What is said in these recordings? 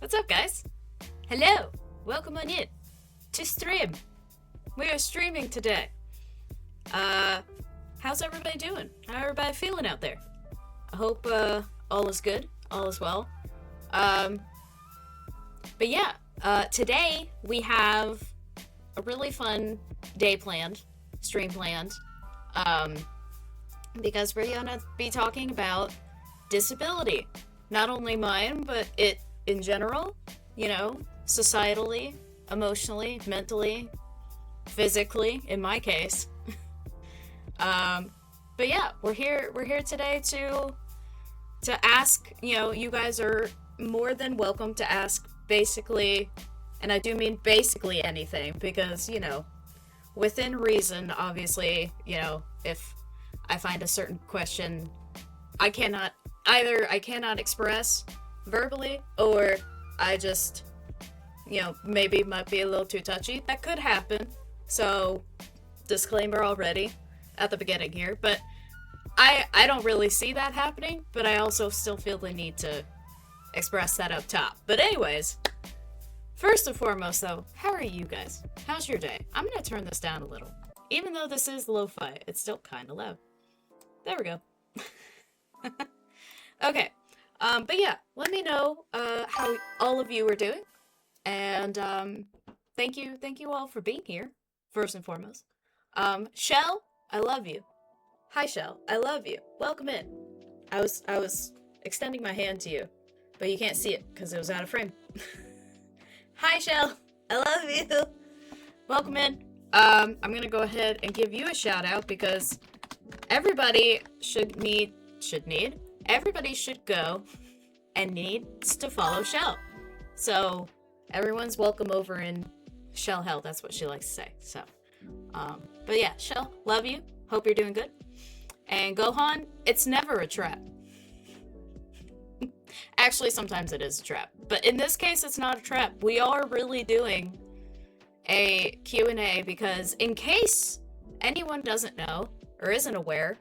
What's up, guys? Hello! Welcome on in to stream. We are streaming today. How's everybody doing? How everybody feeling out there? I hope, all is good, all is well. But yeah, today we have a really fun day planned, stream planned, because we're gonna be talking about disability. Not only mine, but it in general, you know, societally, emotionally, mentally, physically, in my case. But yeah, we're here today to ask, you know, you guys are more than welcome to ask basically, and I do mean basically anything, because, you know, within reason, obviously, you know, if I find a certain question I cannot express verbally, or I just, you know, maybe might be a little too touchy. That could happen. So, disclaimer already at the beginning here, but I don't really see that happening, but I also still feel the need to express that up top. But anyways, first and foremost though, how are you guys? How's your day? I'm gonna turn this down a little. Even though this is lo-fi, it's still kind of loud. There we go. Okay. But yeah, let me know how all of you are doing. And thank you all for being here, first and foremost. Shell, I love you. Hi Shell, I love you. Welcome in. I was extending my hand to you, but you can't see it because it was out of frame. Hi Shell, I love you. Welcome in. I'm gonna go ahead and give you a shout out because everybody everybody should go and needs to follow Shell. So everyone's welcome over in Shell Hell. That's what she likes to say. So, but yeah, Shell, love you. Hope you're doing good. And Gohan, it's never a trap. Actually, sometimes it is a trap. But in this case, it's not a trap. We are really doing a Q&A because in case anyone doesn't know or isn't aware,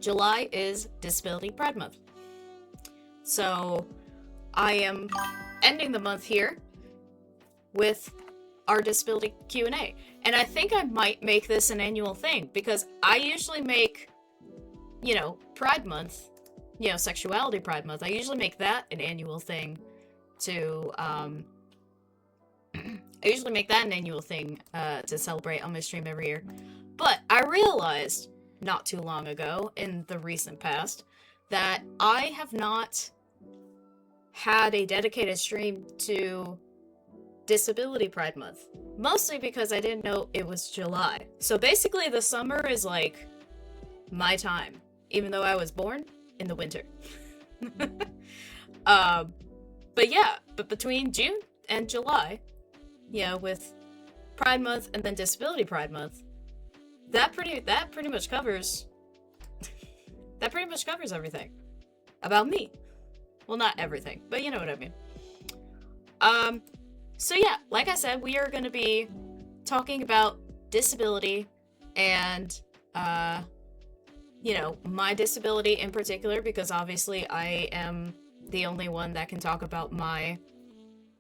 July is Disability Pride Month. So I am ending the month here with our disability Q&A. And I think I might make this an annual thing because I usually make, you know, Pride Month, you know, Sexuality Pride Month. I usually make that an annual thing to, to celebrate on my stream every year. But I realized not too long ago in the recent past that I have not had a dedicated stream to Disability Pride Month. Mostly because I didn't know it was July. So basically the summer is like my time, even though I was born in the winter. But yeah, but between June and July, you know, with Pride Month and then Disability Pride Month, that pretty much covers everything about me. Well, not everything, but you know what I mean. So yeah, like I said, we are going to be talking about disability and, you know, my disability in particular, because obviously I am the only one that can talk about my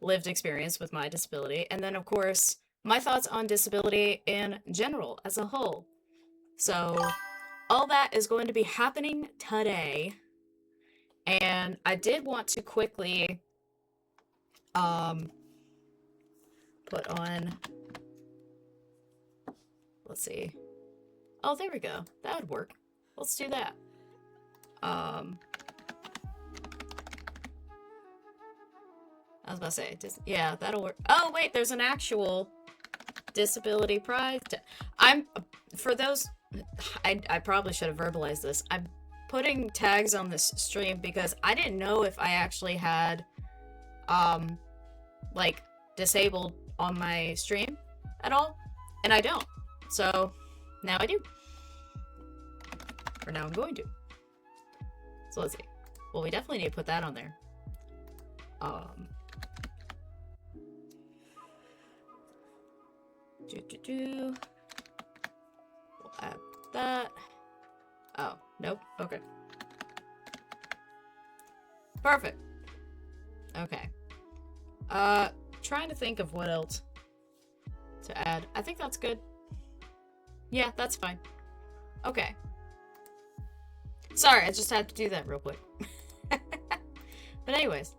lived experience with my disability. And then, of course, my thoughts on disability in general as a whole. So all that is going to be happening today. And I did want to quickly, put on, let's see. Oh, there we go. That would work. Let's do that. I was about to say, yeah, that'll work. Oh, wait, there's an actual Disability Pride. For those, I probably should have verbalized this. I'm putting tags on this stream because I didn't know if I actually had, like, disabled on my stream at all, and I don't. So now I do. Or now I'm going to. So let's see. Well, we definitely need to put that on there. We'll add that. Oh, nope. Okay. Perfect. Okay. Trying to think of what else to add. I think that's good. Yeah, that's fine. Okay. Sorry, I just had to do that real quick. But anyways,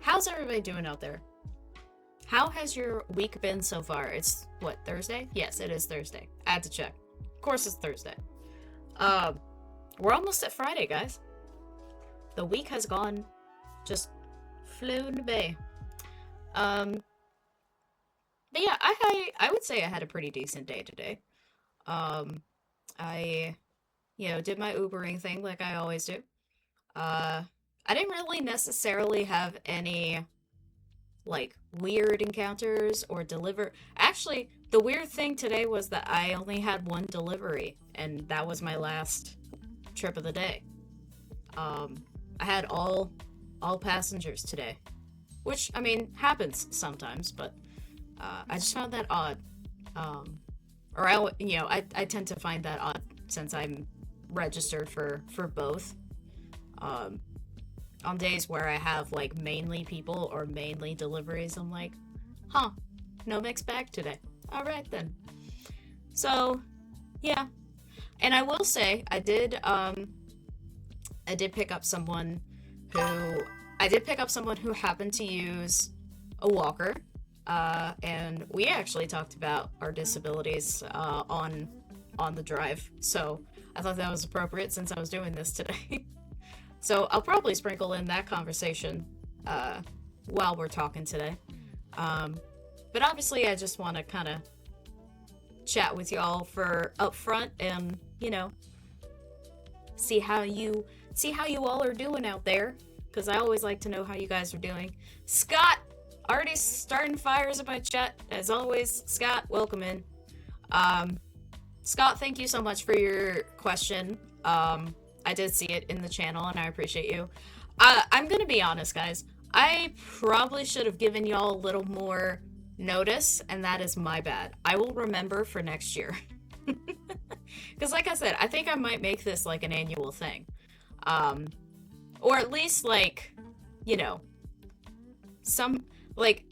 how's everybody doing out there? How has your week been so far? It's, what, Thursday? Yes, it is Thursday. I had to check. Of course it's Thursday. We're almost at Friday, guys. The week has gone, just flown by. But yeah, I would say I had a pretty decent day today. I, did my Ubering thing like I always do. I didn't really necessarily have any, like, weird encounters or deliver. Actually, the weird thing today was that I only had one delivery, and that was my last trip of the day. I had all passengers today, which, I mean, happens sometimes, but I just found that odd. I tend to find that odd since I'm registered for both. On days where I have, like, mainly people or mainly deliveries, I'm like, huh, no mixed bag today. All right, then. So, yeah. And I will say, I did pick up someone who happened to use a walker. And we actually talked about our disabilities on the drive. So I thought that was appropriate since I was doing this today. So I'll probably sprinkle in that conversation while we're talking today. But obviously I just want to kind of chat with y'all for upfront and, see how you all are doing out there, because I always like to know how you guys are doing. Scott, already starting fires in my chat. As always, Scott, welcome in. Scott, thank you so much for your question. I did see it in the channel, and I appreciate you. I'm gonna be honest, guys. I probably should have given y'all a little more notice, and that is my bad. I will remember for next year. Because like I said, I think I might make this like an annual thing. Or at least, like,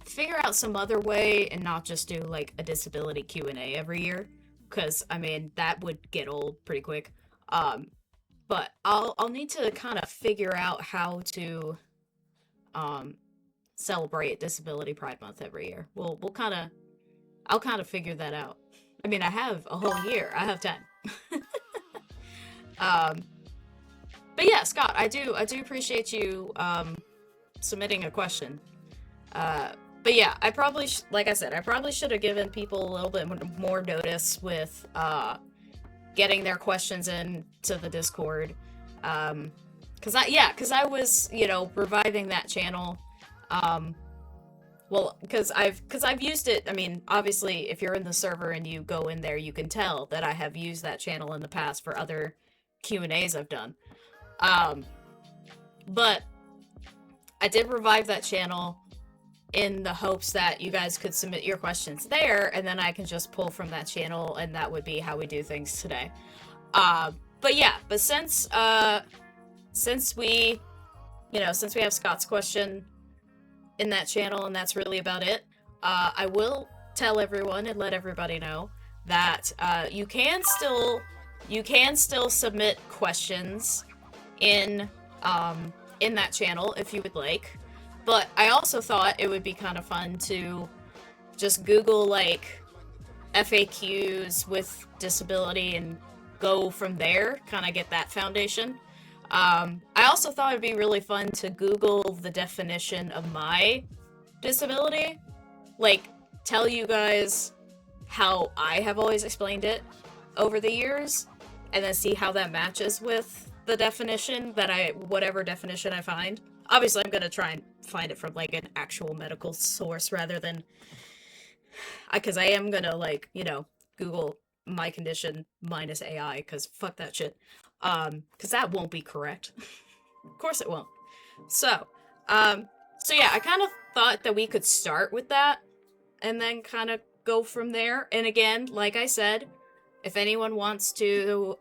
figure out some other way and not just do, like, a disability Q&A every year. Because, I mean, that would get old pretty quick. But I'll need to kind of figure out how to celebrate Disability Pride Month every year. I'll kind of figure that out. I mean, I have a whole year. I have time. But yeah, Scott, I do appreciate you submitting a question. But yeah, I probably like I said, I probably should have given people a little bit more notice with getting their questions in to the Discord. Because I was, reviving that channel. Well, because I've used it. I mean, obviously, if you're in the server and you go in there, you can tell that I have used that channel in the past for other Q&As I've done. But I did revive that channel in the hopes that you guys could submit your questions there, and then I can just pull from that channel, and that would be how we do things today. But since we have Scott's question in that channel, and that's really about it, I will tell everyone and let everybody know that you can still submit questions in that channel if you would like. But I also thought it would be kind of fun to just Google, like, FAQs with disability and go from there, kind of get that foundation. I also thought it'd be really fun to Google the definition of my disability, like, tell you guys how I have always explained it over the years, and then see how that matches with the definition whatever definition I find. Obviously, I'm gonna try and find it from, like, an actual medical source rather than, because I am gonna, like, Google my condition minus AI, because fuck that shit. Because that won't be correct. Of course it won't. So yeah, I kind of thought that we could start with that, and then kind of go from there. And again, like I said, if anyone wants to,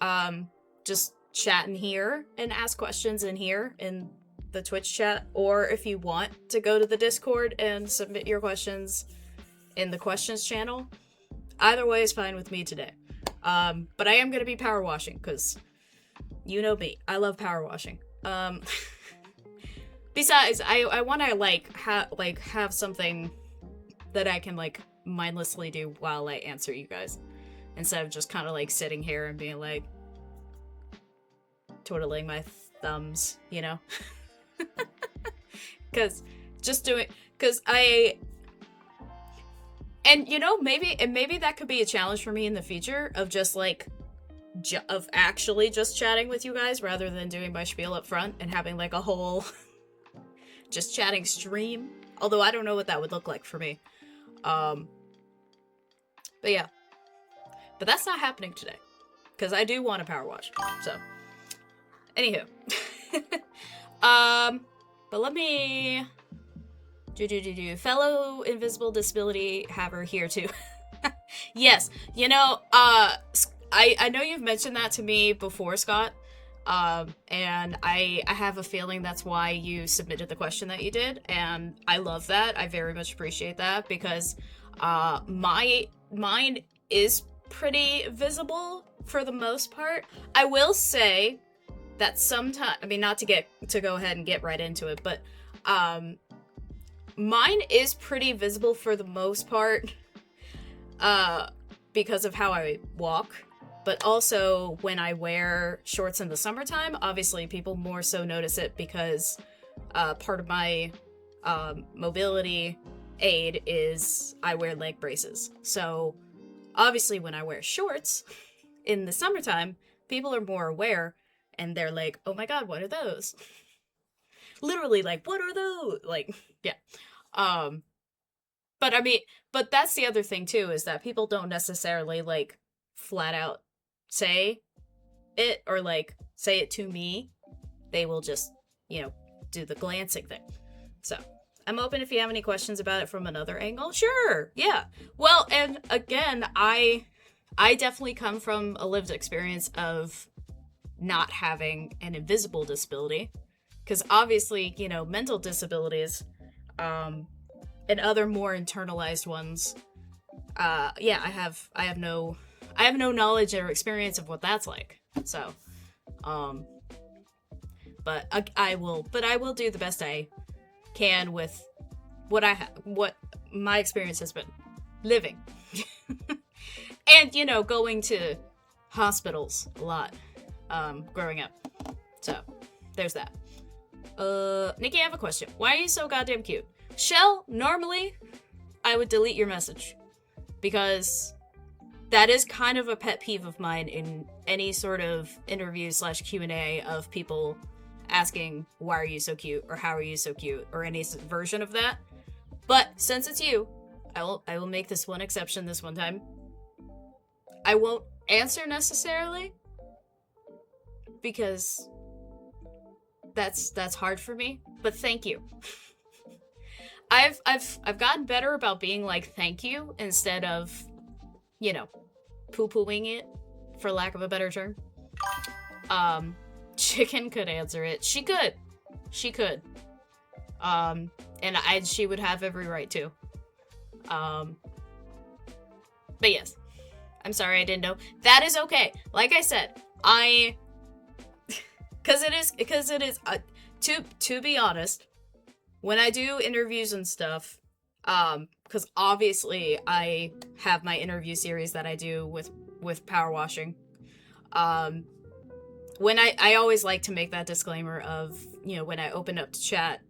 just chat in here and ask questions in here, in the Twitch chat, or if you want to go to the Discord and submit your questions in the questions channel. Either way is fine with me today. But I am going to be power washing, because you know me. I love power washing. Besides, I want to, have something that I can, mindlessly do while I answer you guys. Instead of just kind of, sitting here and being, twiddling my thumbs, you know? Because and, maybe that could be a challenge for me in the future of just, of actually just chatting with you guys rather than doing my spiel up front and having, a whole just chatting stream. Although I don't know what that would look like for me. But yeah. But that's not happening today. Because I do want to power watch. So, anywho. But let me... Fellow invisible disability haver here too. Yes, I know you've mentioned that to me before, Scott. And I have a feeling that's why you submitted the question that you did, and I love that. I very much appreciate that, because mine is pretty visible for the most part. I will say that sometimes, not to go ahead and get right into it, but mine is pretty visible for the most part, because of how I walk. But also, when I wear shorts in the summertime, obviously people more so notice it because part of my mobility aid is I wear leg braces. So, obviously when I wear shorts in the summertime, people are more aware, and they're like, oh my god, what are those? Literally, what are those? Yeah. But that's the other thing too, is that people don't necessarily, flat out say it, or, say it to me. They will just, do the glancing thing. So, I'm open if you have any questions about it from another angle. Sure, yeah. Well, and again, I definitely come from a lived experience of not having an invisible disability. Because obviously, mental disabilities, and other more internalized ones, yeah, I have no knowledge or experience of what that's like. So, but I will do the best I can with what my experience has been living. And, going to hospitals a lot, growing up. So, there's that. Nikki, I have a question. Why are you so goddamn cute? Shell, normally, I would delete your message. Because that is kind of a pet peeve of mine in any sort of interview / Q&A of people asking, why are you so cute? Or how are you so cute? Or any version of that. But, since it's you, I will make this one exception this one time. I won't answer necessarily. Because that's hard for me, but thank you. I've gotten better about being thank you instead of, poo-pooing it, for lack of a better term. Chicken could answer it. She could. And she would have every right to. But yes. I'm sorry I didn't know. That is okay. Like I said, Because it is, to be honest, when I do interviews and stuff, because obviously I have my interview series that I do with power washing, when I always like to make that disclaimer of, when I open up to chat,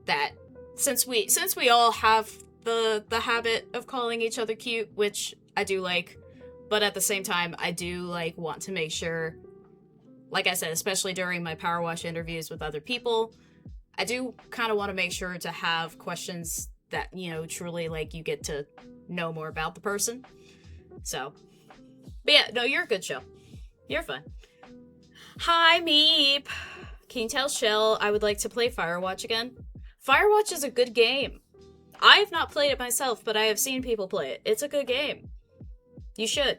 that since we all have the habit of calling each other cute, which I do like, but at the same time, I do, want to make sure, like I said, especially during my power wash interviews with other people, I do kind of want to make sure to have questions that, truly, you get to know more about the person. So, but yeah, no, you're a good show. You're fun. Hi, Meep. Can you tell Shell I would like to play Firewatch again? Firewatch is a good game. I have not played it myself, but I have seen people play it. It's a good game. You should.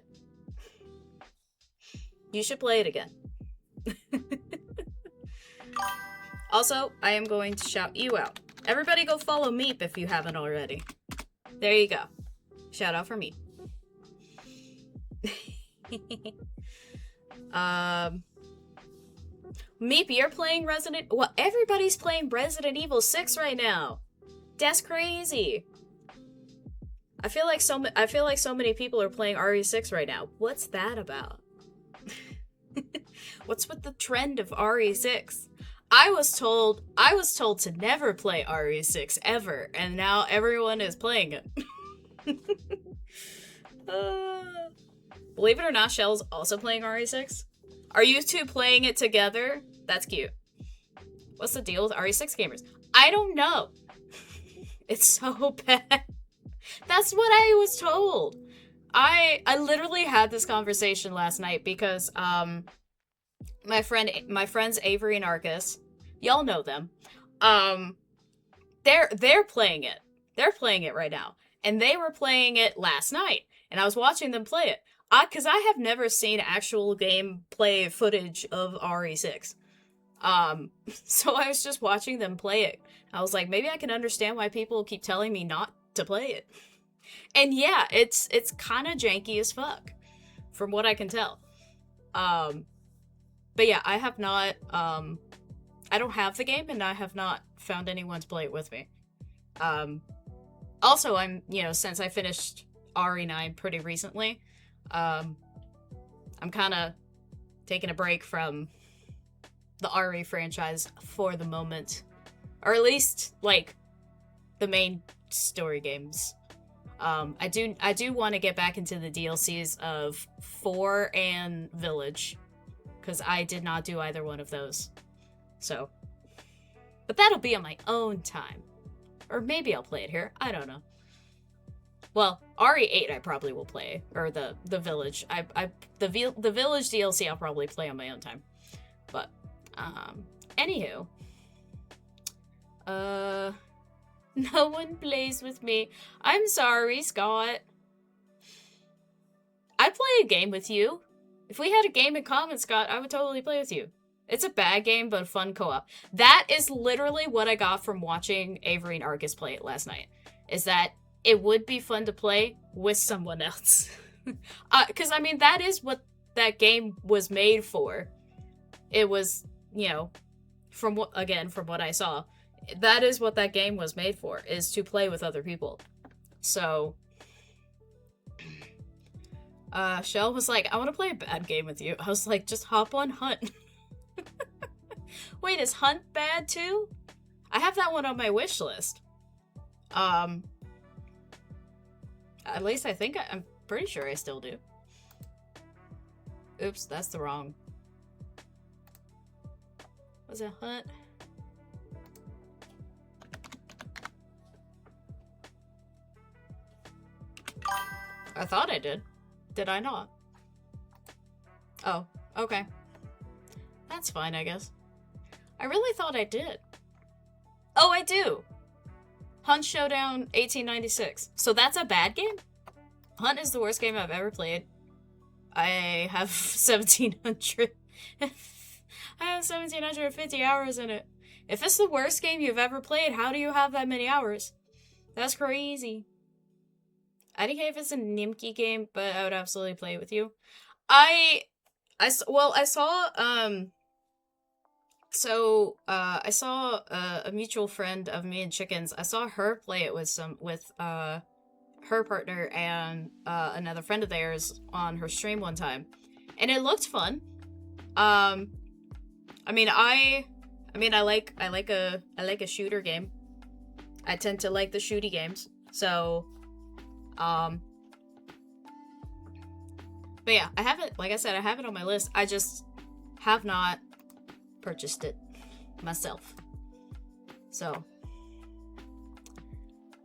You should play it again. Also, I am going to shout you out. Everybody go follow Meep if you haven't already. There you go. Shout out for Meep. Meep, you're playing Resident... Well, everybody's playing Resident Evil 6 right now. That's crazy. I feel like so many people are playing RE6 right now. What's that about? What's with the trend of RE6? I was told to never play RE6 ever, and now everyone is playing it. Believe it or not, Shell's also playing RE6. Are you two playing it together? That's cute. What's the deal with RE6 gamers? I don't know. It's so bad. That's what I was told. I literally had this conversation last night because my friends Avery and Arcus, y'all know them. They're playing it. They're playing it right now. And they were playing it last night. And I was watching them play it. Because I have never seen actual gameplay footage of RE6. So I was just watching them play it. I was like, maybe I can understand why people keep telling me not to play it. And yeah, it's kind of janky as fuck, from what I can tell. But yeah, I have not, I don't have the game, and I have not found anyone to play it with me. Also, since I finished RE9 pretty recently, I'm kind of taking a break from the RE franchise for the moment. Or at least, like, the main story games. I do want to get back into the DLCs of 4 and Village, because I did not do either one of those. So, but that'll be on my own time. Or maybe I'll play it here. I don't know. Well, RE8 I probably will play, or the Village. The Village DLC I'll probably play on my own time. But anywho, no one plays with me. I'm sorry, Scott. I'd play a game with you. If we had a game in common, Scott, I would totally play with you. It's a bad game, but a fun co-op. That is literally what I got from watching Avery and Arcus play it last night. Is that it would be fun to play with someone else. Because, I mean, that is what that game was made for. It was, from what I saw, that is what that game was made for, is to play with other people. So, Shell was like, I want to play a bad game with you. I was like, just hop on Hunt. Wait, is Hunt bad too? I have that one on my wish list. At least I think I'm pretty sure I still do. Oops, that's the wrong. Was it Hunt? I thought I did. Did I not? Oh, okay. That's fine, I guess. I really thought I did. Oh, I do! Hunt Showdown 1896. So that's a bad game? Hunt is the worst game I've ever played. I have 1,700... I have 1,750 hours in it. If it's the worst game you've ever played, how do you have that many hours? That's crazy. I don't care if it's a Nimki game, but I would absolutely play it with you. I saw a mutual friend of me and Chickens. I saw her play it with her partner and another friend of theirs on her stream one time, and it looked fun. I like a shooter game. I tend to like the shooty games, so but yeah, I have it. Like I said, I have it on my list. I just have not purchased it myself. So,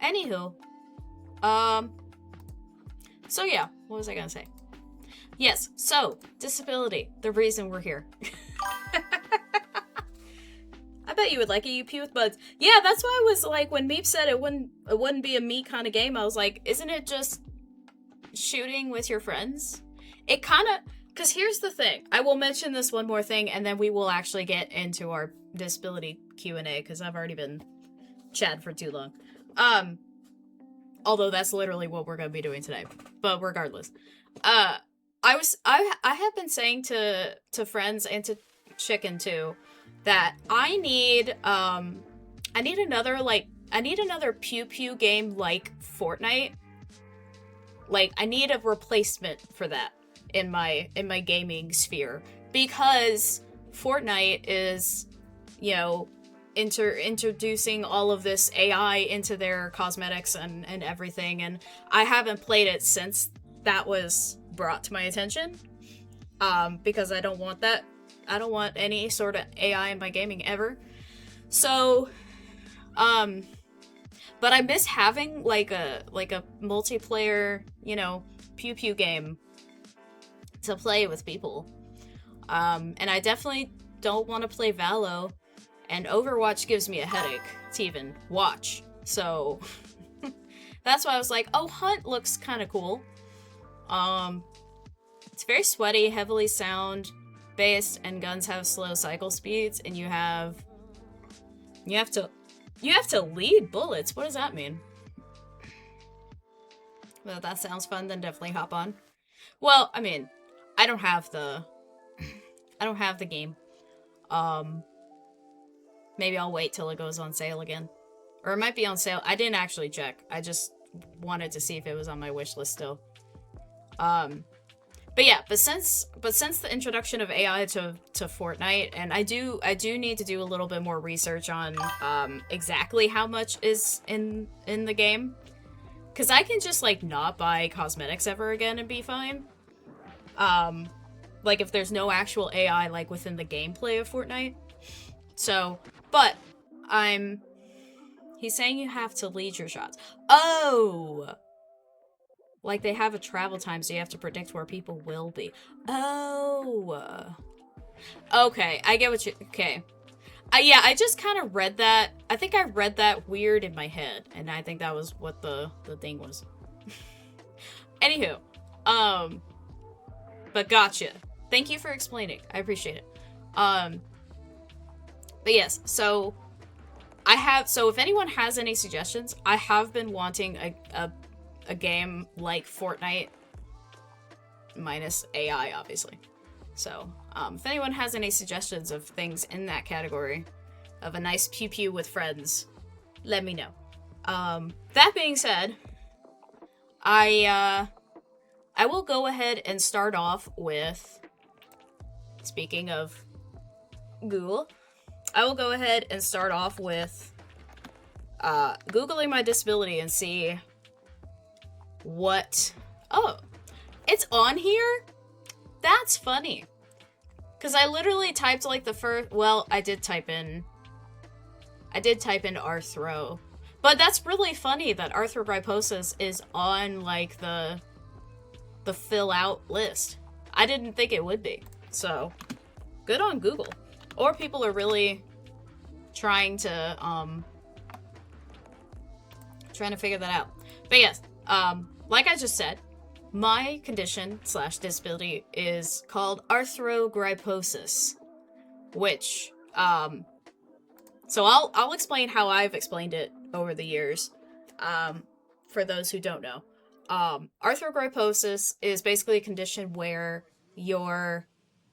anywho, so yeah, what was I gonna say? Yes, so disability, the reason we're here. I bet you would like it, you pee with buds. Yeah, that's why I was like, when Meep said it wouldn't be a me kind of game, I was like, isn't it just shooting with your friends? It kind of, because here's the thing. I will mention this one more thing, and then we will actually get into our disability Q&A because I've already been chatting for too long. Although that's literally what we're gonna be doing today. But regardless, I have been saying to friends and to Chicken too that I need another pew pew game like Fortnite. Like, I need a replacement for that in my gaming sphere, because Fortnite is, you know, introducing all of this AI into their cosmetics and everything, and I haven't played it since that was brought to my attention, because I don't want that. I don't want any sort of AI in my gaming ever. So, but I miss having like a multiplayer, you know, pew pew game to play with people. And I definitely don't want to play Valo, and Overwatch gives me a headache to even watch. So that's why I was like, oh, Hunt looks kind of cool. It's very sweaty, heavily sound based, and guns have slow cycle speeds, and you have to lead bullets. What does that mean? Well, that sounds fun, then definitely hop on. Well, I mean, I don't have the game. Maybe I'll wait till it goes on sale again. Or it might be on sale. I didn't actually check. I just wanted to see if it was on my wish list still. But yeah, but since the introduction of AI to Fortnite, and I do need to do a little bit more research on exactly how much is in the game, because I can just like not buy cosmetics ever again and be fine. Like if there's no actual AI like within the gameplay of Fortnite. So, but he's saying you have to lead your shots. Oh. Like, they have a travel time, so you have to predict where people will be. Oh. Okay, I get what you... Okay. Yeah, I just kind of read that. I think I read that weird in my head, and I think that was what the thing was. Anywho. But gotcha. Thank you for explaining. I appreciate it. But yes, so... So if anyone has any suggestions, I have been wanting a game like Fortnite minus AI, obviously. So, if anyone has any suggestions of things in that category of a nice pew pew with friends, let me know. That being said, I will go ahead and start off with, speaking of Google, I will go ahead and start off with Googling my disability and see what... Oh, it's on here? That's funny. Because I literally typed like the first... Well, I did type in arthro. But that's really funny that arthrogryposis is on like the fill out list. I didn't think it would be. So, good on Google. Or people are really trying to figure that out. But yes, like I just said, my condition / disability is called arthrogryposis, which, so I'll explain how I've explained it over the years, for those who don't know. Arthrogryposis is basically a condition where your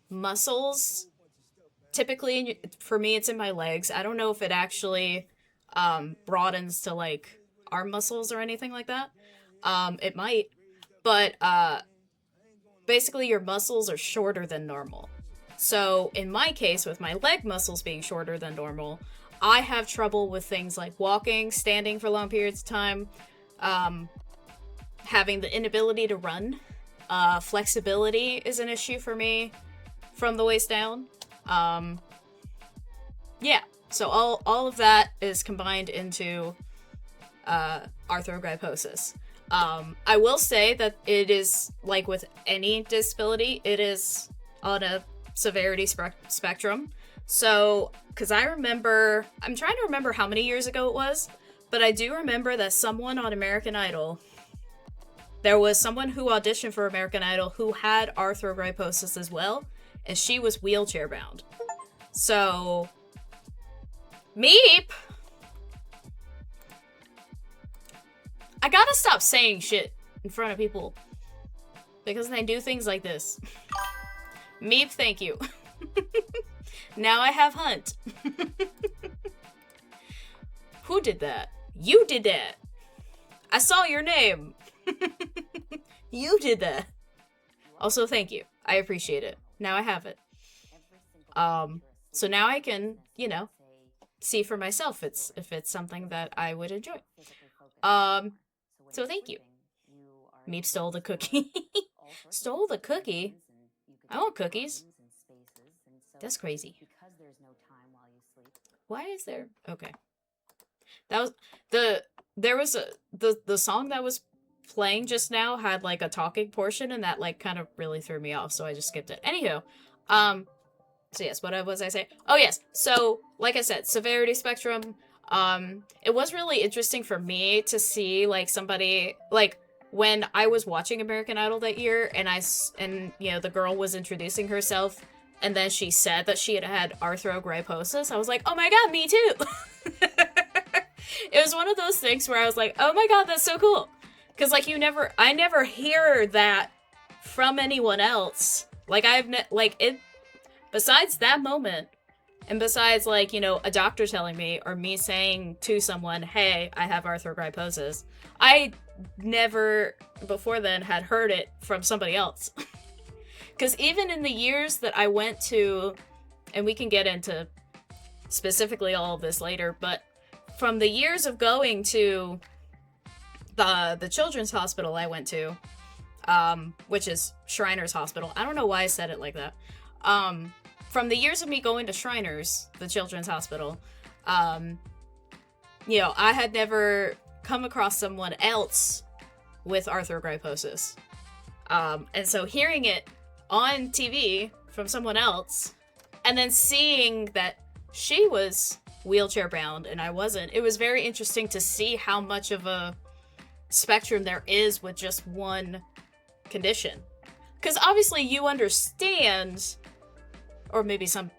muscles, typically, for me, it's in my legs. I don't know if it actually, broadens to, like, arm muscles or anything like that. It might, but, basically your muscles are shorter than normal. So, in my case, with my leg muscles being shorter than normal, I have trouble with things like walking, standing for long periods of time, having the inability to run. Flexibility is an issue for me from the waist down. Yeah, so all of that is combined into arthrogryposis. I will say that it is, like with any disability, it is on a severity spectrum. So, because I'm trying to remember how many years ago it was, but I do remember that someone on American Idol, there was someone who auditioned for American Idol who had arthrogryposis as well, and she was wheelchair bound. So, Meep! I gotta stop saying shit in front of people. Because they do things like this. Meep, thank you. Now I have Hunt. Who did that? You did that. I saw your name. You did that. Also, thank you. I appreciate it. Now I have it. So now I can, you know, see for myself if it's something that I would enjoy. So thank you. Meep stole the cookie. Stole the cookie? I want cookies. That's crazy. Why is there... Okay. That was... The song that was playing just now had, like, a talking portion, and that, like, kind of really threw me off, so I just skipped it. Anywho, so yes, what was I saying? Oh, yes. So, like I said, severity spectrum, it was really interesting for me to see, like, somebody, like... When I was watching American Idol that year, and you know, the girl was introducing herself, and then she said that she had arthrogryposis, I was like, oh my god, me too! It was one of those things where I was like, oh my god, that's so cool! Because, like, I never hear that from anyone else. Like, besides that moment, and besides, like, you know, a doctor telling me, or me saying to someone, hey, I have arthrogryposis, I never before then had heard it from somebody else. Because even in the years that I went to, and we can get into specifically all of this later, but from the years of going to the children's hospital I went to, which is Shriners Hospital. I don't know why I said it like that. From the years of me going to Shriners, the children's hospital, you know, I had never come across someone else with arthrogryposis. And so hearing it on TV from someone else, and then seeing that she was wheelchair bound and I wasn't, it was very interesting to see how much of a spectrum there is with just one condition. Because obviously you understand, or maybe some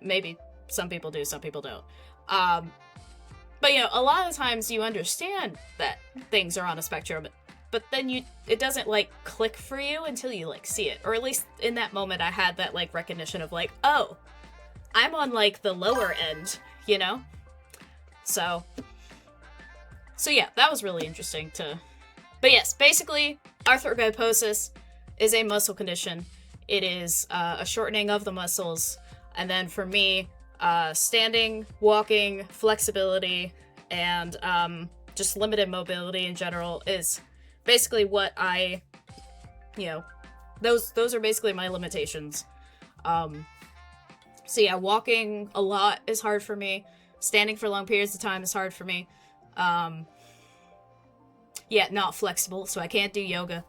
people do, some people don't. But, you know, a lot of times you understand that things are on a spectrum, but then it doesn't, like, click for you until you, like, see it. Or at least in that moment I had that, like, recognition of, like, oh, I'm on, like, the lower end, you know? So yeah, that was really interesting to... But yes, basically, arthrogryposis is a muscle condition. It is a shortening of the muscles, and then for me... standing, walking, flexibility, and just limited mobility in general is basically what I, you know, those are basically my limitations. So yeah, walking a lot is hard for me. Standing for long periods of time is hard for me. Yeah, not flexible, so I can't do yoga.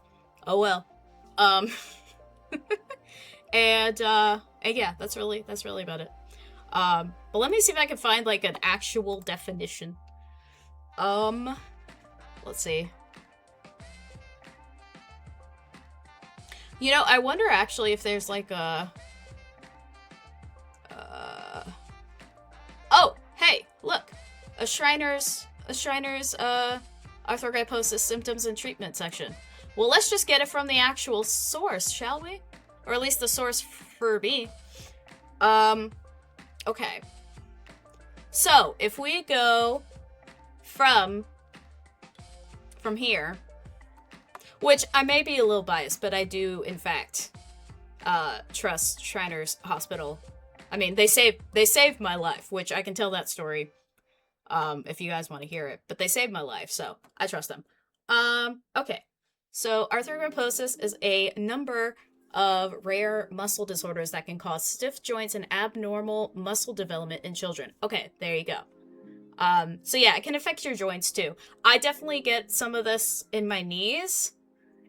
Oh well. And yeah, that's really about it. But let me see if I can find, like, an actual definition. Let's see. You know, I wonder actually if there's, like, oh, hey, look! A Shriners, arthrogryposis symptoms and treatment section. Well, let's just get it from the actual source, shall we? Or at least the source for me. Okay. So, if we go from here, which I may be a little biased, but I do, in fact, trust Shriners Hospital. I mean, they saved my life, which I can tell that story, if you guys want to hear it. But they saved my life, so I trust them. Okay. So, arthrogryposis is a number of rare muscle disorders that can cause stiff joints and abnormal muscle development in children. Okay, there you go. So yeah, it can affect your joints too. I definitely get some of this in my knees,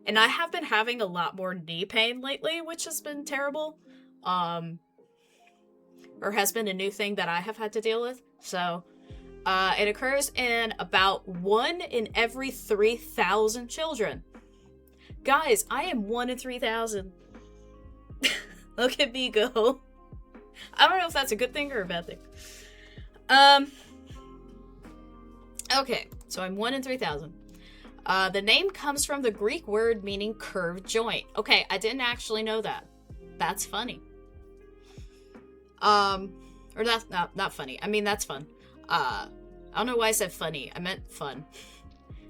and I have been having a lot more knee pain lately, which has been terrible. Or has been a new thing that I have had to deal with. So, it occurs in about 1 in every 3,000 children. Guys, I am 1 in 3,000. Look at me go. I don't know if that's a good thing or a bad thing. Okay, so I'm 1 in 3,000. The name comes from the Greek word meaning curved joint. Okay, I didn't actually know that. That's funny. Or that's not funny. I mean, that's fun. I don't know why I said funny. I meant fun.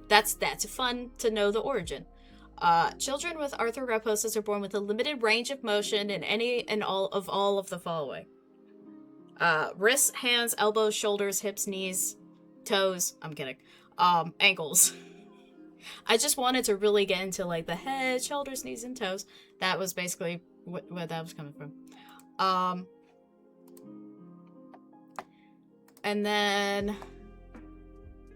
That's fun to know the origin. Children with arthrogryposis are born with a limited range of motion in any and all of the following. Wrists, hands, elbows, shoulders, hips, knees, toes. I'm kidding. Ankles. I just wanted to really get into like the head, shoulders, knees, and toes. That was basically where that was coming from. And then,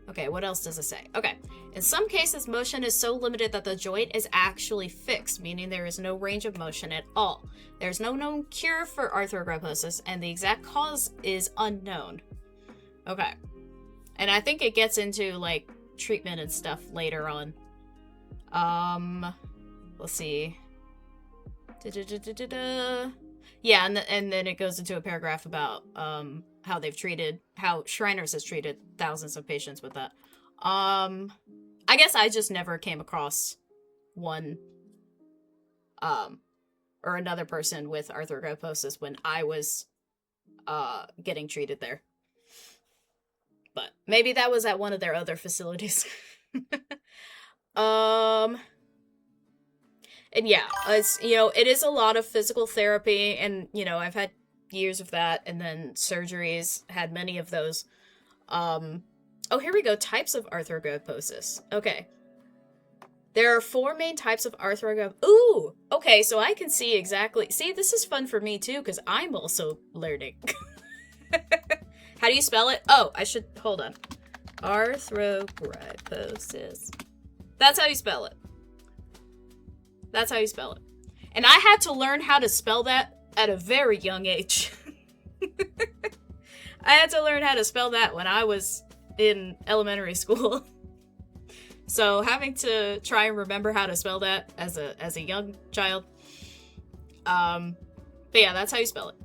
okay, what else does it say? Okay, in some cases, motion is so limited that the joint is actually fixed, meaning there is no range of motion at all. There's no known cure for arthrogryposis, and the exact cause is unknown. Okay, and I think it gets into, like, treatment and stuff later on. Let's see. Yeah, and then it goes into a paragraph about, how Shriners has treated thousands of patients with that. I guess I just never came across one, or another person with arthrogryposis when I was, getting treated there. But maybe that was at one of their other facilities. And yeah, it's, it is a lot of physical therapy, and, I've had years of that, and then surgeries, had many of those. Oh, here we go. Types of arthrogryposis. Okay. There are 4 main types of arthrogryposis. Ooh! Okay, so I can see exactly... See, this is fun for me, too, because I'm also learning. How do you spell it? Oh, I should... Hold on. Arthrogryposis. That's how you spell it. That's how you spell it. And I had to learn how to spell that at a very young age. I had to learn how to spell that when I was in elementary school. So having to try and remember how to spell that as a young child. But yeah, that's how you spell it.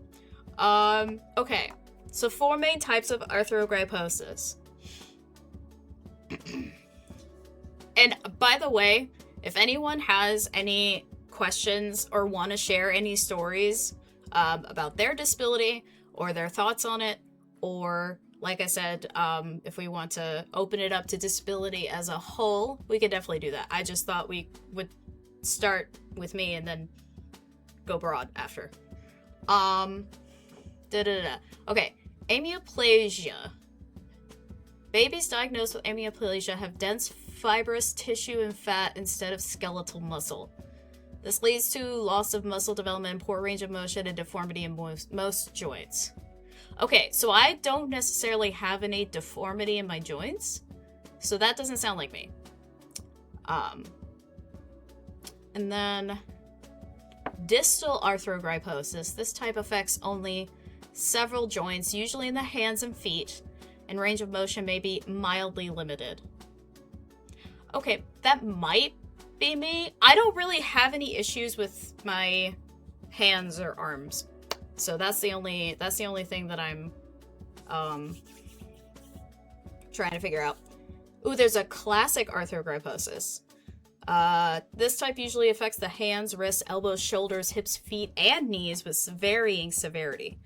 Okay. So 4 main types of arthrogryposis. And by the way, if anyone has any questions or want to share any stories about their disability or their thoughts on it, or like I said, if we want to open it up to disability as a whole, we could definitely do that. I just thought we would start with me and then go broad after. Okay, amyoplasia. Babies diagnosed with amyoplasia have dense fibrous tissue and fat instead of skeletal muscle. This leads to loss of muscle development, poor range of motion, and deformity in most joints. Okay, so I don't necessarily have any deformity in my joints, so that doesn't sound like me. And then distal arthrogryposis. This type affects only several joints, usually in the hands and feet, and range of motion may be mildly limited. Okay, that might be me. I don't really have any issues with my hands or arms. So that's the only thing that I'm trying to figure out. Ooh, there's a classic arthrogryposis. This type usually affects the hands, wrists, elbows, shoulders, hips, feet, and knees with varying severity.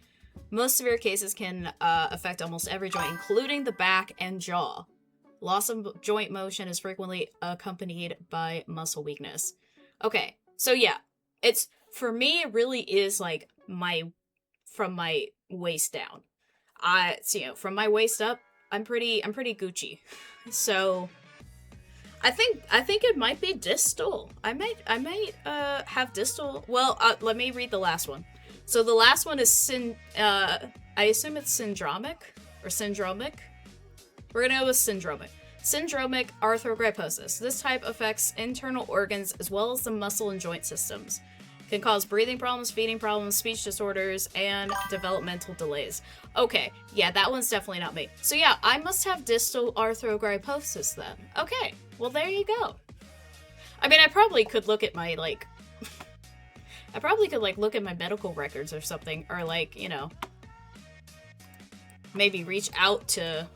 Most severe cases can affect almost every joint, including the back and jaw. Loss of joint motion is frequently accompanied by muscle weakness. Okay, so yeah, it's, for me, it really is like from my waist down. From my waist up, I'm pretty Gucci. So I think it might be distal. I might have distal. Well, let me read the last one. So the last one is I assume it's syndromic or syndromic. We're gonna go with syndromic. Syndromic arthrogryposis. This type affects internal organs as well as the muscle and joint systems. Can cause breathing problems, feeding problems, speech disorders, and developmental delays. Okay, yeah, that one's definitely not me. So yeah, I must have distal arthrogryposis then. Okay, well there you go. I mean, I probably could look at my, like... I probably could, like, look at my medical records or something, or, like, maybe reach out to,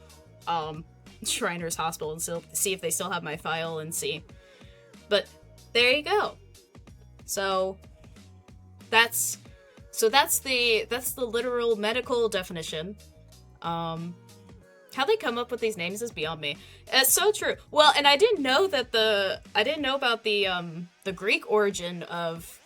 Shriners Hospital and see if they still have my file and see. But there you go. So that's the literal medical definition. How they come up with these names is beyond me. It's so true. Well, and I didn't know about the Greek origin of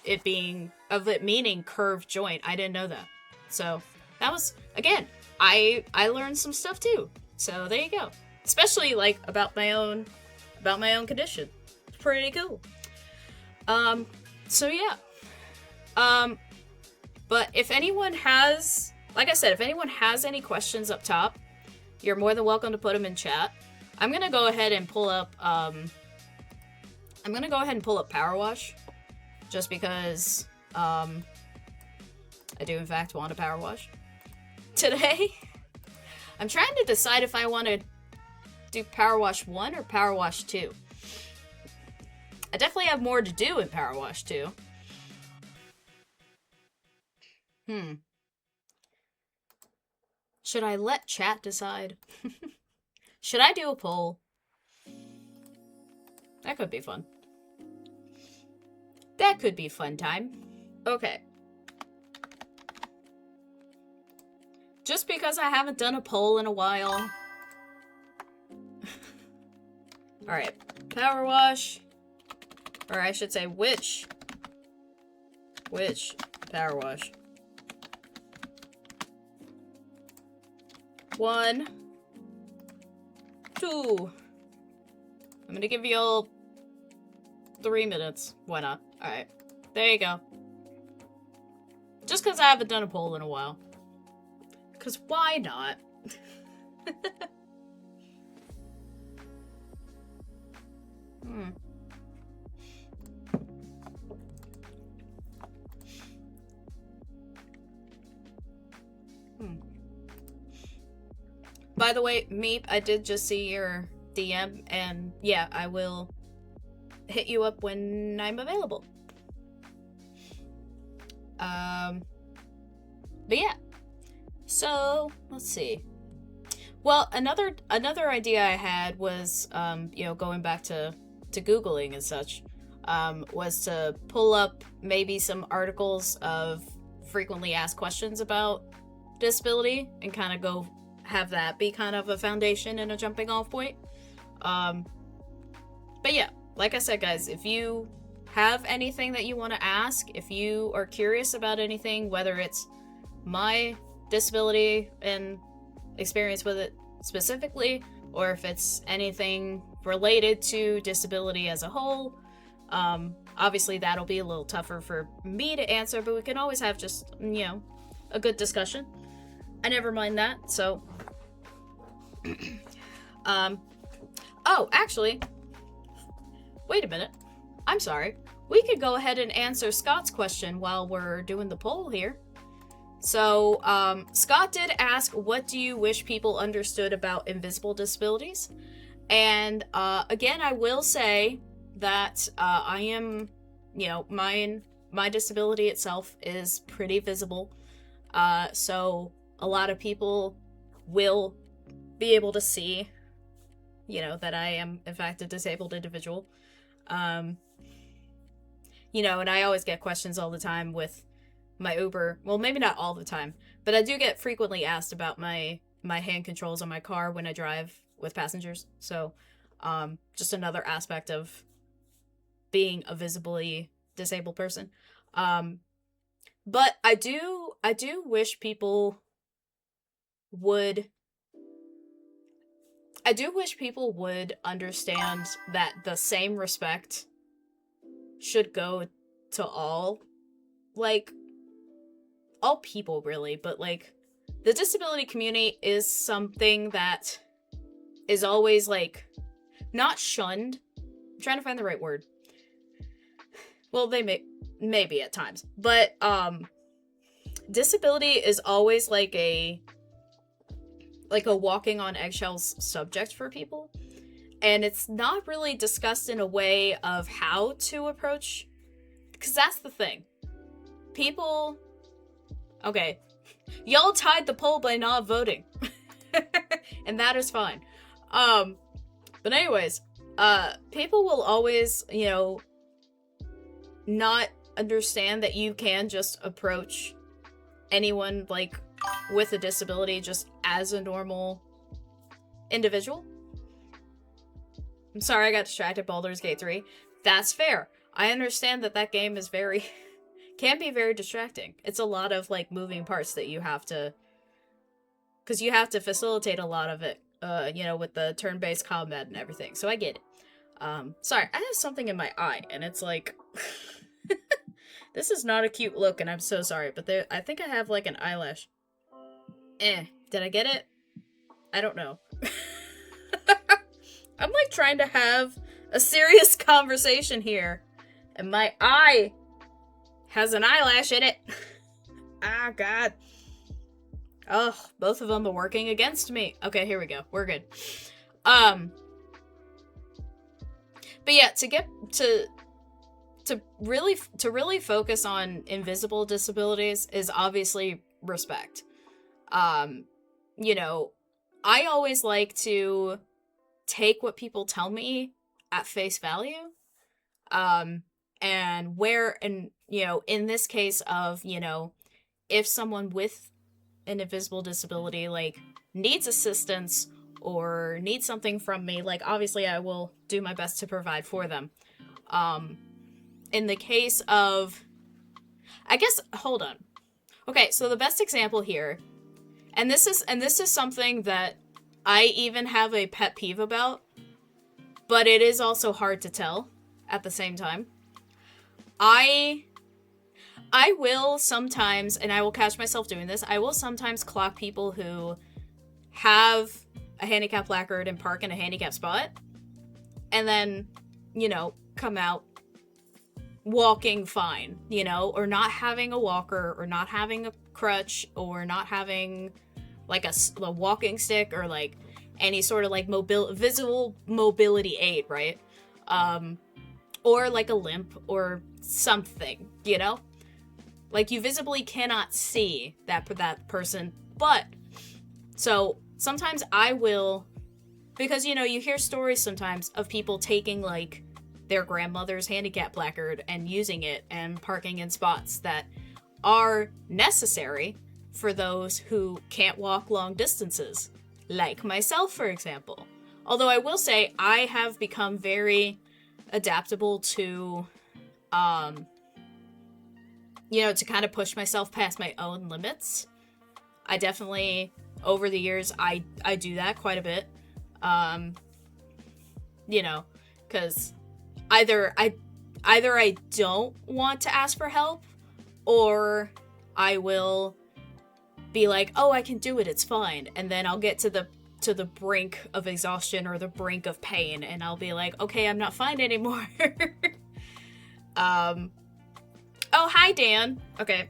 it meaning curved joint. I didn't know that. So that was, again, I learned some stuff too. So there you go. Especially like about my own condition. It's pretty cool. So yeah. But if anyone has, like I said, if anyone has any questions up top, you're more than welcome to put them in chat. I'm gonna go ahead and pull up Power Wash, just because I do in fact want a Power Wash today. I'm trying to decide if I want to do Power Wash 1 or Power Wash 2. I definitely have more to do in Power Wash 2. Should I let chat decide? Should I do a poll? That could be fun. That could be fun time. Okay. Just because I haven't done a poll in a while. Alright. Power Wash. Or I should say, which Power Wash? 1, 2. I'm gonna give you all 3 minutes. Why not? Alright. There you go. Just because I haven't done a poll in a while. Because why not? By the way, Meep, I did just see your DM, and yeah, I will hit you up when I'm available. But yeah. So, let's see. Well, another idea I had was, going back to Googling and such, was to pull up maybe some articles of frequently asked questions about disability and kind of go have that be kind of a foundation and a jumping off point. But yeah, like I said, guys, if you have anything that you want to ask, if you are curious about anything, whether it's my disability and experience with it specifically, or if it's anything related to disability as a whole, obviously that'll be a little tougher for me to answer, but we can always have just, a good discussion. I never mind that, so... Oh, actually... Wait a minute. I'm sorry. We could go ahead and answer Scott's question while we're doing the poll here. So, Scott did ask, what do you wish people understood about invisible disabilities? And, again, I will say that, I am, my disability itself is pretty visible. So a lot of people will be able to see, that I am, in fact, a disabled individual. And I always get questions all the time with my Uber. Well, maybe not all the time, but I do get frequently asked about my hand controls on my car when I drive with passengers. So, just another aspect of being a visibly disabled person. But I do wish people would understand that the same respect should go to all people, really, but the disability community is something that is always not shunned. I'm trying to find the right word. Well, they maybe at times, but disability is always a walking on eggshells subject for people, and it's not really discussed in a way of how to approach, because that's the thing. People, okay, y'all tied the poll by not voting, and that is fine. Um, but anyways, people will always, not understand that you can just approach anyone, like, with a disability just as a normal individual. I'm sorry I got distracted, Baldur's Gate 3. That's fair. I understand that game is can be very distracting. It's a lot of, like, moving parts that you have to, because you have to facilitate a lot of it, with the turn-based combat and everything. So I get it. Sorry, I have something in my eye, and it's like, this is not a cute look, and I'm so sorry, but I think I have, like, an eyelash. Did I get it? I don't know. I'm, like, trying to have a serious conversation here, and my eye has an eyelash in it. Ah, God. Ugh, both of them are working against me. Okay, here we go. We're good. But yeah, to really focus on invisible disabilities is obviously respect. I always like to take what people tell me at face value. And in this case of, if someone with an invisible disability, like, needs assistance or needs something from me, like, obviously I will do my best to provide for them. In the case of, I guess, hold on. Okay, so the best example here, and this is something that I even have a pet peeve about, but it is also hard to tell at the same time. I will sometimes, and I will catch myself doing this, I will sometimes clock people who have a handicap placard and park in a handicap spot, and then, come out walking fine, or not having a walker, or not having a crutch, or not having, like, a walking stick, or, like, any sort of, like, visible mobility aid, right? Or, like, a limp, or something, Like, you visibly cannot see that person, but, so, sometimes I will, because, you hear stories sometimes of people taking, like, their grandmother's handicap placard and using it and parking in spots that are necessary for those who can't walk long distances, like myself, for example. Although I will say, I have become very adaptable to, to kind of push myself past my own limits. I definitely, over the years, I do that quite a bit. Because either I don't want to ask for help, or I will be like, oh, I can do it, it's fine. And then I'll get to the brink of exhaustion or the brink of pain, and I'll be like, okay, I'm not fine anymore. Oh, hi, Dan. Okay.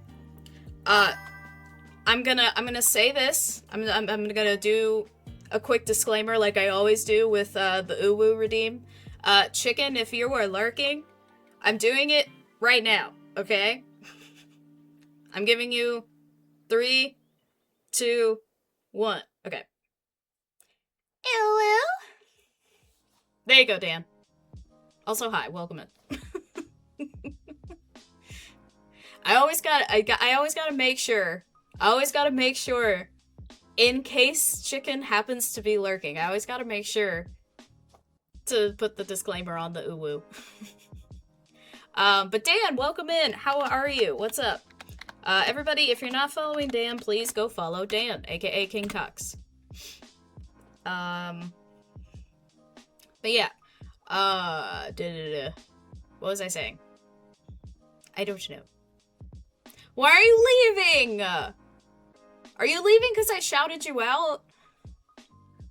I'm gonna say this. I'm gonna do a quick disclaimer like I always do with the Uwu redeem. Chicken, if you were lurking, I'm doing it right now, okay? I'm giving you 3, 2, 1. Okay. Hello? There you go, Dan. Also, hi. Welcome in. I always gotta make sure. In case Chicken happens to be lurking, I always gotta make sure to put the disclaimer on the Uwu. But Dan, welcome in. How are you? What's up? Everybody, if you're not following Dan, please go follow Dan, aka King Cox. But yeah. What was I saying? I don't know. Why are you leaving? Are you leaving because I shouted you out?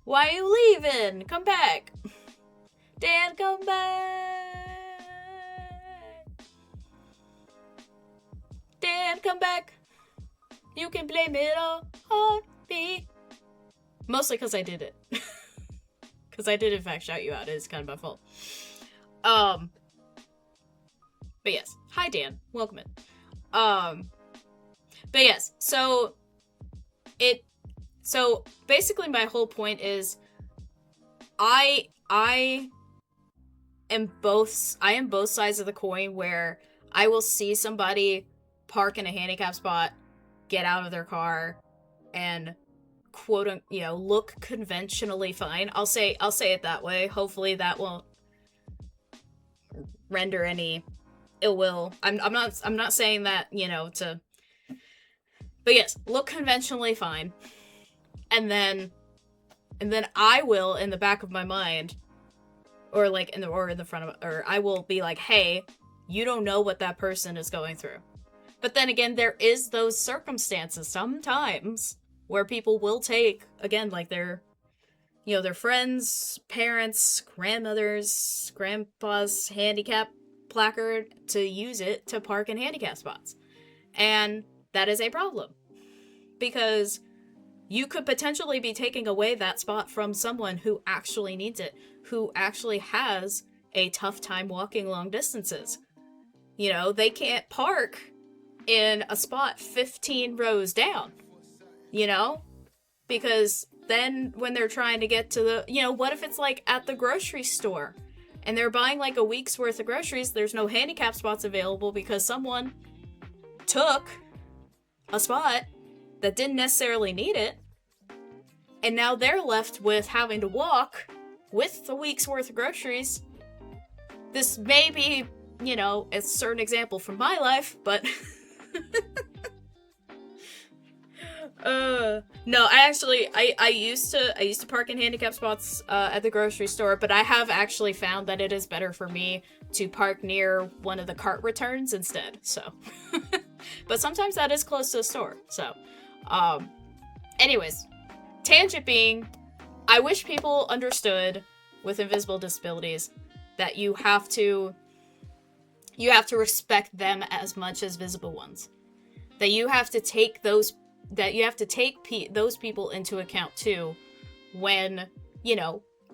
Why are you leaving? Come back. Dan, come back. Dan, come back. You can blame it all on me. Mostly because I did it. Because I did, in fact, shout you out. It's kind of my fault. But yes. Hi, Dan. Welcome in. But yes. So basically my whole point is I I am both sides of the coin, where I will see somebody park in a handicap spot, get out of their car, and look conventionally fine. I'll say it that way. Hopefully that won't render any ill will. I'm not saying that, to, but yes, look conventionally fine. And then I will, in the back of my mind, or like in the front of, or I will be like, "Hey, you don't know what that person is going through." But then again, there is those circumstances sometimes where people will take, again, like their friends, parents, grandmothers, grandpa's handicap placard to use it to park in handicap spots. And that is a problem, because you could potentially be taking away that spot from someone who actually needs it, who actually has a tough time walking long distances. They can't park in a spot 15 rows down, because then when they're trying to get to the, what if it's like at the grocery store and they're buying like a week's worth of groceries, there's no handicap spots available because someone took a spot that didn't necessarily need it, and now they're left with having to walk with a week's worth of groceries. This may be, a certain example from my life, but no, I used to park in handicap spots at the grocery store, but I have actually found that it is better for me to park near one of the cart returns instead. So, but sometimes that is close to the store. So, anyways, tangent being, I wish people understood with invisible disabilities that you have to respect them as much as visible ones. That you have to take those people into account too when,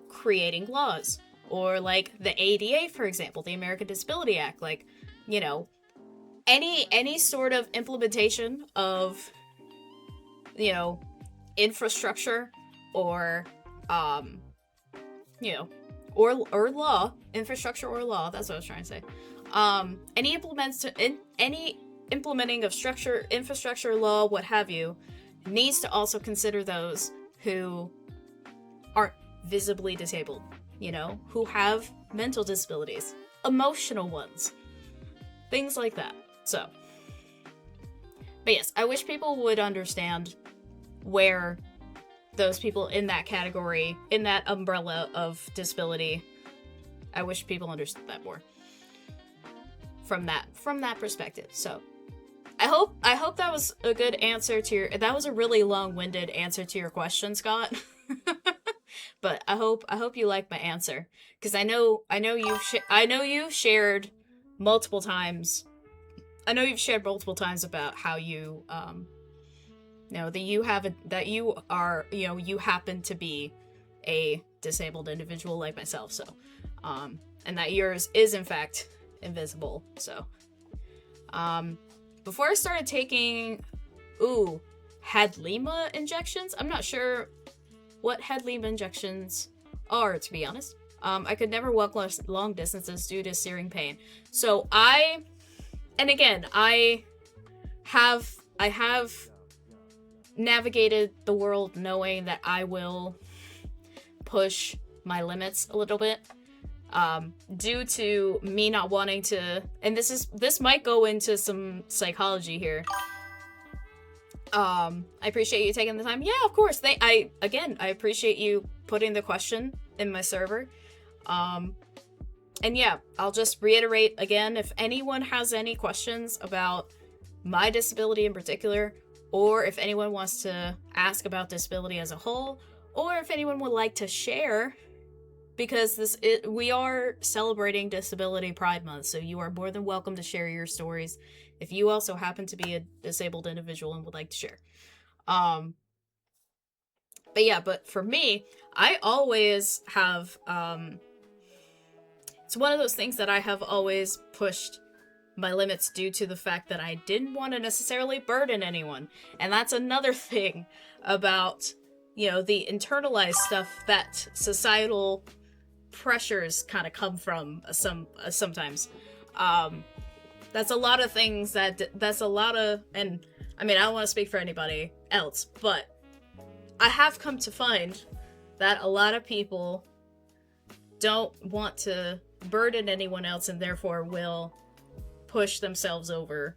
creating laws. Or like the ADA, for example, the American Disability Act, like, any sort of implementation of, infrastructure or or law, infrastructure or law, that's what I was trying to say. Any implementing of structure, infrastructure, law, what have you, needs to also consider those who aren't visibly disabled, who have mental disabilities, emotional ones, things like that. So, but yes, I wish people would understand where those people in that category, in that umbrella of disability, I wish people understood that more from that perspective. So I hope that was a good answer to that was a really long-winded answer to your question, Scott. But I hope you like my answer, because I know you've shared multiple times. I know you've shared multiple times about how you that you happen to be a disabled individual like myself. So and that yours is in fact invisible. So before I started taking Hadlima injections, I'm not sure what Hadlima injections are, to be honest. I could never walk long distances due to searing pain. So I have navigated the world knowing that I will push my limits a little bit, due to me not wanting to, and this might go into some psychology here. I appreciate you taking the time. Yeah, of course. I appreciate you putting the question in my server. And yeah, I'll just reiterate again, if anyone has any questions about my disability in particular, or if anyone wants to ask about disability as a whole, or if anyone would like to share, because we are celebrating Disability Pride Month, so you are more than welcome to share your stories if you also happen to be a disabled individual and would like to share. But for me, I always have, it's one of those things that I have always pushed my limits due to the fact that I didn't want to necessarily burden anyone. And that's another thing about the internalized stuff that societal pressures kind of come from sometimes. That's a lot of things that's a lot of, and I mean, I don't want to speak for anybody else, but I have come to find that a lot of people don't want to burden anyone else and therefore will push themselves over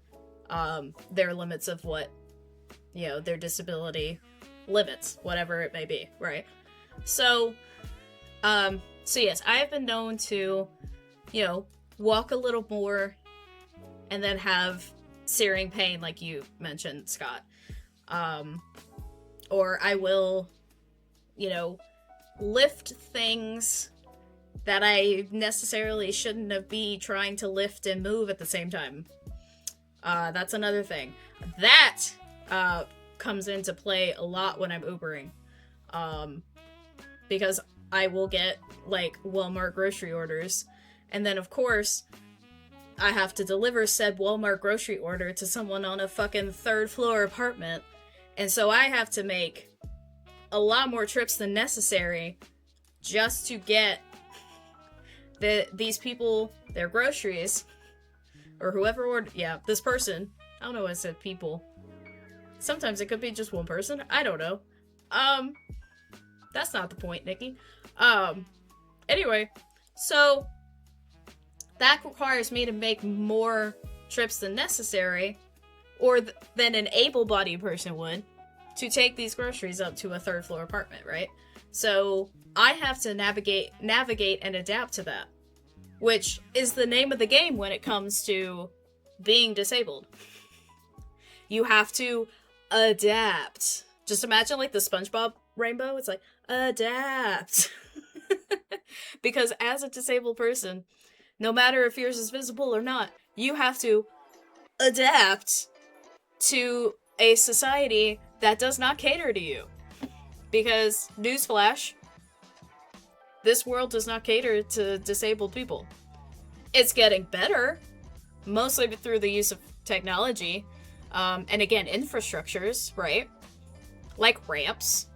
their limits of what, their disability limits, whatever it may be, right? So yes, I have been known to, walk a little more and then have searing pain, like you mentioned, Scott. Or I will, lift things that I necessarily shouldn't have be trying to lift and move at the same time. That's another thing. That comes into play a lot when I'm Ubering. Because I will get, like, Walmart grocery orders, and then, of course, I have to deliver said Walmart grocery order to someone on a fucking third-floor apartment, and so I have to make a lot more trips than necessary just to get these people their groceries, or whoever ordered, this person. I don't know why I said people. Sometimes it could be just one person. I don't know. That's not the point, Nikki. Anyway, so that requires me to make more trips than necessary, or than an able-bodied person would, to take these groceries up to a third-floor apartment, right? So I have to navigate and adapt to that, which is the name of the game when it comes to being disabled. You have to adapt. Just imagine, like, the SpongeBob rainbow. It's like, adapt. Because as a disabled person, no matter if yours is visible or not, you have to adapt to a society that does not cater to you. Because, newsflash, this world does not cater to disabled people. It's getting better, mostly through the use of technology, and again, infrastructures, right? Like ramps,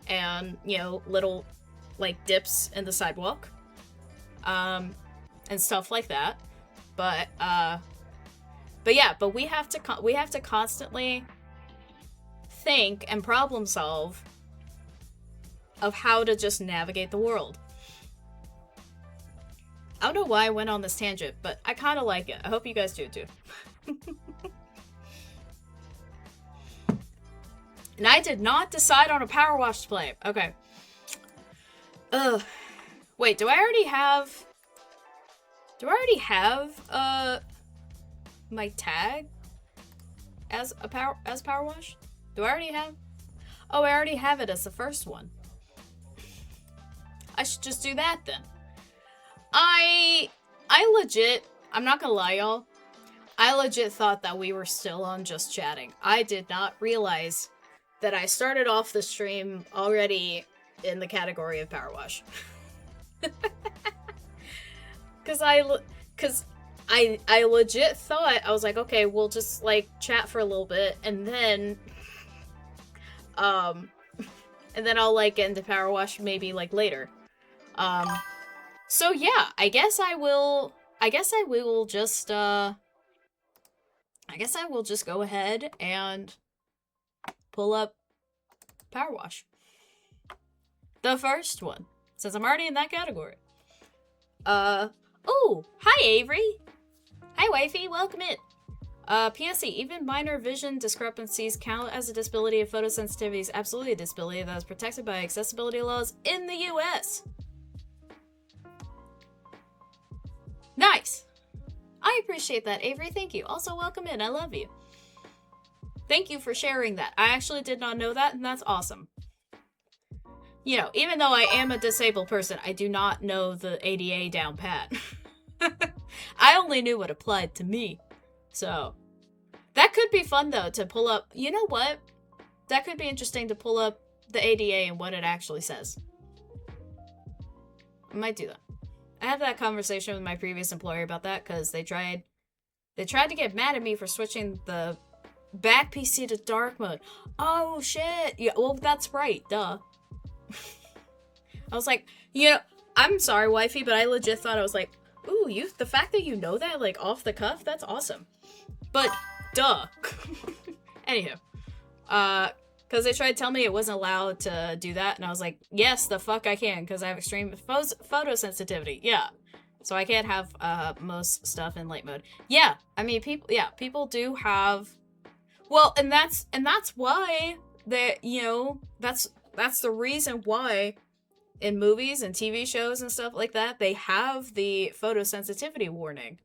and, little, like, dips in the sidewalk, and stuff like that. But we have to constantly think and problem solve of how to just navigate the world. I don't know why I went on this tangent, but I kind of like it. I hope you guys do too. And I did not decide on a Power Wash to play. Okay. Wait, do I already have my tag as Power Wash? Do I already have? Oh, I already have it as the first one. I should just do that then. I legit, I'm not gonna lie, y'all. I legit thought that we were still on Just Chatting. I did not realize that I started off the stream already in the category of Power Wash. Cause I legit thought, I was like, okay, we'll just, like, chat for a little bit, and then I'll, like, get into Power Wash maybe, like, later. So yeah, I guess I will just go ahead and pull up Power Wash. The first one, since I'm already in that category. Oh, hi Avery! Hi wifey, welcome in! PSC, even minor vision discrepancies count as a disability if photosensitivity is absolutely a disability that is protected by accessibility laws in the US. Nice! I appreciate that, Avery, thank you. Also, welcome in, I love you. Thank you for sharing that. I actually did not know that, and that's awesome. Even though I am a disabled person, I do not know the ADA down pat. I only knew what applied to me. So, that could be fun, though, to pull up. You know what? That could be interesting to pull up the ADA and what it actually says. I might do that. I had that conversation with my previous employer about that, because they tried to get mad at me for switching the back PC to dark mode. Oh shit. Yeah, well, that's right. Duh. I was like, I'm sorry, wifey, but I legit thought I was like, ooh, the fact that you know that, like, off the cuff, that's awesome. But, duh. Anywho. Because they tried to tell me it wasn't allowed to do that, and I was like, yes, the fuck I can, because I have extreme photosensitivity. Yeah. So I can't have, most stuff in light mode. Yeah. I mean, people do have... Well, and that's why that's the reason why in movies and TV shows and stuff like that, they have the photosensitivity warning.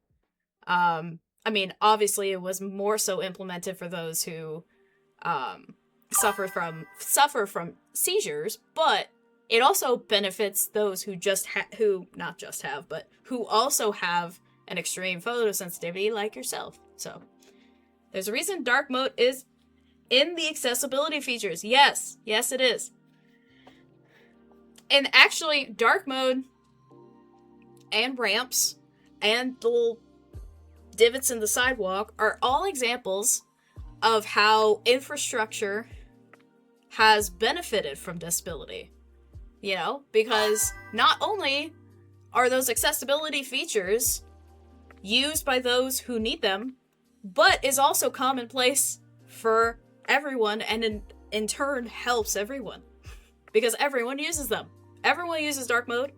I mean, obviously it was more so implemented for those who suffer from seizures, but it also benefits those who who also have an extreme photosensitivity like yourself. So there's a reason dark mode is in the accessibility features. Yes, it is. And actually, dark mode and ramps and the little divots in the sidewalk are all examples of how infrastructure has benefited from disability. Because not only are those accessibility features used by those who need them, but is also commonplace for everyone, and in turn helps everyone. Because everyone uses them. Everyone uses dark mode.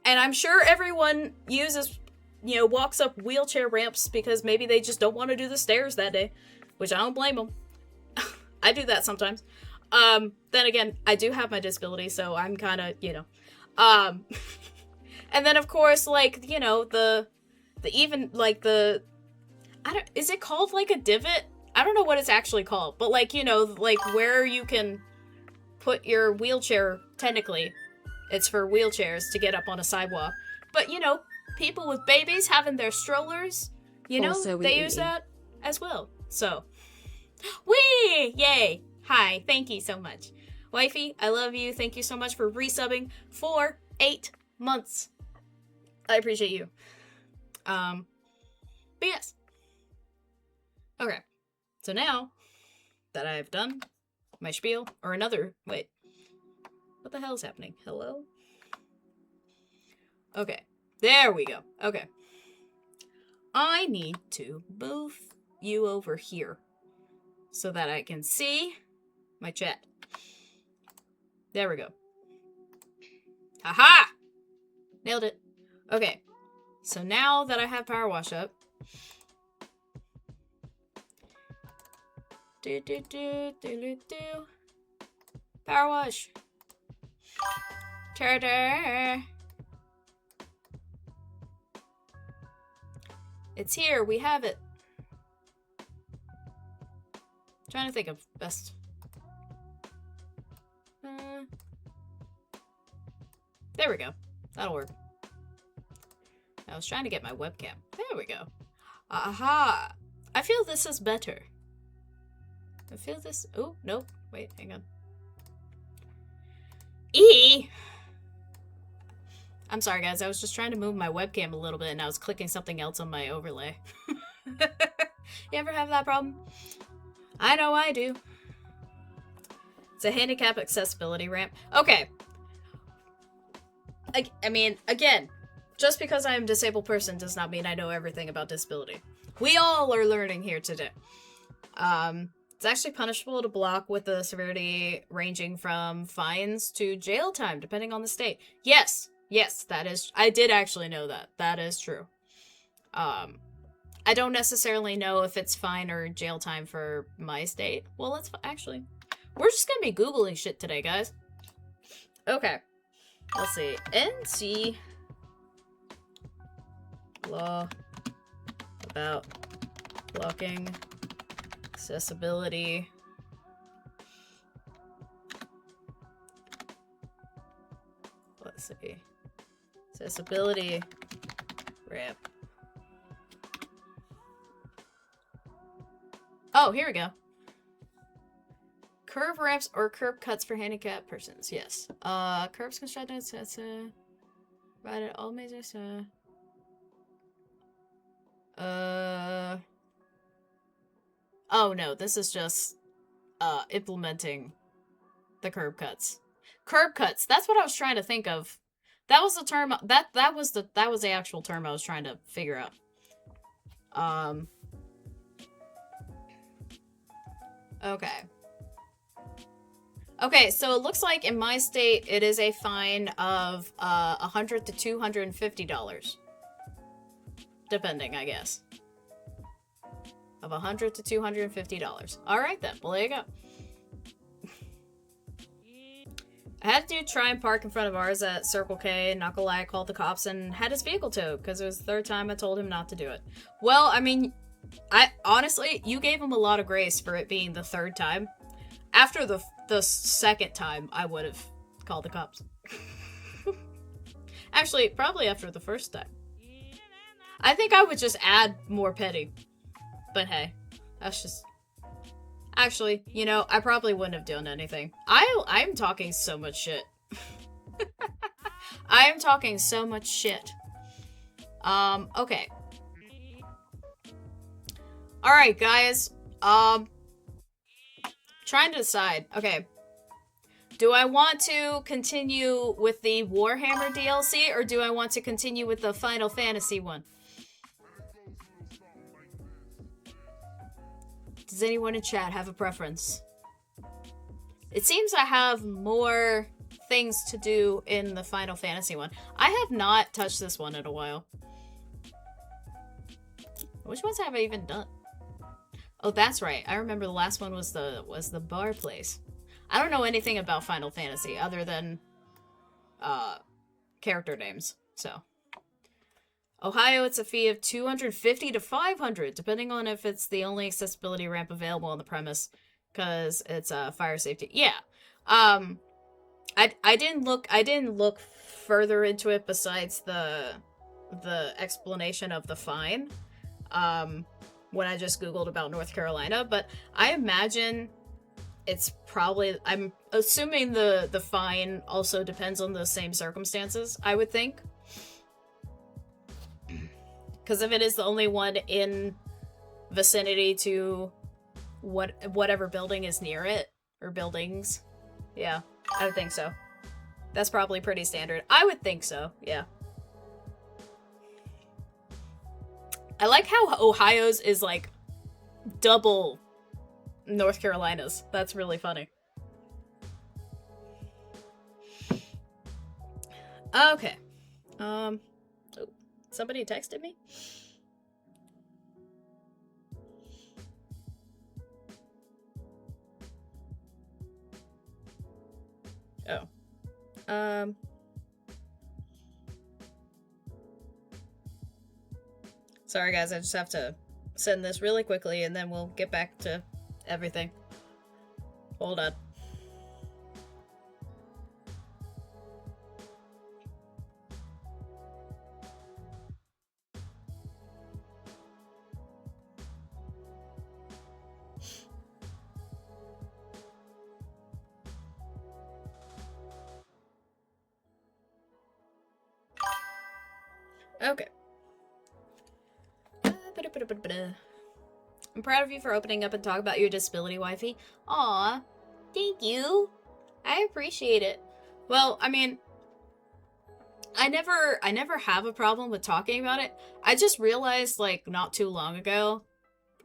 And I'm sure everyone uses, walks up wheelchair ramps because maybe they just don't want to do the stairs that day. Which I don't blame them. I do that sometimes. Then again, I do have my disability, so I'm kind of, and then of course, like, is it called like a divot? I don't know what it's actually called, but like, like where you can put your wheelchair, technically, it's for wheelchairs to get up on a sidewalk. But, people with babies having their strollers, they use that as well. So, whee! Yay! Hi, thank you so much. Wifey, I love you. Thank you so much for resubbing for 8 months. I appreciate you. But yes. Okay. So now that I've done my spiel, or wait. What the hell is happening? Hello? Okay. There we go. Okay. I need to move you over here so that I can see my chat. There we go. Aha! Nailed it. Okay. So now that I have power wash up, power wash. Turtle. It's here. We have it. Trying to think of best. There we go. That'll work. I was trying to get my webcam. There we go. Aha! I feel this is better. I feel this. Oh, nope. Wait, hang on. I'm sorry, guys. I was just trying to move my webcam a little bit and I was clicking something else on my overlay. You ever have that problem? I know I do. It's a handicap accessibility ramp. Okay. I mean, again, just because I am a disabled person does not mean I know everything about disability. We all are learning here today. It's actually punishable to block with a severity ranging from fines to jail time, depending on the state. Yes, that is... I did actually know that. That is true. I don't necessarily know if it's fine or jail time for my state. Well, let's... Actually, we're just gonna be Googling shit today, guys. Okay. Let's see. NC... law about blocking accessibility. Let's see. Accessibility ramp. Oh, here we go. Curb ramps or curb cuts for handicapped persons. Yes. Curbs constructed right at all measures. Oh no, this is just implementing the curb cuts. Curb cuts. That's what I was trying to think of. That was the term that was the actual term I was trying to figure out. Okay. Okay, so it looks like in my state it is a fine of $100 to $250. Depending, I guess. Of $100 to $250. Alright then, well there you go. I had to try and park in front of ours at Circle K, not gonna lie, I called the cops and had his vehicle towed, because it was the third time I told him not to do it. Well, I mean, honestly, you gave him a lot of grace for it being the third time. After the second time, I would have called the cops. Actually, probably after the first time. I think I would just add more petty. But hey, that's just... Actually, you know, I probably wouldn't have done anything. I'm talking so much shit. I am talking so much shit. Okay. Alright, guys. Trying to decide. Okay. Do I want to continue with the Warhammer DLC, or do I want to continue with the Final Fantasy one? Does anyone in chat have a preference? It seems I have more things to do in the Final Fantasy one. I have not touched this one in a while. Which ones have I even done? Oh, that's right. I remember the last one was the bar place. I don't know anything about Final Fantasy other than character names. So, Ohio, it's a fee of $250 to $500, depending on if it's the only accessibility ramp available on the premise, because it's fire safety. Yeah. I didn't look further into it besides the explanation of the fine. When I just Googled about North Carolina, but I imagine it's probably, I'm assuming the fine also depends on the same circumstances, I would think. Because if it is the only one in vicinity to whatever building is near it, or buildings, yeah, I would think so. That's probably pretty standard. I would think so, yeah. I like how Ohio's is like double North Carolina's. That's really funny. Okay. Oh, somebody texted me? Oh. Sorry guys, I just have to send this really quickly and then we'll get back to everything. Hold on. Okay. I'm proud of you for opening up and talking about your disability, wifey. Aw, thank you. I appreciate it. Well, I mean, I never have a problem with talking about it. I just realized, like, not too long ago,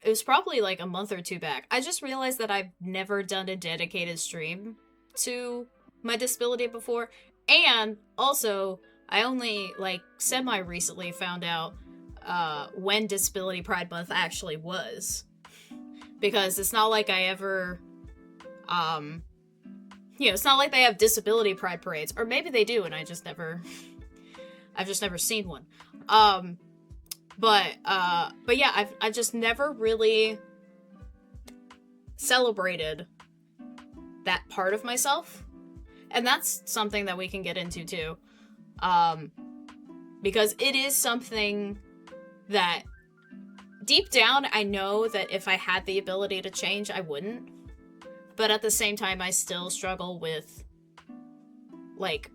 it was probably like a month or two back, I just realized that I've never done a dedicated stream to my disability before. And also, I only, like, semi-recently found out when Disability Pride Month actually was. Because it's not like I ever, you know, it's not like they have disability pride parades. Or maybe they do, and I've just never seen one. But yeah, I've just never really celebrated that part of myself. And that's something that we can get into too. Because it is something that deep down I know that if I had the ability to change, I wouldn't. But at the same time, I still struggle with, like,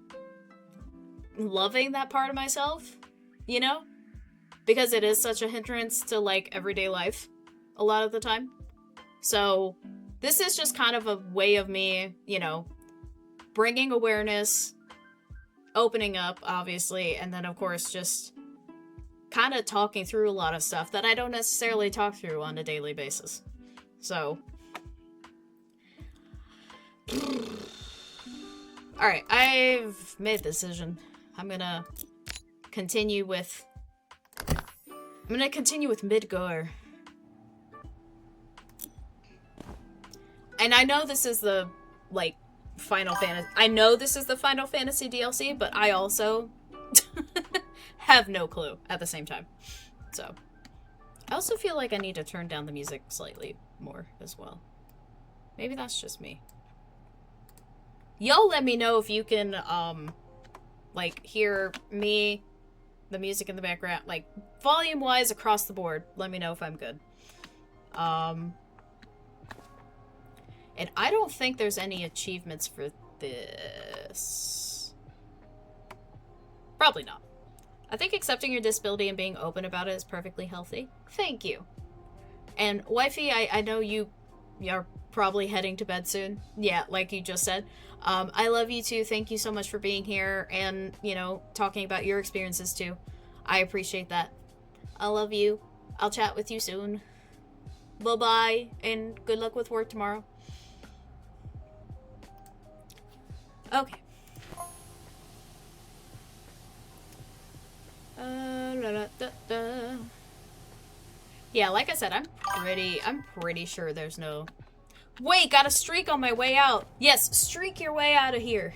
loving that part of myself, you know? Because it is such a hindrance to, like, everyday life a lot of the time. So this is just kind of a way of me, you know, bringing awareness, opening up, obviously, and then, of course, just kind of talking through a lot of stuff that I don't necessarily talk through on a daily basis. So, alright, I've made a decision. I'm gonna continue with Midgar. And I know this is the, like, Final Fantasy... I know this is the Final Fantasy DLC, but I also have no clue at the same time. So, I also feel like I need to turn down the music slightly more as well. Maybe that's just me. Y'all let me know if you can, like, hear me, the music in the background, like, volume-wise across the board. Let me know if I'm good. And I don't think there's any achievements for this. Probably not. I think accepting your disability and being open about it is perfectly healthy. Thank you. And wifey, I know you're probably heading to bed soon. Yeah, like you just said. I love you too. Thank you so much for being here and, you know, talking about your experiences too. I appreciate that. I love you. I'll chat with you soon. Bye-bye, and good luck with work tomorrow. Okay. Yeah, like I said, I'm pretty sure there's no... Wait, got a streak on my way out. Yes, streak your way out of here.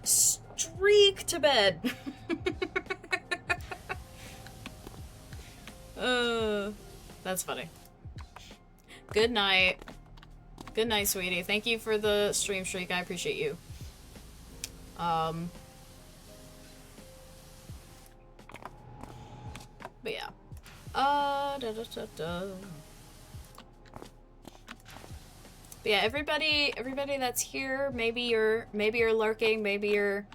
Streak to bed. That's funny. Good night. Good night, sweetie. Thank you for the stream streak. I appreciate you. But yeah. But yeah, everybody that's here, maybe you're lurking, maybe you're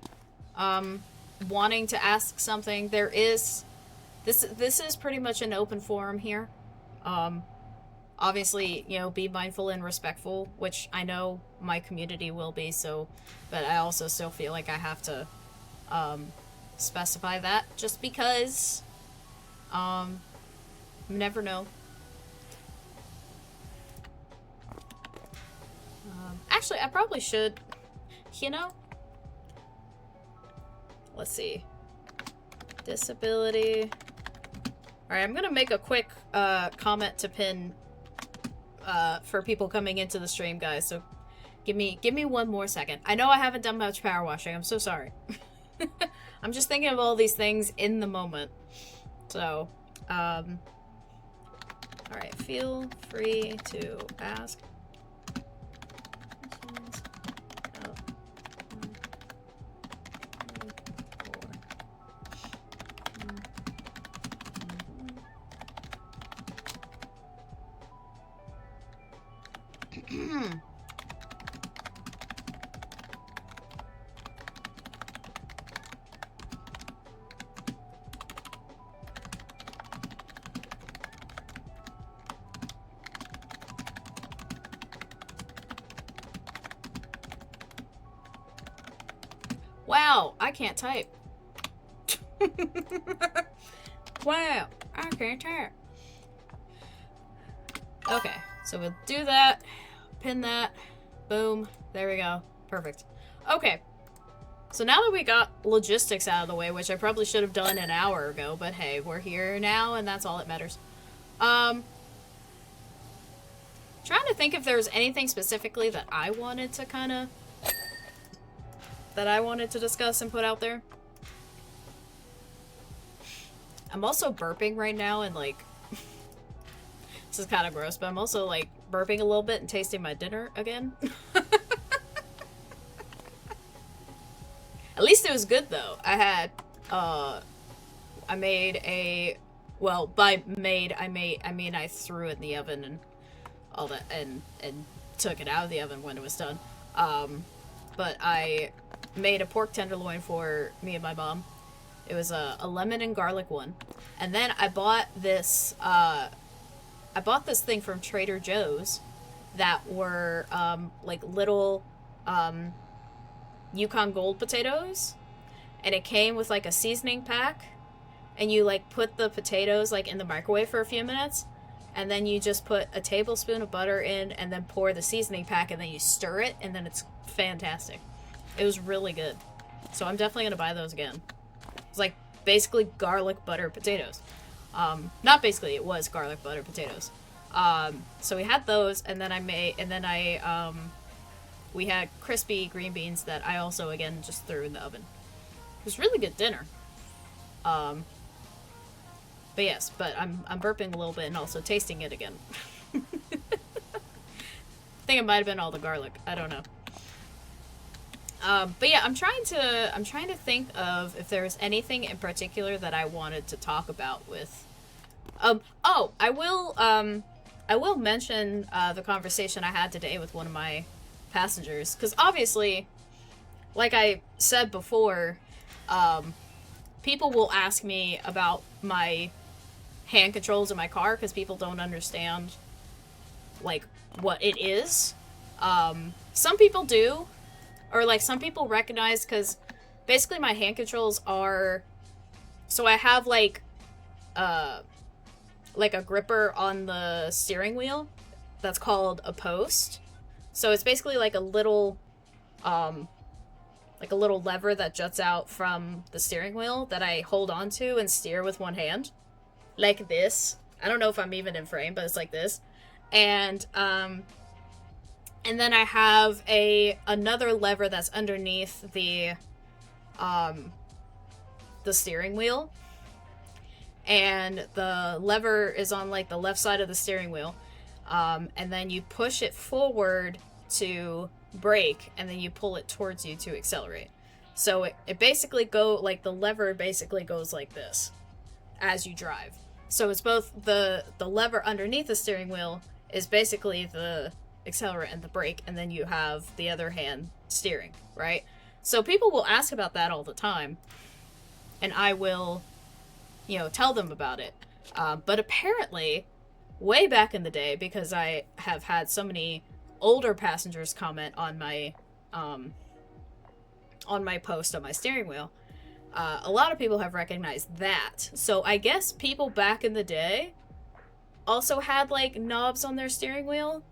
wanting to ask something. There is this is pretty much an open forum here. Obviously, you know, be mindful and respectful, which I know my community will be, so, but I also still feel like I have to specify that just because you never know. Actually, I probably should, you know? Let's see. Disability. Alright, I'm gonna make a quick comment to pin for people coming into the stream, guys, so give me one more second. I know I haven't done much power washing, I'm so sorry. I'm just thinking of all these things in the moment. So, alright, feel free to ask. Wow, I can't type. Wow, I can't type. Okay, so we'll do that, pin that, boom, there we go, perfect. Okay, so now that we got logistics out of the way, which I probably should have done an hour ago, but hey, we're here now and that's all that matters. Trying to think if there was anything specifically that I wanted to discuss and put out there. I'm also burping right now and like this is kind of gross, but I'm also like burping a little bit and tasting my dinner again. At least it was good though. I had I made a, well, by made I mean I threw it in the oven and all that and took it out of the oven when it was done. But I made a pork tenderloin for me and my mom. It was a lemon and garlic one. And then I bought this, I I bought this thing from Trader Joe's that were like little Yukon Gold potatoes, and it came with like a seasoning pack, and you like put the potatoes like in the microwave for a few minutes, and then you just put a tablespoon of butter in, and then pour the seasoning pack, and then you stir it, and then it's fantastic. It was really good. So I'm definitely gonna buy those again. It's like basically garlic butter potatoes. Not basically, it was garlic butter potatoes. So we had those, and then we had crispy green beans that I also again just threw in the oven. It was really good dinner. But yes, but I'm burping a little bit and also tasting it again. I think it might have been all the garlic. I don't know. But yeah, I'm trying to think of if there's anything in particular that I wanted to talk about with. Oh, I will mention the conversation I had today with one of my passengers, because obviously, like I said before, people will ask me about my hand controls in my car because people don't understand like what it is. Some people do, or like some people recognize, because basically my hand controls are, so I have like a gripper on the steering wheel that's called a post. So it's basically like a little lever that juts out from the steering wheel that I hold on to and steer with one hand. Like this. I don't know if I'm even in frame, but it's like this. And then I have another lever that's underneath the steering wheel. And the lever is on like the left side of the steering wheel. And then you push it forward to brake, and then you pull it towards you to accelerate. So it basically the lever basically goes like this as you drive. So it's both the lever underneath the steering wheel is basically the accelerant and the brake, and then you have the other hand steering, right? So people will ask about that all the time, and I will, tell them about it. But apparently, way back in the day, because I have had so many older passengers comment on my post on my steering wheel, a lot of people have recognized that. So I guess people back in the day also had like knobs on their steering wheel,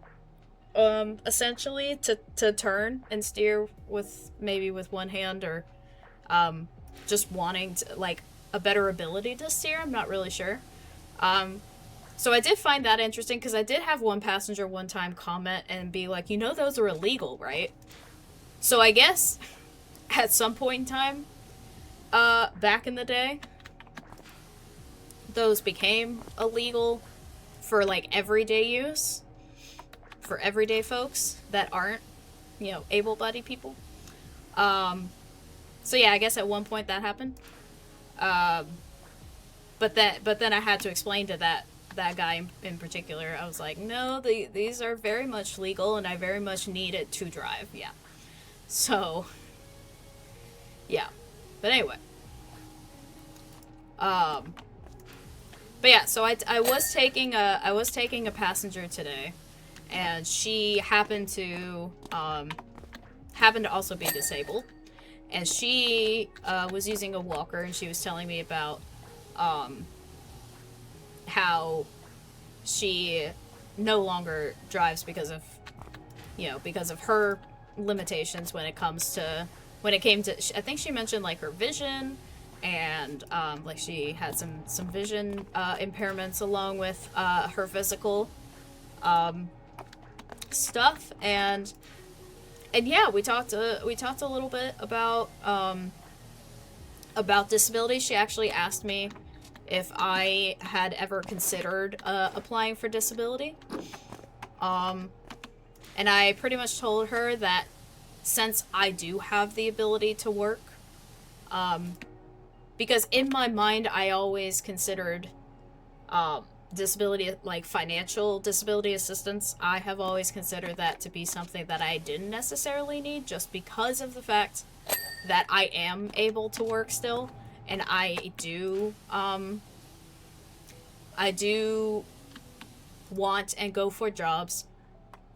essentially to turn and steer with one hand, or just wanting to, like, a better ability to steer. I'm not really sure. So I did find that interesting, because I did have one passenger one time comment and be like, those are illegal, right? So I guess at some point in time, back in the day, those became illegal for like everyday use, for everyday folks that aren't, able-bodied people. So yeah, I guess at one point that happened. But then I had to explain to that guy in particular. I was like, no, these are very much legal, and I very much need it to drive. Yeah. So, yeah. But anyway. But yeah, so I was taking a passenger today, and she happened to also be disabled, and she was using a walker, and she was telling me about how she no longer drives because of her limitations when it came to, I think she mentioned like her vision, and like she had some vision impairments along with her physical stuff, and yeah, we talked a little bit about disability. She actually asked me if I had ever considered applying for disability, and I pretty much told her that since I do have the ability to work, because in my mind I always considered disability, like financial disability assistance, I have always considered that to be something that I didn't necessarily need, just because of the fact that I am able to work still, and I do want and go for jobs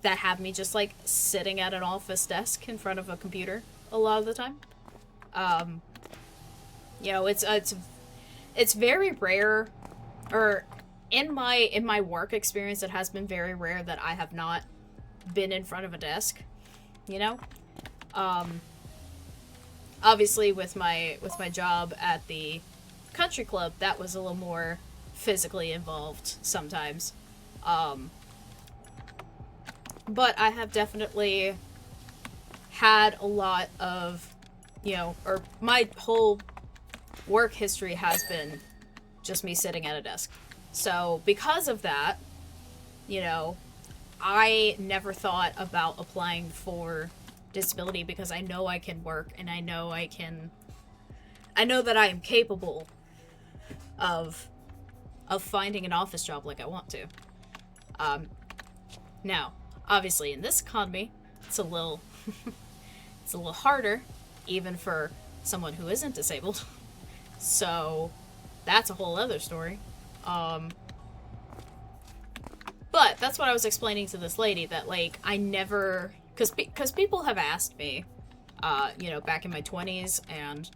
that have me just like sitting at an office desk in front of a computer a lot of the time. Um, it's very rare, or in my work experience, it has been very rare that I have not been in front of a desk. You know, um, obviously with my job at the country club, that was a little more physically involved sometimes. Um, but I have definitely had a lot of, or my whole work history has been just me sitting at a desk. So because of that, you know, I never thought about applying for disability because I know I can work and I know that I am capable of finding an office job like I want to. Um, Now, obviously, in this economy, it's a little it's a little harder, even for someone who isn't disabled. So that's a whole other story. Um, but that's what I was explaining to this lady, that like I never, because people have asked me, back in my 20s and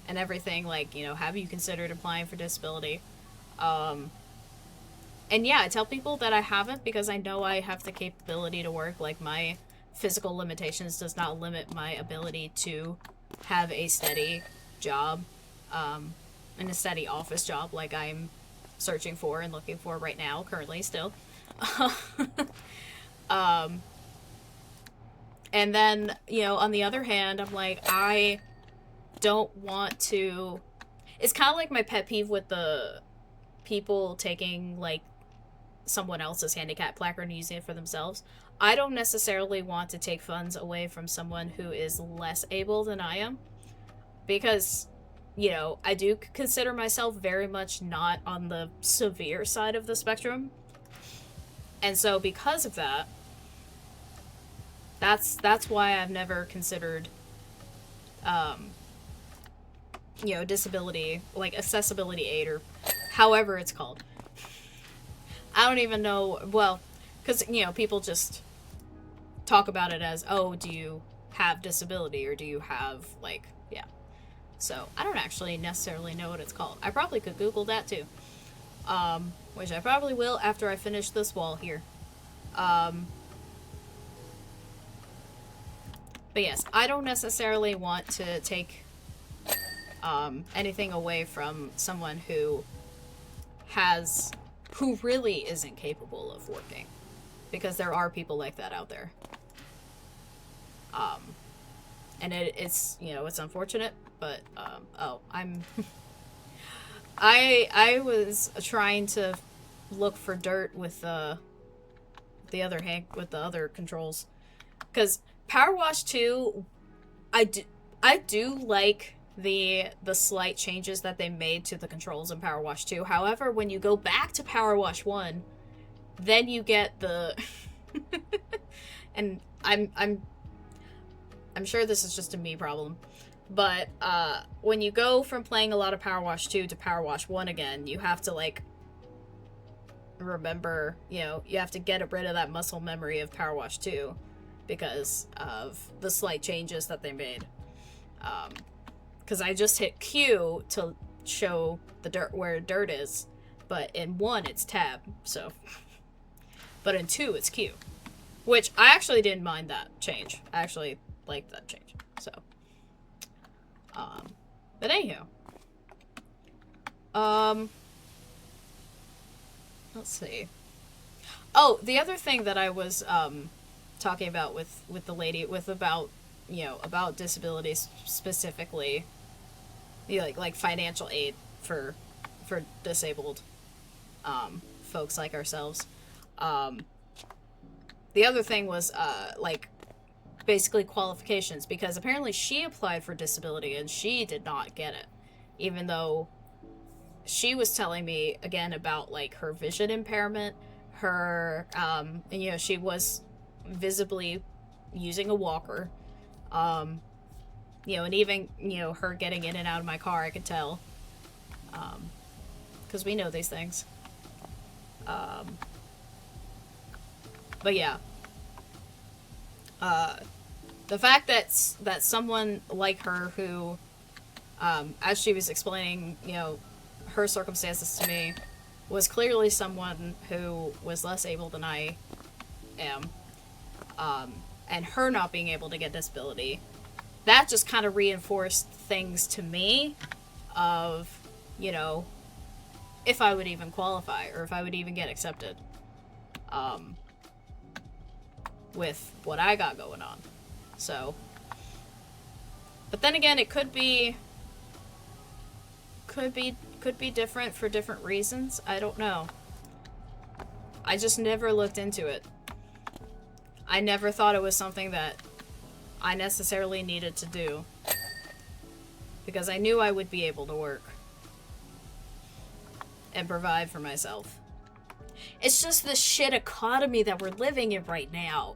everything, like, have you considered applying for disability? Um, and yeah, I tell people that I haven't because I know I have the capability to work. Like, my physical limitations does not limit my ability to have a steady job, and a steady office job like I'm searching for and looking for right now, currently still. um, and then, on the other hand, I'm like, I don't want to. It's kind of like my pet peeve with the people taking, like, someone else's handicap placard and using it for themselves. I don't necessarily want to take funds away from someone who is less able than I am, because, I do consider myself very much not on the severe side of the spectrum. And so because of that, that's why I've never considered disability, like accessibility aid, or however it's called. I don't even know, well, because, people just talk about it as, oh, do you have disability, or do you have, like, yeah. So, I don't actually necessarily know what it's called. I probably could Google that, too. Which I probably will after I finish this wall here. But yes, I don't necessarily want to take anything away from someone who really isn't capable of working, because there are people like that out there. And it's it's unfortunate, but I'm I was trying to look for dirt with the other controls, because Power Wash 2, I do like the slight changes that they made to the controls in Power Wash 2. However, when you go back to Power Wash 1, then you get the and I'm sure this is just a me problem, but when you go from playing a lot of Power Wash 2 to Power Wash 1 again, you have to, like, remember, you have to get rid of that muscle memory of Power Wash 2 because of the slight changes that they made. Because I just hit Q to show the dirt where dirt is, but in 1 it's tab, so. But in 2 it's Q, which I actually didn't mind that change. I actually liked that change. So, but anyhow, let's see. Oh, the other thing that I was talking about with the lady, about disabilities specifically, like financial aid for disabled folks like ourselves. The other thing was like basically qualifications, because apparently she applied for disability and she did not get it, even though she was telling me again about, like, her vision impairment, her and she was visibly using a walker, and even her getting in and out of my car, I could tell, because we know these things. But yeah. The fact that someone like her who, as she was explaining, you know, her circumstances to me, was clearly someone who was less able than I am, and her not being able to get disability, that just kind of reinforced things to me of, you know, if I would even qualify or if I would even get accepted, with what I got going on. So, but then again, it could be different for different reasons. I don't know. I just never looked into it. I never thought it was something that I necessarily needed to do, because I knew I would be able to work and provide for myself. It's just the shit economy that we're living in right now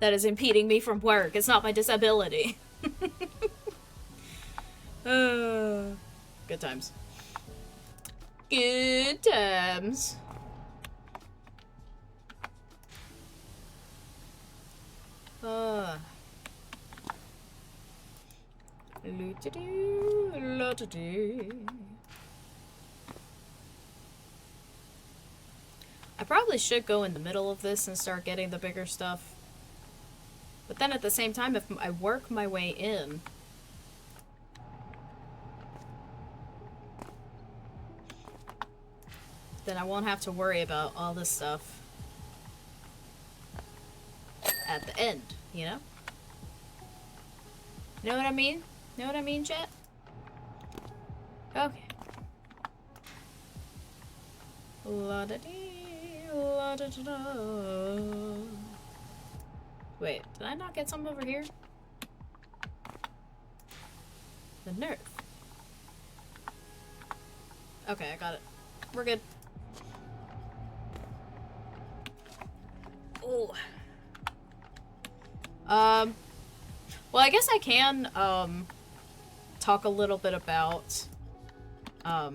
that is impeding me from work. It's not my disability. Good times. Good times. I probably should go in the middle of this and start getting the bigger stuff. But then at the same time, if I work my way in, then I won't have to worry about all this stuff at the end, you know? Know what I mean? Know what I mean, chat? Okay. La-da-dee, la-da-da-da. Wait, did I not get some over here? The nerf. Okay, I got it. We're good. Oh. Well, I guess I can, talk a little bit about, I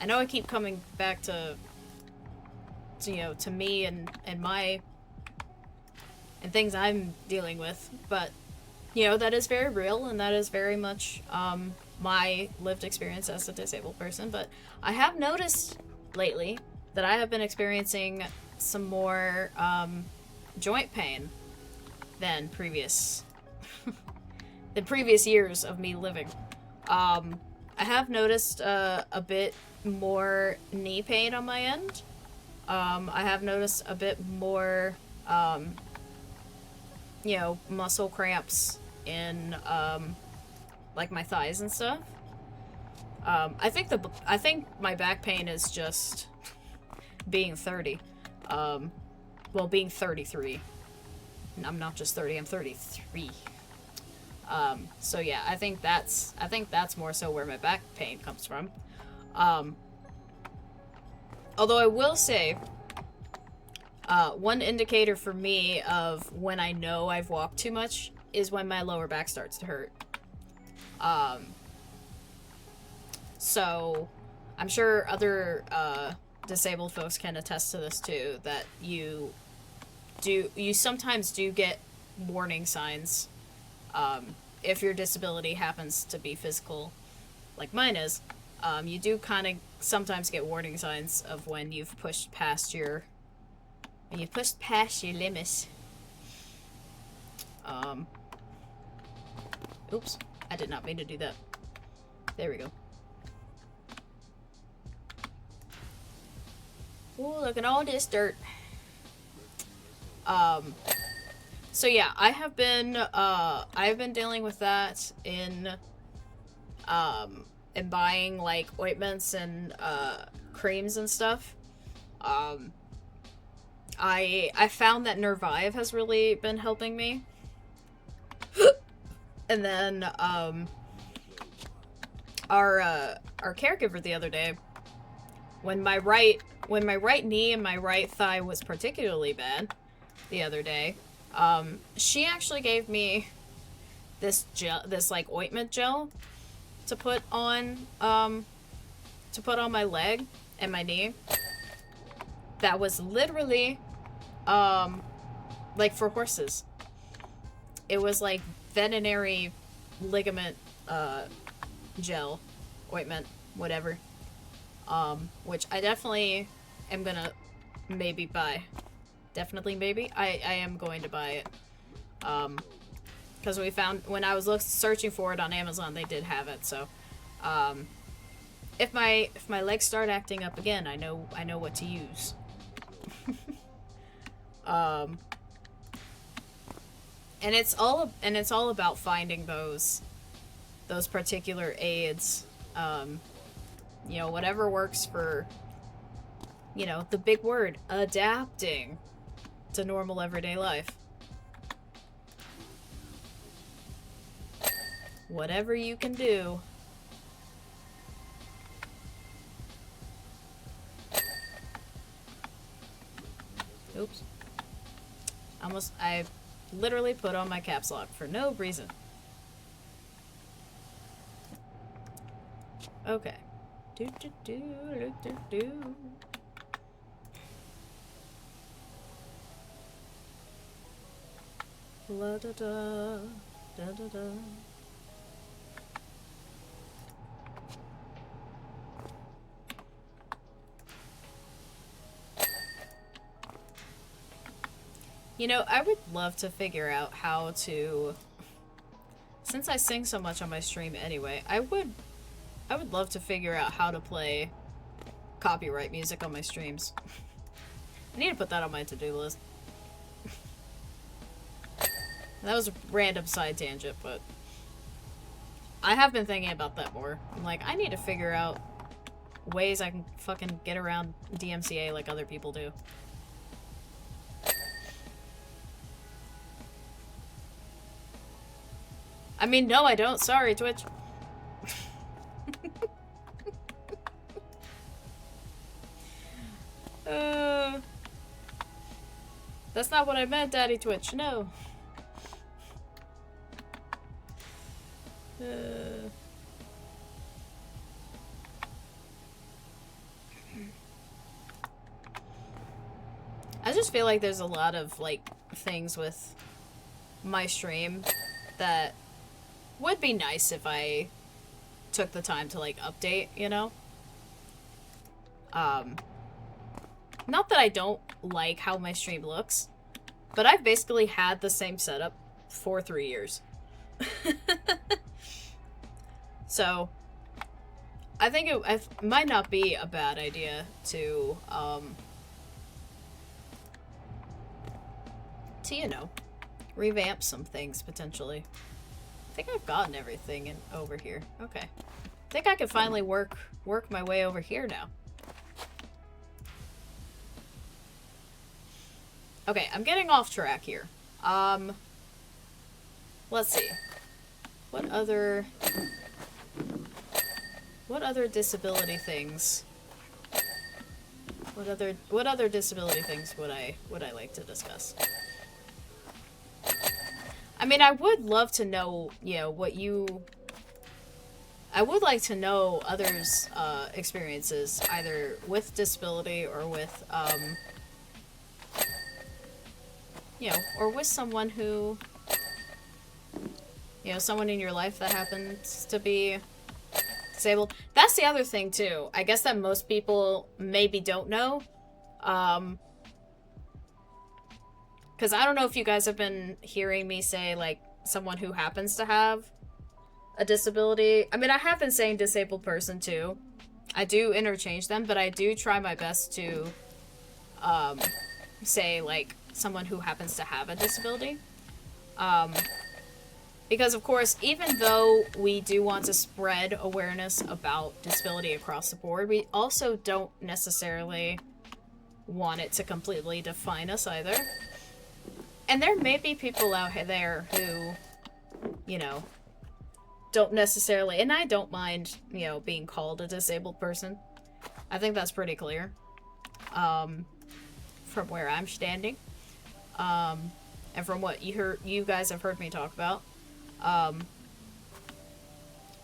know I keep coming back to you know, to me and my, and things I'm dealing with, but, you know, that is very real, and that is very much, my lived experience as a disabled person. But I have noticed lately that I have been experiencing some more, joint pain than previous years of me living. I have noticed a bit more knee pain on my end. I have noticed a bit more, you know, muscle cramps in like my thighs and stuff. I think my back pain is just being 30. Well, being 33. I'm not just 30, I'm 33. So yeah, I think that's more so where my back pain comes from. Although I will say, one indicator for me of when I know I've walked too much is when my lower back starts to hurt. So I'm sure other disabled folks can attest to this too, that you sometimes do get warning signs, if your disability happens to be physical, like mine is. You do kind of sometimes get warning signs of when you've pushed past your limits. Oops, I did not mean to do that. There we go. Ooh, look at all this dirt. So yeah, I've been dealing with that in buying like ointments and creams and stuff. I found that Nervive has really been helping me. And then our caregiver the other day, when my right knee and my right thigh was particularly bad the other day, she actually gave me this like ointment gel to put on my leg and my knee. that was literally, like for horses. It was like veterinary ligament, gel, ointment, whatever. Which I definitely am gonna maybe buy. Definitely maybe. I am going to buy it. Because we found, when I was searching for it on Amazon, they did have it, so, if my legs start acting up again, I know what to use. And it's all about finding those particular aids. You know, whatever works for, you know, the big word, adapting to normal everyday life. Whatever you can do. Oops. I literally put on my caps lock for no reason. Okay. Do do do do do do. La da da da da da. You know, I would love to figure out how to, since I sing so much on my stream anyway, I would love to figure out how to play copyright music on my streams. I need to put that on my to-do list. That was a random side tangent, but I have been thinking about that more. I'm like, I need to figure out ways I can fucking get around DMCA like other people do. I mean, no, I don't. Sorry, Twitch. That's not what I meant, Daddy Twitch. No. I just feel like there's a lot of, like, things with my stream that would be nice if I took the time to, like, update, you know? Not that I don't like how my stream looks, but I've basically had the same setup for 3 years. So, I think it might not be a bad idea to, you know, revamp some things, potentially. I think I've gotten everything in over here. Okay. I think I can finally work my way over here now. Okay, I'm getting off track here. Let's see. What other disability things? What other disability things would I like to discuss? I mean, I would love to know, you know, I would like to know others' experiences, either with disability or with, you know, or with someone who, you know, someone in your life that happens to be disabled. That's the other thing, too. I guess that most people maybe don't know. Because I don't know if you guys have been hearing me say, like, someone who happens to have a disability. I mean, I have been saying disabled person, too. I do interchange them, but I do try my best to, say, like, someone who happens to have a disability. Because, of course, even though we do want to spread awareness about disability across the board, we also don't necessarily want it to completely define us either. And there may be people out there who, you know, don't necessarily, and I don't mind, you know, being called a disabled person. I think that's pretty clear, from where I'm standing, and from what you guys have heard me talk about.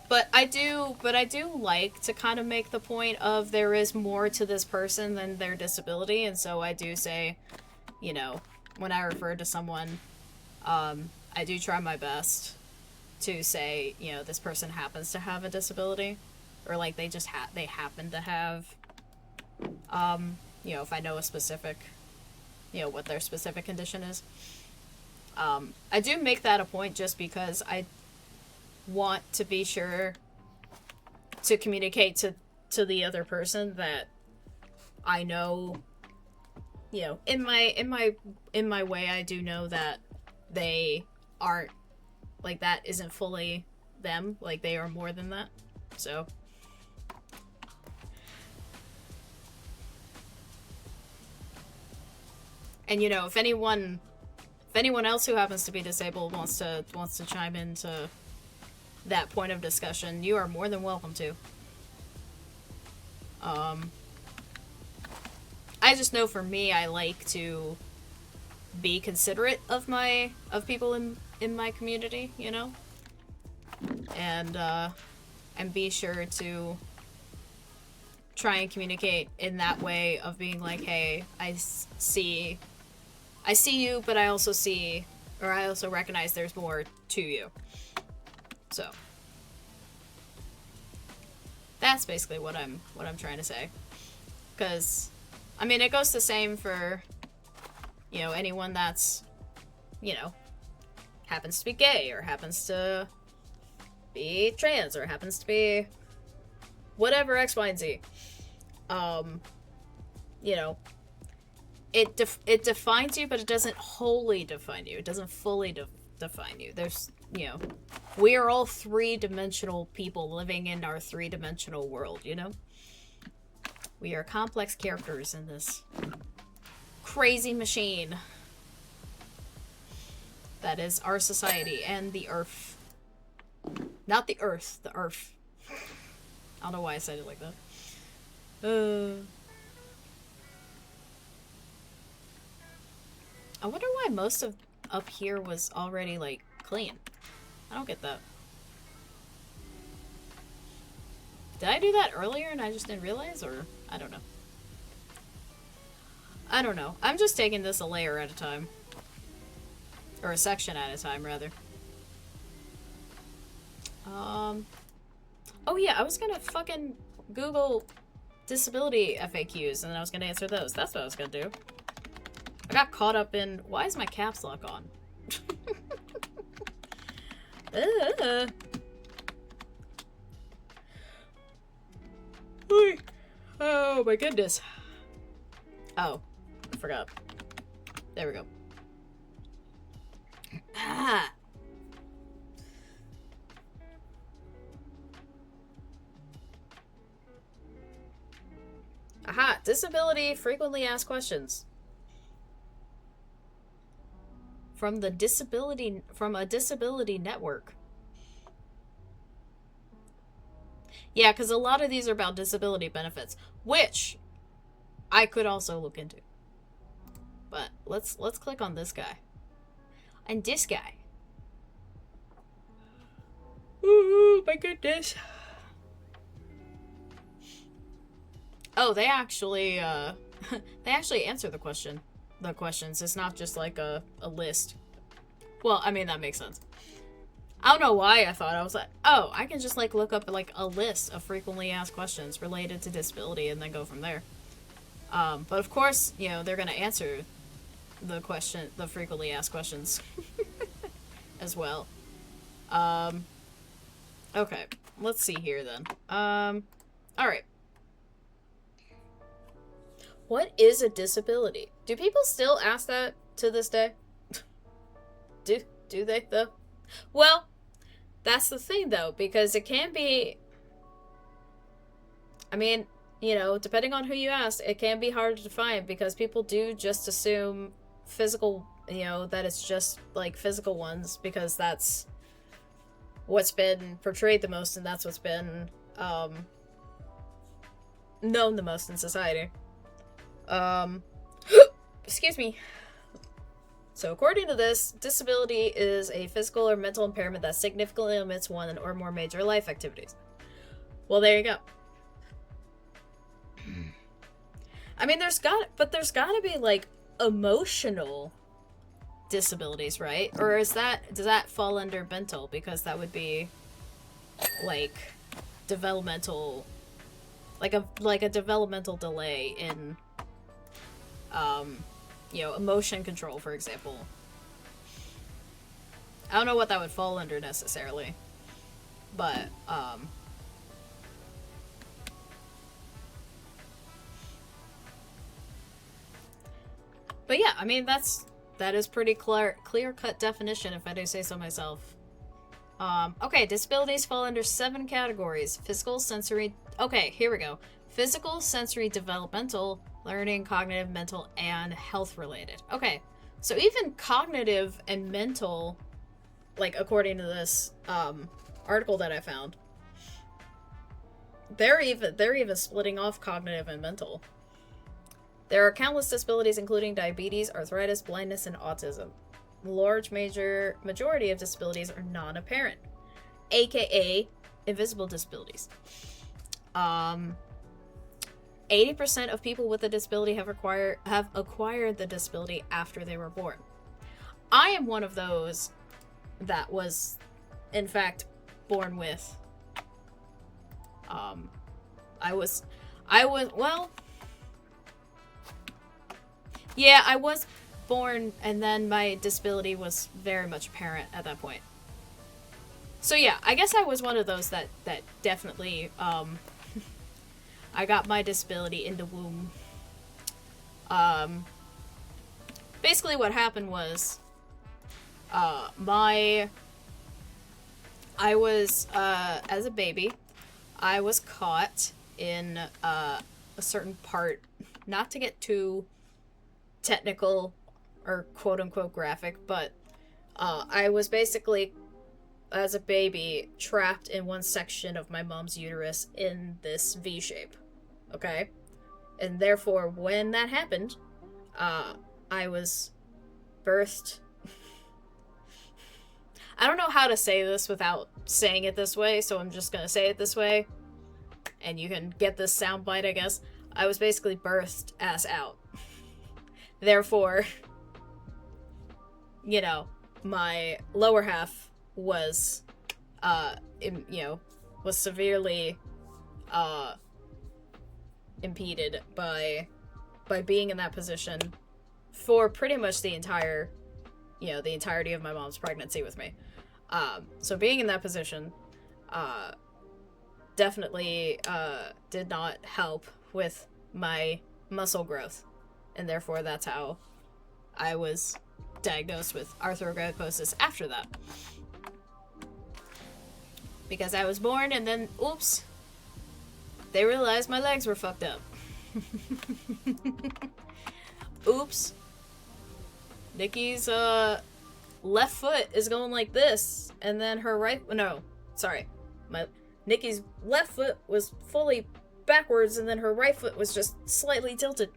But I do like to kind of make the point of there is more to this person than their disability, and so I do say, you know, when I refer to someone, I do try my best to say, you know, this person happens to have a disability, or like they just they happen to have, you know, if I know a specific, you know, what their specific condition is. I do make that a point just because I want to be sure to communicate to the other person that I know, you know, in my way, I do know that they aren't, like, that isn't fully them, like they are more than that. So and you know, if anyone else who happens to be disabled wants to chime into that point of discussion, you are more than welcome to. I just know for me, I like to be considerate of people in my community, you know, and be sure to try and communicate in that way of being like, hey, I see you, but I also recognize there's more to you. So that's basically what I'm trying to say. Because I mean, it goes the same for, you know, anyone that's, you know, happens to be gay or happens to be trans or happens to be whatever, X, Y, and Z. You know, it defines you, but it doesn't wholly define you. It doesn't fully define you. There's, you know, we are all three-dimensional people living in our three-dimensional world, you know? We are complex characters in this crazy machine that is our society and the Earth. Not the Earth, the Earth. I don't know why I said it like that. I wonder why most of up here was already, like, clean. I don't get that. Did I do that earlier and I just didn't realize, or I don't know. I don't know. I'm just taking this a layer at a time. Or a section at a time, rather. Oh yeah, I was gonna fucking Google disability FAQs and then I was gonna answer those. That's what I was gonna do. I got caught up in, why is my caps lock on? Oh my goodness. Oh, I forgot. There we go. Ah. Aha, disability frequently asked questions. From a disability network. Yeah, because a lot of these are about disability benefits, which I could also look into. But let's click on this guy. And this guy. Ooh, my goodness. Oh, they actually answer the questions. It's not just like a list. Well, I mean, that makes sense. I don't know why I was like, oh, I can just like look up like a list of frequently asked questions related to disability and then go from there. But of course, you know, they're gonna answer the frequently asked questions as well. Okay, let's see here then. Alright. What is a disability? Do people still ask that to this day? Do they though? Well, that's the thing though, because it can be, I mean, you know, depending on who you ask, it can be hard to define because people do just assume physical, you know, that it's just like physical ones because that's what's been portrayed the most and that's what's been known the most in society. Excuse me. So according to this, disability is a physical or mental impairment that significantly limits one or more major life activities. Well, there you go. I mean, there's gotta be, like, emotional disabilities, right? Or does that fall under mental? Because that would be, like, developmental, like a developmental delay in, emotion control, for example. I don't know what that would fall under necessarily, but, but yeah, I mean, that is pretty clear-cut definition, if I do say so myself. Okay, disabilities fall under 7 categories. Physical, sensory... Okay, here we go. Physical, sensory, developmental, learning, cognitive, mental, and health-related. Okay, so even cognitive and mental, like, according to this, article that I found, they're even splitting off cognitive and mental. There are countless disabilities, including diabetes, arthritis, blindness, and autism. Large majority of disabilities are non-apparent, aka invisible disabilities. 80% of people with a disability have acquired the disability after they were born. I am one of those that was, in fact, born with. I was born, and then my disability was very much apparent at that point. So yeah, I guess I was one of those that definitely, I got my disability in the womb. Basically what happened was, as a baby, I was caught in, a certain part, not to get too technical or quote-unquote graphic, but I was basically, as a baby, trapped in one section of my mom's uterus in this V shape, okay? And therefore, when that happened, I was birthed... I don't know how to say this without saying it this way, so I'm just gonna say it this way, and you can get this soundbite, I guess. I was basically birthed ass out. Therefore, my lower half was, was severely, impeded by being in that position for pretty much the entirety of my mom's pregnancy with me. So being in that position, definitely, did not help with my muscle growth. And therefore, that's how I was diagnosed with arthrogryposis after that. Because I was born and then, oops, they realized my legs were fucked up. Oops. Nikki's, left foot is going like this, and then her Nikki's left foot was fully backwards, and then her right foot was just slightly tilted.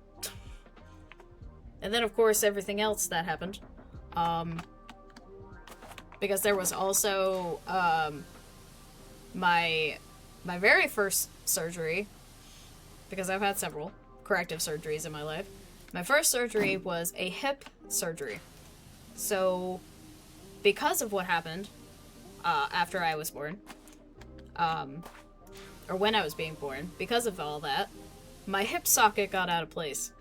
And then, of course, everything else that happened. Because there was also, my very first surgery, because I've had several corrective surgeries in my life. My first surgery was a hip surgery. So, because of what happened, after I was born, or when I was being born, because of all that, my hip socket got out of place.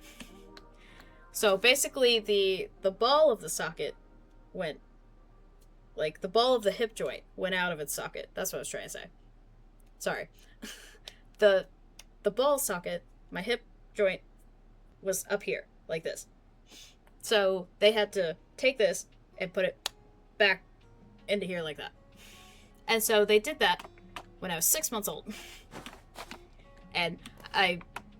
So basically, the ball of the socket went, like, the ball of the hip joint went out of its socket. That's what I was trying to say. Sorry. The ball socket, my hip joint, was up here, like this. So they had to take this and put it back into here like that. And so they did that when I was 6 months old. And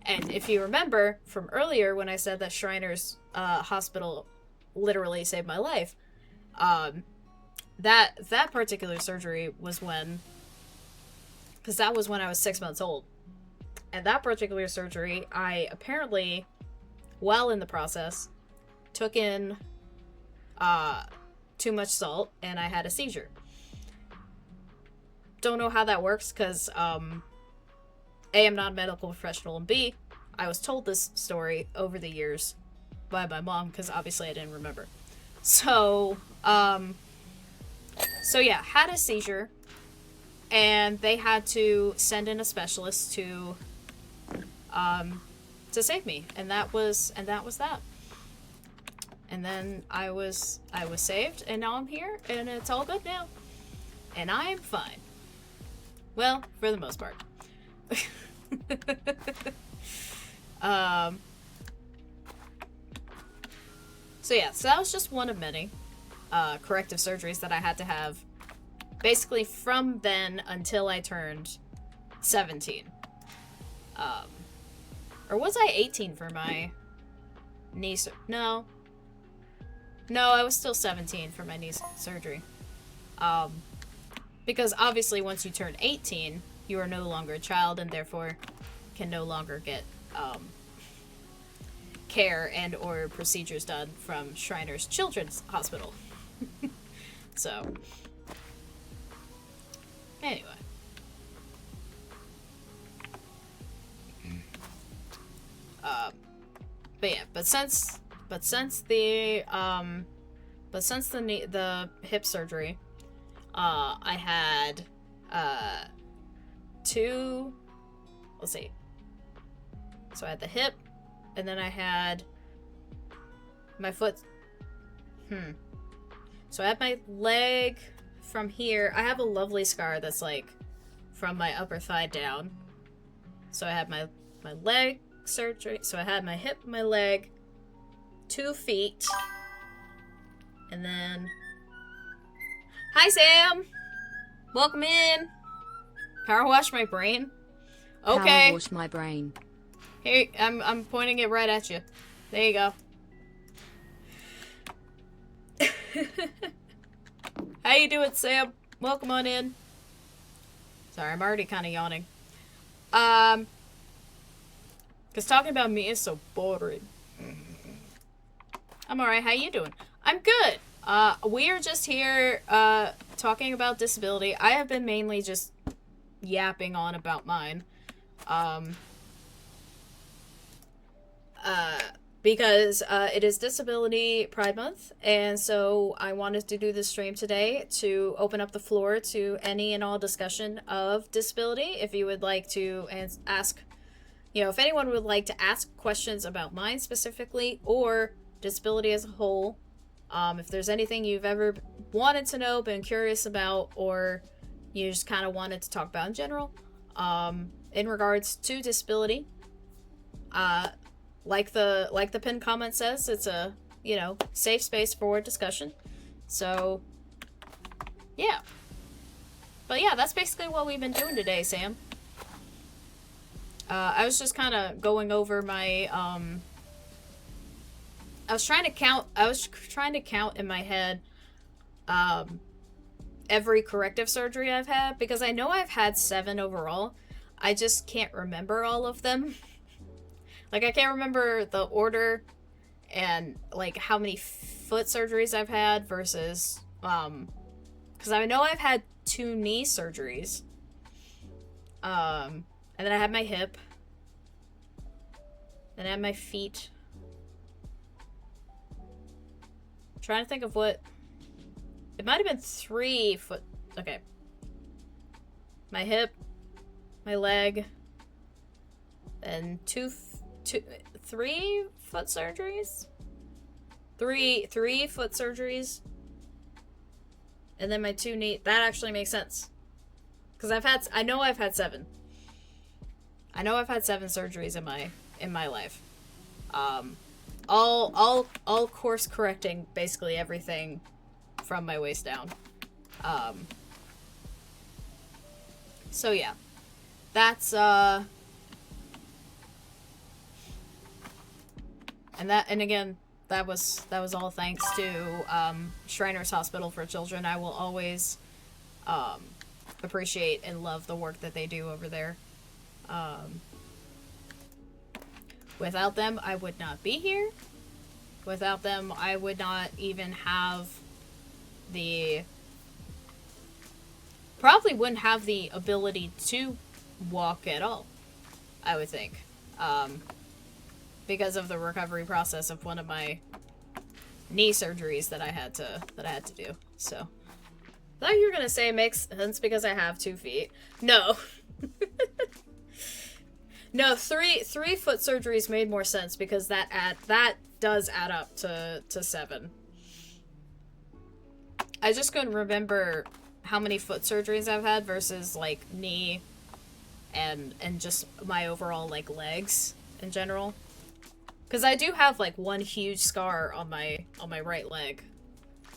if you remember from earlier when I said that Shriners Hospital literally saved my life, that particular surgery was because that was when I was 6 months old. And that particular surgery, I apparently, while in the process, took in too much salt, and I had a seizure. Don't know how that works, because, A, I'm not a medical professional, and B, I was told this story over the years by my mom, because obviously I didn't remember. So yeah, had a seizure, and they had to send in a specialist to save me, and that was that. And then I was saved, and now I'm here, and it's all good now, and I am fine. Well, for the most part. So yeah, so that was just one of many corrective surgeries that I had to have basically from then until I turned 17. Or was I 18 for my knee No, I was still 17 for my knee surgery. Because obviously once you turn 18, you are no longer a child and therefore can no longer get care and or procedures done from Shriners Children's Hospital. So, anyway. But yeah, but since the hip surgery, I had two. Let's see. So I had the hip, and then I had my foot. So I had my leg from here. I have a lovely scar that's like from my upper thigh down. So I had my leg surgery. So I had my hip, my leg, 2 feet, and then. Hi, Sam. Welcome in. Power wash my brain. Okay. Power wash my brain. Here, I'm pointing it right at you. There you go. How you doing, Sam? Welcome on in. Sorry, I'm already kind of yawning. Because talking about me is so boring. I'm alright. How you doing? I'm good. We are just here, talking about disability. I have been mainly just yapping on about mine. Because it is Disability Pride Month, and so I wanted to do this stream today to open up the floor to any and all discussion of disability. If you would like to ask, if anyone would like to ask questions about mine specifically, or disability as a whole, if there's anything you've ever wanted to know, been curious about, or you just kind of wanted to talk about in general, in regards to disability, like the pinned comment says, it's a, safe space for discussion. So, yeah. But yeah, that's basically what we've been doing today, Sam. I was just kind of going over my, I was trying to count in my head, every corrective surgery I've had, because I know I've had 7 overall. I just can't remember all of them. Like, I can't remember the order and, like, how many foot surgeries I've had versus, because I know I've had 2 knee surgeries. And then I had my hip. Then I had my feet. I'm trying to think of what... It might have been 3 foot... Okay. My hip. My leg. Then 3 foot surgeries? 3 foot surgeries. And then my 2 knee. That actually makes sense. Because I know I've had 7. I know I've had 7 surgeries in my life. All course correcting basically everything from my waist down. So yeah. That's and again, that was all thanks to Shriners Hospital for Children. I will always appreciate and love the work that they do over there. Without them, I would not be here. Without them, I would not even have the... Probably wouldn't have the ability to walk at all, I would think. Because of the recovery process of one of my knee surgeries that I had to do. So, thought you were gonna say it makes sense because I have 2 feet. No. No, three foot surgeries made more sense because that does add up to 7. I just couldn't remember how many foot surgeries I've had versus like knee and just my overall like legs in general. Because I do have like one huge scar on my right leg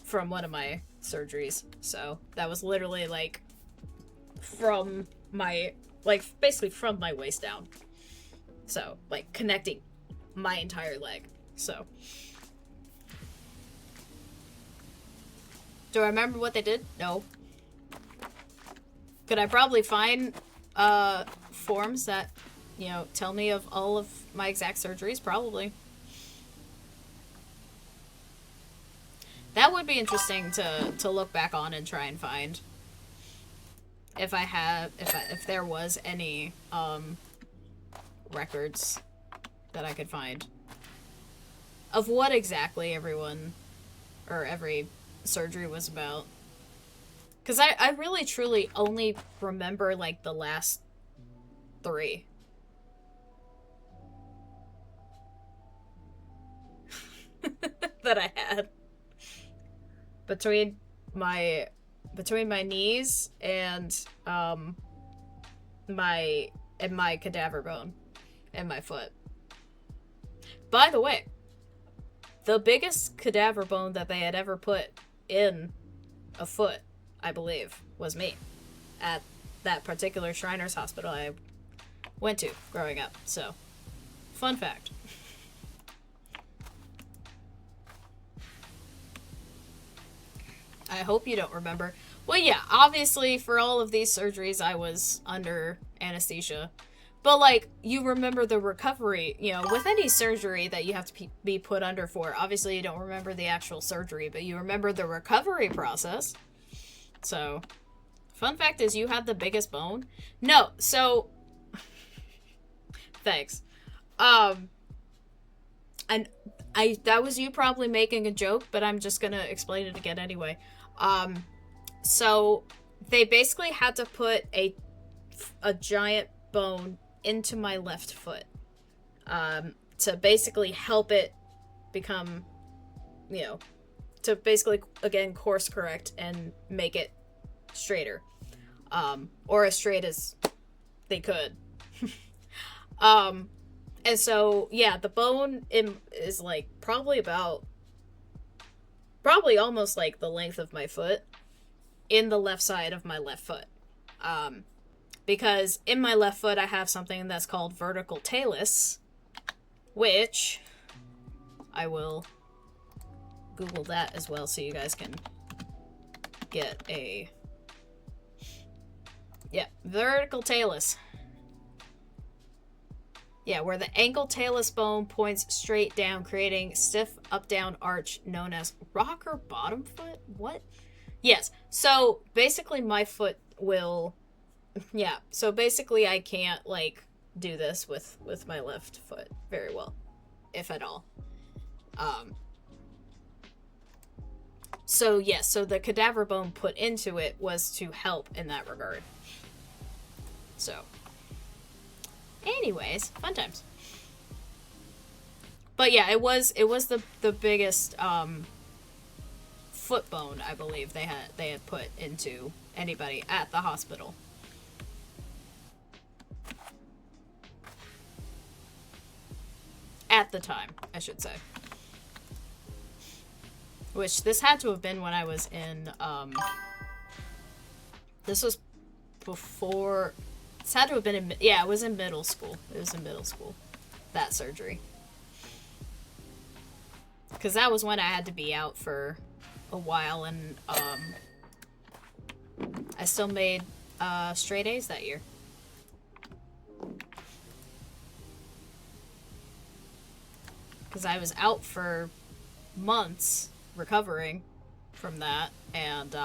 from one of my surgeries. So that was literally like from my, like basically from my waist down. So like connecting my entire leg. So do I remember what they did? No. Could I probably find forms that, you know, tell me of all of my exact surgeries? Probably. That would be interesting to look back on and try and find. If there was any records that I could find of what exactly every surgery was about. Because I really truly only remember like the last 3. That I had. Between my knees and my cadaver bone and my foot. By the way, the biggest cadaver bone that they had ever put in a foot, I believe, was me at that particular Shriners Hospital I went to growing up. So, fun fact. I hope you don't remember. Well, yeah, obviously for all of these surgeries I was under anesthesia. But, like, you remember the recovery, you know, with any surgery that you have to be put under for. Obviously you don't remember the actual surgery, but you remember the recovery process. So, fun fact is you had the biggest bone. No, so... Thanks. And that was you probably making a joke, but I'm just gonna explain it again anyway. So they basically had to put a giant bone into my left foot, to basically help it become, you know, to basically, again, course correct and make it straighter, or as straight as they could. And so, yeah, the bone is, like, probably almost, like, the length of my foot in the left side of my left foot. Because in my left foot, I have something that's called vertical talus, which I will Google that as well so you guys can get a... Yeah, vertical talus. Yeah, where the ankle talus bone points straight down, creating stiff up-down arch known as rocker bottom foot? What? Yes, so basically my foot will... Yeah, so basically I can't, like, do this with my left foot very well, if at all. So, yes, so the cadaver bone put into it was to help in that regard. So... Anyways, fun times. But yeah, it was the biggest foot bone, I believe they had put into anybody at the hospital. At the time, I should say. Which this had to have been when I was in this was before. This had to have been in... Yeah, it was in middle school. It was in middle school. That surgery. Because that was when I had to be out for a while, and, I still made, straight A's that year. Because I was out for months recovering from that, and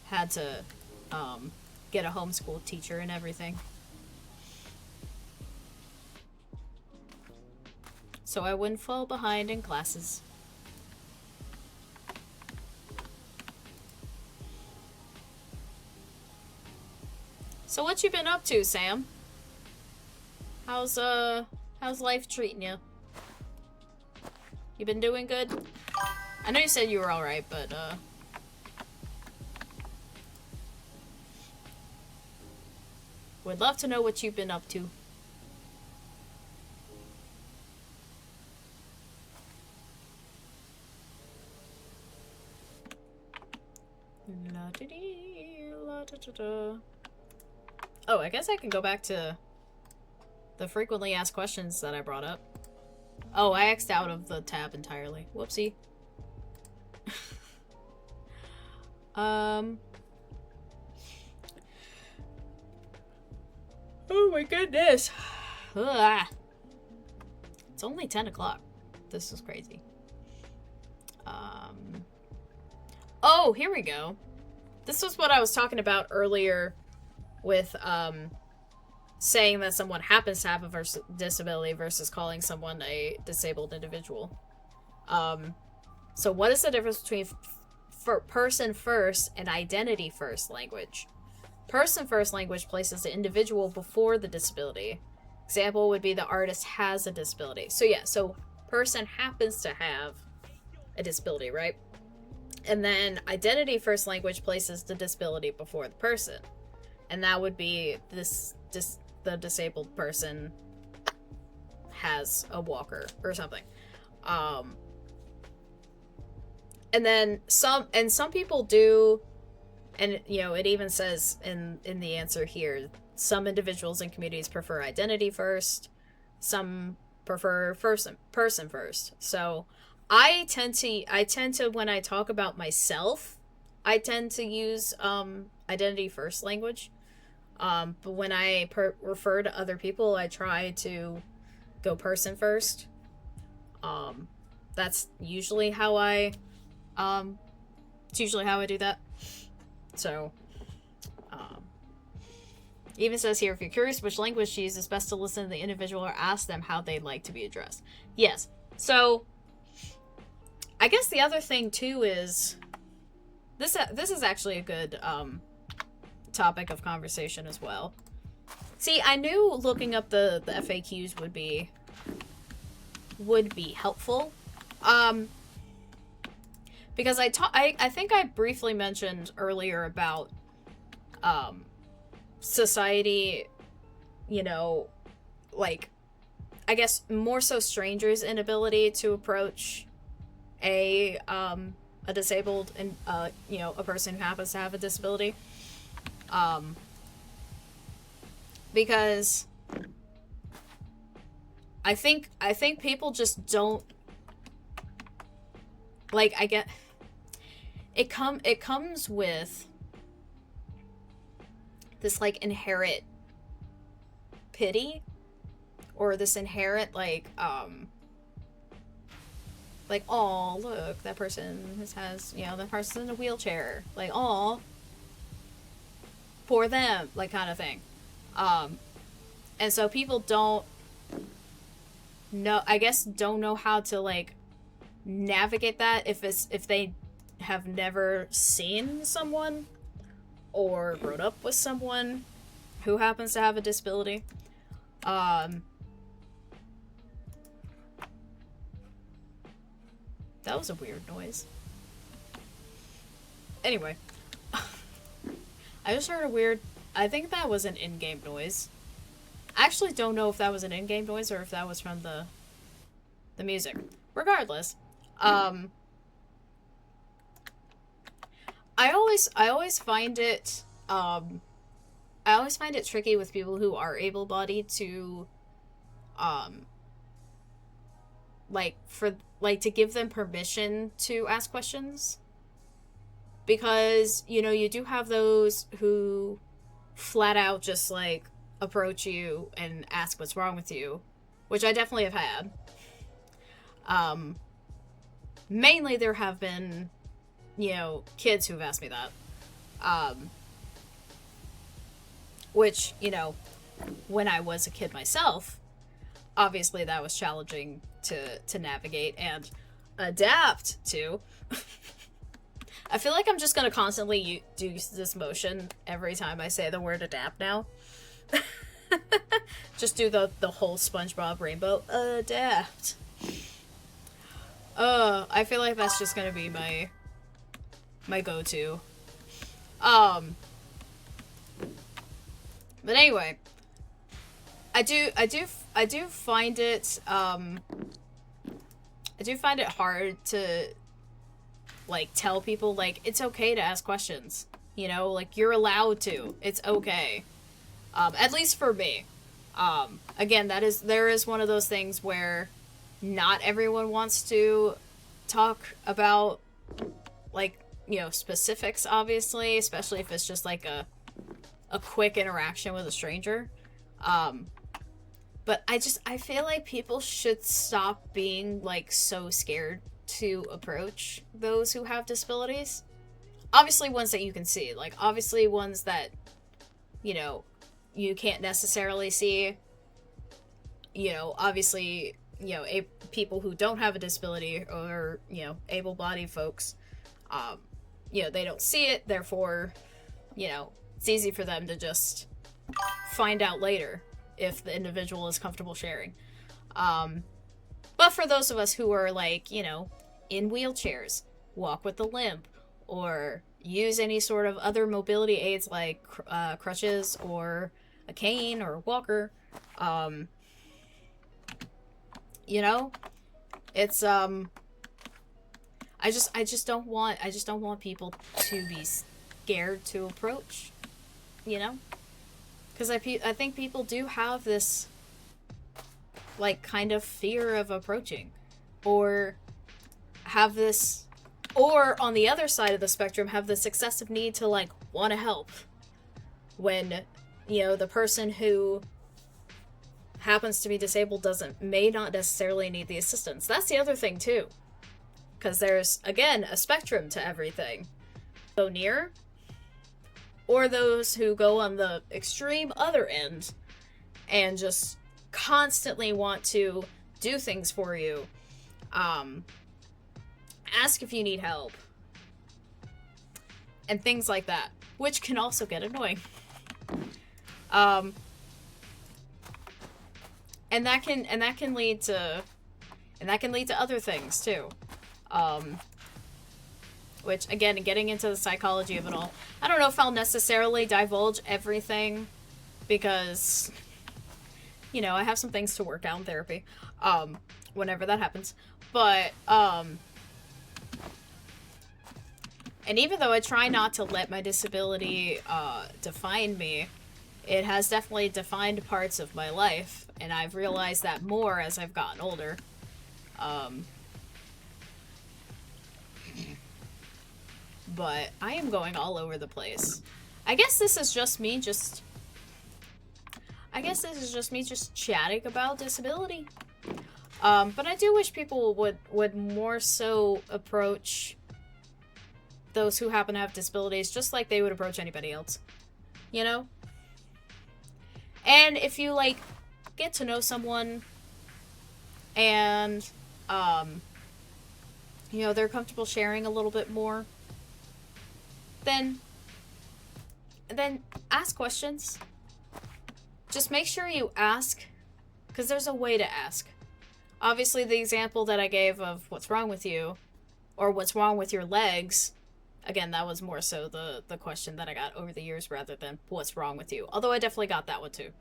had to get a homeschool teacher and everything. So I wouldn't fall behind in classes. So what you been up to, Sam? How's life treating you? You been doing good? I know you said you were alright, but would love to know what you've been up to. Oh, I guess I can go back to the frequently asked questions that I brought up. Oh, I X'd out of the tab entirely. Whoopsie. Oh my goodness. Ugh. It's only 10 o'clock. This is crazy. Oh, here we go. This was what I was talking about earlier with saying that someone happens to have a disability versus calling someone a disabled individual. So what is the difference between person first and identity first language? Person first language places the individual before the disability. Example would be the artist has a disability. So yeah, so person happens to have a disability, right? And then identity first language places the disability before the person. And that would be the disabled person has a walker or something. And then some people do, and you know, it even says in the answer here, some individuals and communities prefer identity first, some prefer person first. So I tend to when I talk about myself, I tend to use identity first language. But when I refer to other people, I try to go person first. That's usually how I do that. So, even says here, if you're curious which language to use, it's best to listen to the individual or ask them how they'd like to be addressed. Yes. So, I guess the other thing too is this is actually a good topic of conversation as well. See, I knew looking up the FAQs would be helpful. Because I think I briefly mentioned earlier about society, you know, like, I guess more so strangers' inability to approach a disabled and you know, a person who happens to have a disability. Because I think people just don't, like, I get it comes with this like inherent pity, or this inherent like oh, look, that person has you know, that person's in a wheelchair, like, oh, poor them, like, kind of thing. And so people don't know how to like navigate that if they have never seen someone or grown up with someone who happens to have a disability. That was a weird noise. Anyway. I just heard a weird... I think that was an in-game noise. I actually don't know if that was an in-game noise or if that was from the music. Regardless, I always find it tricky with people who are able-bodied to to give them permission to ask questions, because you know, you do have those who flat out just like approach you and ask what's wrong with you, which I definitely have had. mainly there have been, kids who've asked me that. Which, when I was a kid myself, obviously that was challenging to navigate and adapt to. I feel like I'm just gonna constantly do this motion every time I say the word adapt now. Just do the whole SpongeBob rainbow. Adapt. I feel like that's just gonna be my go-to. But anyway, I do find it hard to like tell people like it's okay to ask questions. Like you're allowed to. It's okay. At least for me. Again, there is one of those things where not everyone wants to talk about like, specifics, obviously, especially if it's just like a quick interaction with a stranger. But I feel like people should stop being like so scared to approach those who have disabilities. Obviously ones that you can see, like obviously ones that, you can't necessarily see, obviously, people who don't have a disability or, able-bodied folks, they don't see it, therefore, it's easy for them to just find out later if the individual is comfortable sharing. But for those of us who are like, in wheelchairs, walk with a limp, or use any sort of other mobility aids like crutches or a cane or a walker, it's I just don't want people to be scared to approach, because I think people do have this like kind of fear of approaching, or have this, or on the other side of the spectrum have this excessive need to like want to help when the person who happens to be disabled may not necessarily need the assistance. That's the other thing too, because there's again a spectrum to everything. Go near, or those who go on the extreme other end and just constantly want to do things for you, ask if you need help, and things like that, which can also get annoying. And that can lead to other things too. Which again, getting into the psychology of it all, I don't know if I'll necessarily divulge everything, because I have some things to work out in therapy, whenever that happens. But and even though I try not to let my disability define me, it has definitely defined parts of my life, and I've realized that more as I've gotten older. But I am going all over the place. I guess this is just me just chatting about disability. But I do wish people would more so approach those who happen to have disabilities just like they would approach anybody else. And if you, like, get to know someone and, they're comfortable sharing a little bit more, then ask questions. Just make sure you ask, because there's a way to ask. Obviously, the example that I gave of what's wrong with you, or what's wrong with your legs, again, that was more so the question that I got over the years rather than what's wrong with you. Although I definitely got that one too.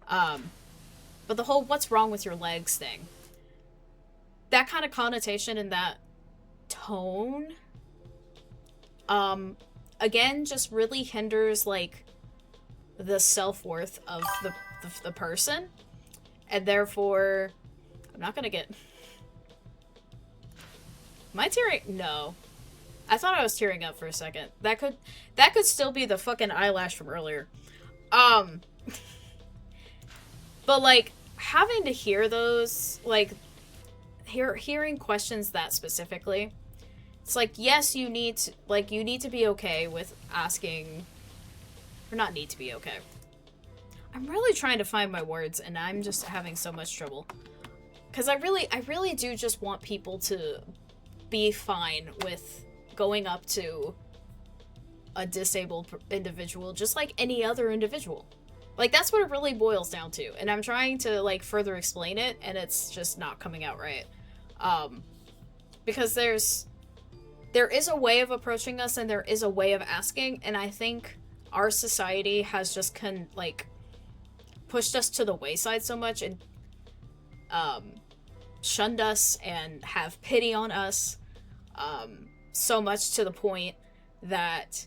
But the whole what's wrong with your legs thing, that kind of connotation and that tone, again, just really hinders, like, the self-worth of the person. And therefore, I'm not gonna get... Am I tearing? No. I thought I was tearing up for a second. That could still be the fucking eyelash from earlier. But, like, having to hear those, like, hearing questions that specifically, it's like, yes, you need to be okay with asking, or not need to be okay. I'm really trying to find my words, and I'm just having so much trouble. Because I really do just want people to be fine with going up to a disabled individual just like any other individual. Like, that's what it really boils down to. And I'm trying to, like, further explain it, and it's just not coming out right. Because there is a way of approaching us, and there is a way of asking, and I think our society has just pushed us to the wayside so much, and shunned us and have pity on us so much to the point that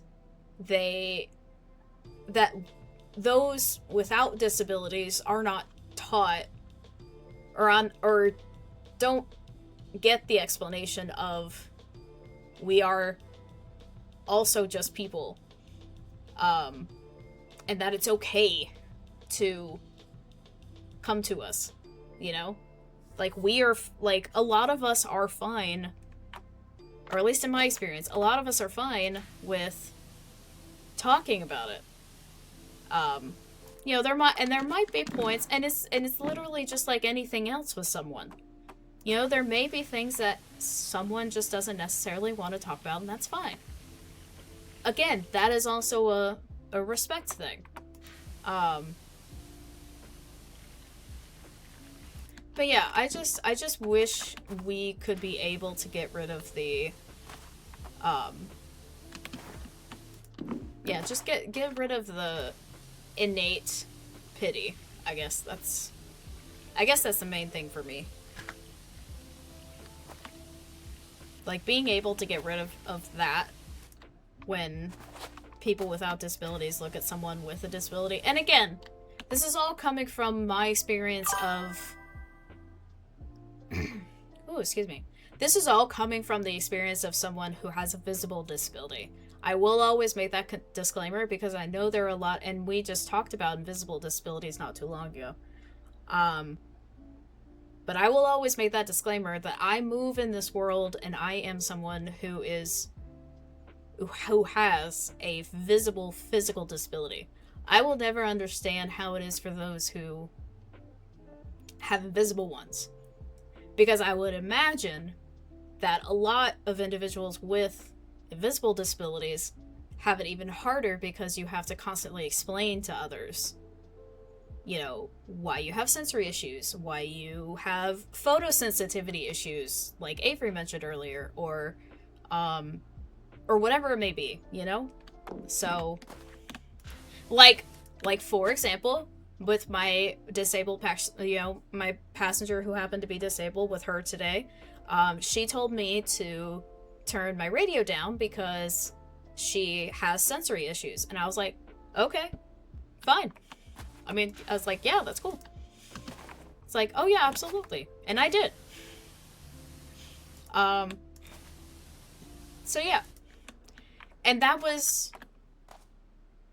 those without disabilities are not taught or don't get the explanation of we are also just people, and that it's okay to come to us, you know? Like, we are, like, a lot of us are fine, or at least in my experience, a lot of us are fine with talking about it. You know, there might be points, and it's literally just like anything else with someone. You know, there may be things that someone just doesn't necessarily want to talk about, and that's fine. Again, that is also a respect thing. But yeah, I just wish we could be able to get rid of the, yeah, just get rid of the innate pity. I guess that's the main thing for me. Like, being able to get rid of that when people without disabilities look at someone with a disability. And again, this is all coming from my experience of... oh, excuse me. This is all coming from the experience of someone who has a visible disability. I will always make that disclaimer because I know there are a lot, and we just talked about invisible disabilities not too long ago. But I will always make that disclaimer that I move in this world and I am someone who has a visible physical disability. I will never understand how it is for those who have invisible ones. Because I would imagine that a lot of individuals with invisible disabilities have it even harder because you have to constantly explain to others, you know, why you have sensory issues, why you have photosensitivity issues, like Avery mentioned earlier, or whatever it may be, you know? So, like for example, with my disabled, my passenger who happened to be disabled with her today, she told me to turn my radio down because she has sensory issues. And I was like, okay, fine. I mean, I was like, yeah, that's cool. It's like, oh yeah, absolutely. And I did. So yeah. And that was,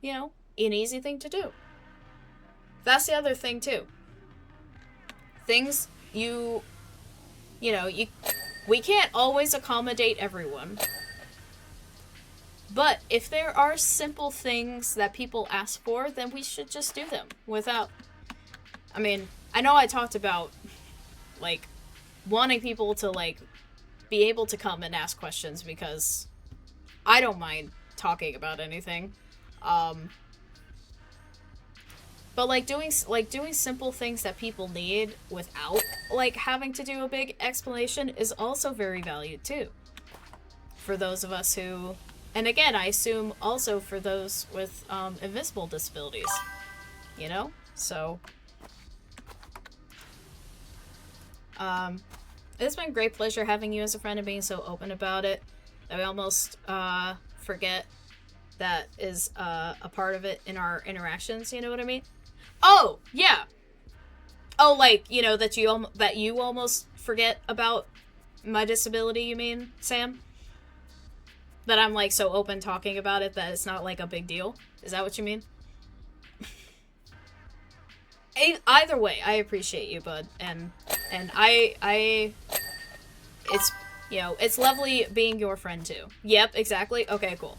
you know, an easy thing to do. That's the other thing too. Things we can't always accommodate everyone. But if there are simple things that people ask for, then we should just do them without... I mean, I know I talked about, like, wanting people to, like, be able to come and ask questions because I don't mind talking about anything. But, like, doing simple things that people need without, like, having to do a big explanation is also very valued, too. For those of us who... And again, I assume also for those with invisible disabilities, you know? So, it's been a great pleasure having you as a friend and being so open about it. I almost forget that is a part of it in our interactions, you know what I mean? Oh, yeah! Oh, like, you know, that you almost forget about my disability, you mean, Sam? That I'm, like, so open talking about it that it's not, like, a big deal? Is that what you mean? Either way, I appreciate you, bud. And I it's, you know, it's lovely being your friend too. Yep, exactly. Okay, cool.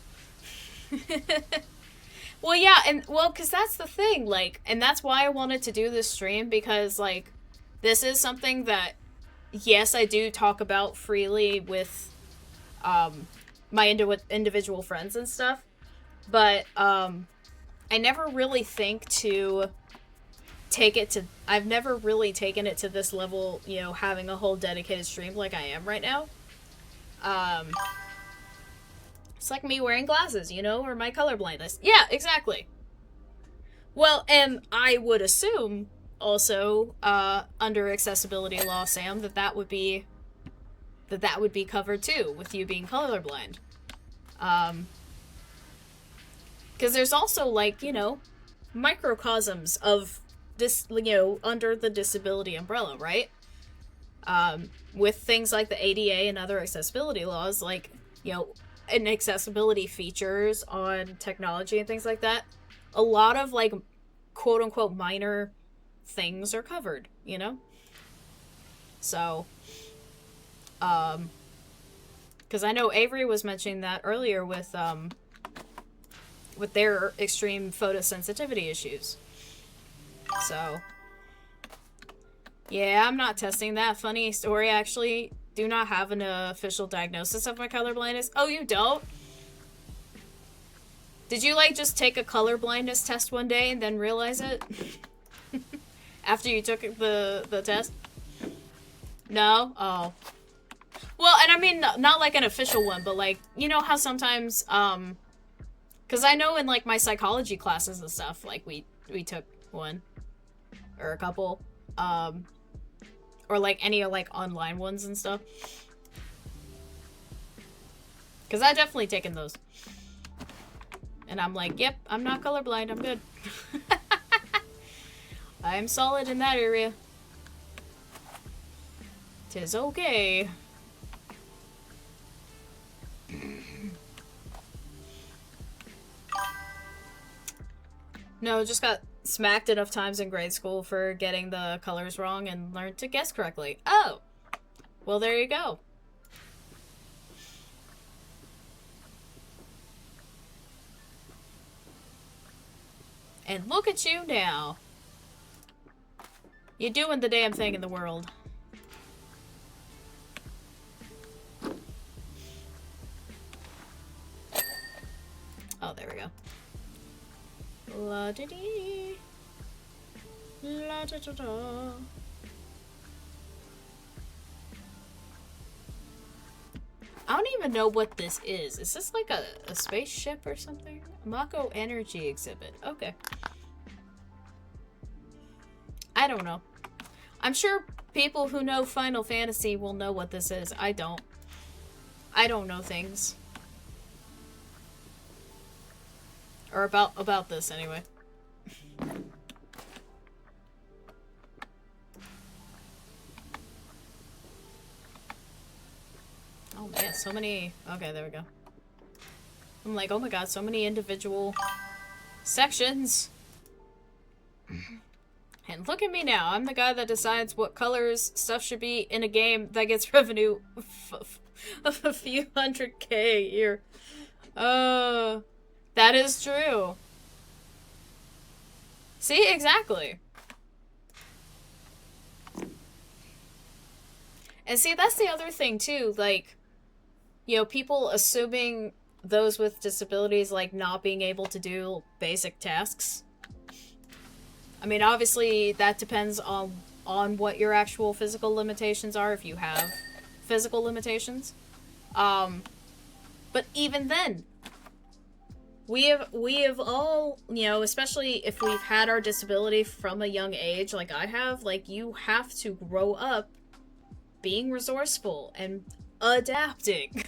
Well, yeah, and well, because that's the thing, like, and that's why I wanted to do this stream, because, like, this is something that, yes, I do talk about freely with, my individual friends and stuff, but, I never really think to take it to, I've never really taken it to this level, you know, having a whole dedicated stream like I am right now. It's like me wearing glasses, you know, or my color blindness. Yeah, exactly. Well, and I would assume also under accessibility law, Sam, that would be covered too with you being colorblind. Because there's also, like, you know, microcosms of this, you know, under the disability umbrella, right? With things like the ADA and other accessibility laws, like, you know, and accessibility features on technology and things like that, a lot of, like, quote unquote minor things are covered, you know? So, because I know Avery was mentioning that earlier with their extreme photosensitivity issues. So, yeah, I'm not testing that. Funny story, I actually do not have an official diagnosis of my color blindness. Oh, you don't? Did you, like, just take a color blindness test one day and then realize it? After you took the test? No? Oh. Well, and I mean, not like an official one, but, like, you know how sometimes, because I know in, like, my psychology classes and stuff, like, we took one. Or a couple. Or, like, any, like, online ones and stuff. Because I've definitely taken those. And I'm like, yep, I'm not colorblind, I'm good. I'm solid in that area. 'Tis okay. No, just got smacked enough times in grade school for getting the colors wrong and learned to guess correctly. Oh! Well, there you go. And look at you now. You're doing the damn thing in the world. Oh, there we go. La da dee. La da da da. I don't even know what this is. Is this like a spaceship or something? Mako Energy Exhibit. Okay. I don't know. I'm sure people who know Final Fantasy will know what this is. I don't. I don't know things. Or about this, anyway. Oh man, so many... Okay, there we go. I'm like, oh my god, so many individual sections. And look at me now. I'm the guy that decides what colors stuff should be in a game that gets revenue of a few $100K a year. That is true. See, exactly. And see, that's the other thing too, like, you know, people assuming those with disabilities, like, not being able to do basic tasks. I mean, obviously, that depends on what your actual physical limitations are, if you have physical limitations. But even then, we have all, you know, especially if we've had our disability from a young age, like I have, like, you have to grow up being resourceful and adapting.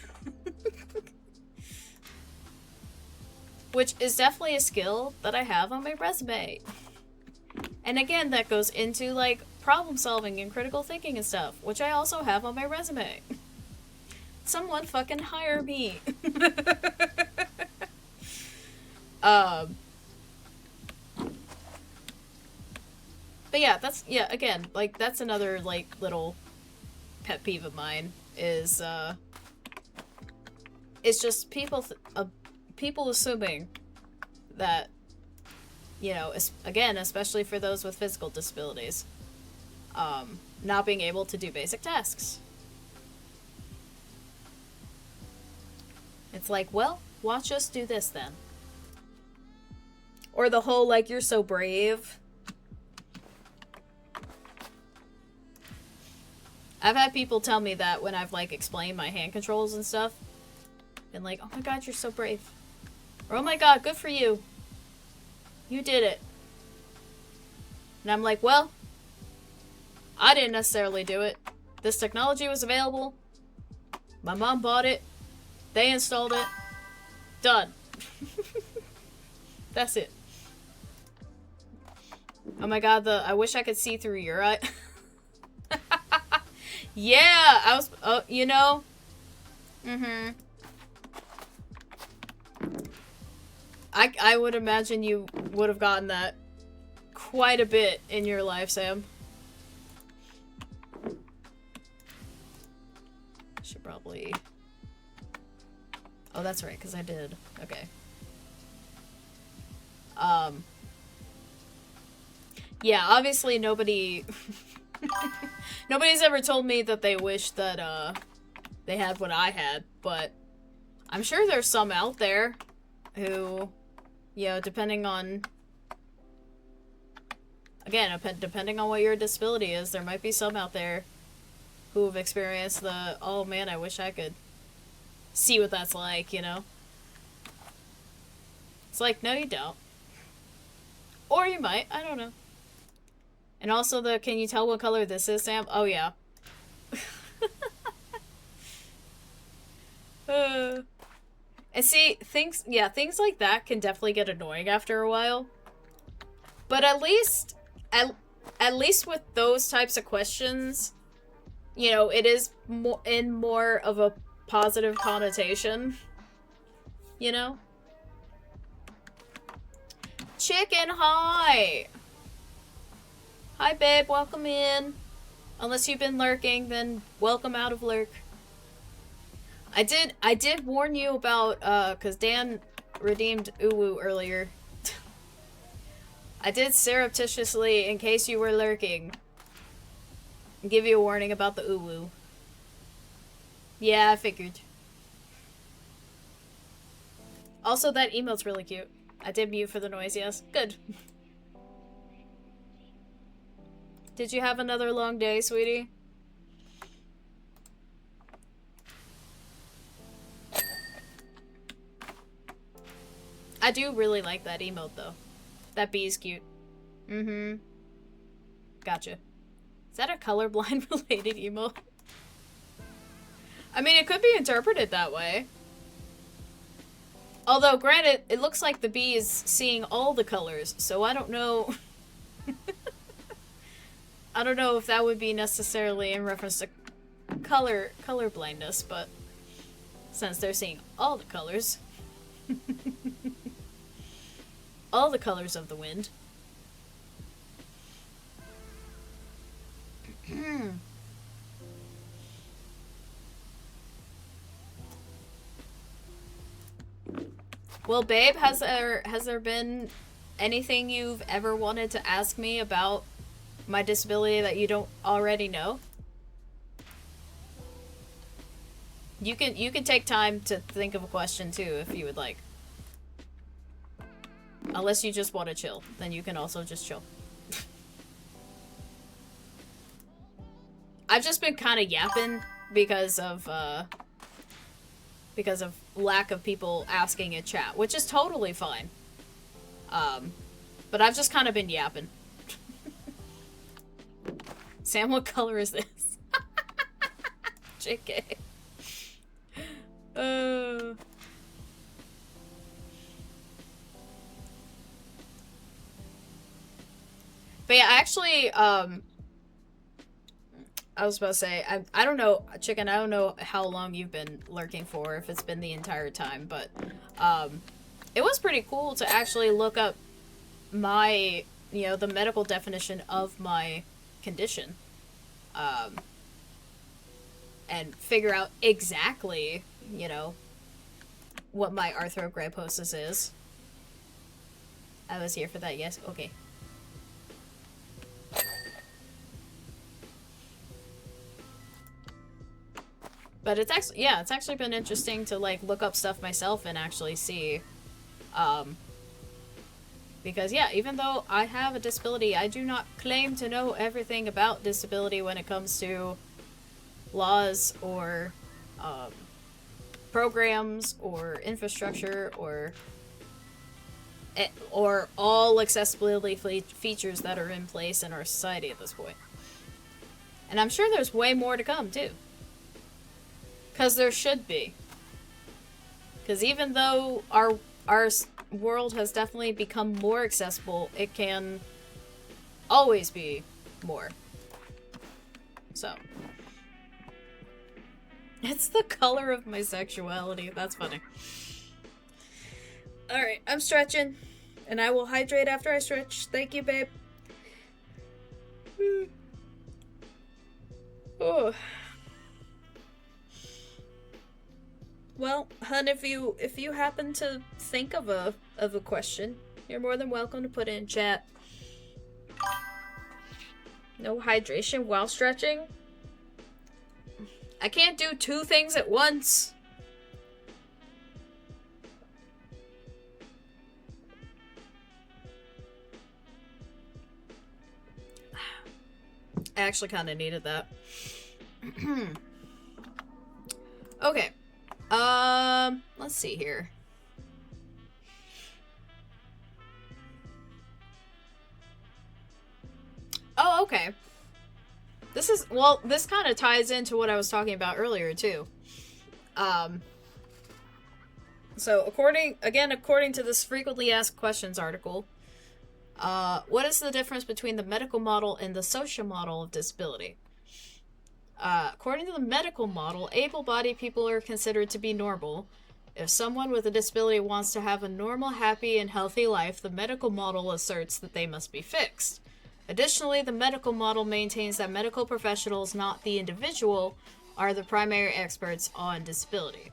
Which is definitely a skill that I have on my resume. And again, that goes into, like, problem solving and critical thinking and stuff, which I also have on my resume. Someone fucking hire me. But yeah, again, like, that's another, like, little pet peeve of mine. is, it's just people, people assuming that, you know, again, especially for those with physical disabilities, not being able to do basic tasks. It's like, well, watch us do this then. Or the whole, like, you're so brave. I've had people tell me that when I've, like, explained my hand controls and stuff. Been like, oh my god, you're so brave. Or, oh my god, good for you. You did it. And I'm like, well, I didn't necessarily do it. This technology was available. My mom bought it. They installed it. Done. That's it. Oh my god, I wish I could see through your eye. Yeah, I was, oh, you know. I would imagine you would have gotten that quite a bit in your life, Sam. Should probably... Oh, that's right, because I did. Okay. Yeah, obviously nobody... Nobody's ever told me that they wish that, they had what I had, but I'm sure there's some out there who, you know, depending on... Again, depending on what your disability is, there might be some out there who have experienced the, oh man, I wish I could see what that's like, you know? It's like, no you don't. Or you might, I don't know. And also the, can you tell what color this is, Sam? Oh yeah. And see, things like that can definitely get annoying after a while. But at least with those types of questions, you know, it is more of a positive connotation, you know? Chicken, hi! Hi, babe, welcome in. Unless you've been lurking, then welcome out of lurk. I did warn you about, cause Dan redeemed Uwu earlier. I did surreptitiously, in case you were lurking, give you a warning about the Uwu. Yeah, I figured. Also, that emote's really cute. I did mute for the noise, yes. Good. Did you have another long day, sweetie? I do really like that emote, though. That bee is cute. Mm-hmm. Gotcha. Is that a colorblind related emote? I mean, it could be interpreted that way. Although, granted, it looks like the bee is seeing all the colors, so I don't know... I don't know if that would be necessarily in reference to color blindness, but since they're seeing all the colors... all the colors of the wind. Well, babe, has there been anything you've ever wanted to ask me about my disability that you don't already know? You can take time to think of a question too if you would like. Unless you just want to chill, then you can also just chill. I've just been kind of yapping because of lack of people asking in chat, which is totally fine. But I've just kind of been yapping. Sam, what color is this? JK. But yeah, actually, I was about to say, I don't know, Chicken, I don't know how long you've been lurking for, if it's been the entire time, but, it was pretty cool to actually look up my, you know, the medical definition of my condition. and figure out exactly, you know, what my arthrogryposis is. I was here for that, yes? Okay. But it's actually, yeah, it's actually been interesting to, like, look up stuff myself and actually see, because, yeah, even though I have a disability, I do not claim to know everything about disability when it comes to laws or, programs or infrastructure or all accessibility features that are in place in our society at this point. And I'm sure there's way more to come, too. Because there should be. Because even though our world has definitely become more accessible, it can always be more. So. It's the color of my sexuality. That's funny. Alright, I'm stretching. And I will hydrate after I stretch. Thank you, babe. Oh. Well, hun, if you happen to think of a question, you're more than welcome to put it in chat. No hydration while stretching? I can't do two things at once. I actually kind of needed that. Okay. Let's see here. Oh, okay. This is, well, this kind of ties into what I was talking about earlier, too. So, according to this frequently asked questions article, what is the difference between the medical model and the social model of disability? According to the medical model, able-bodied people are considered to be normal. If someone with a disability wants to have a normal, happy, and healthy life, the medical model asserts that they must be fixed. Additionally, the medical model maintains that medical professionals, not the individual, are the primary experts on disability.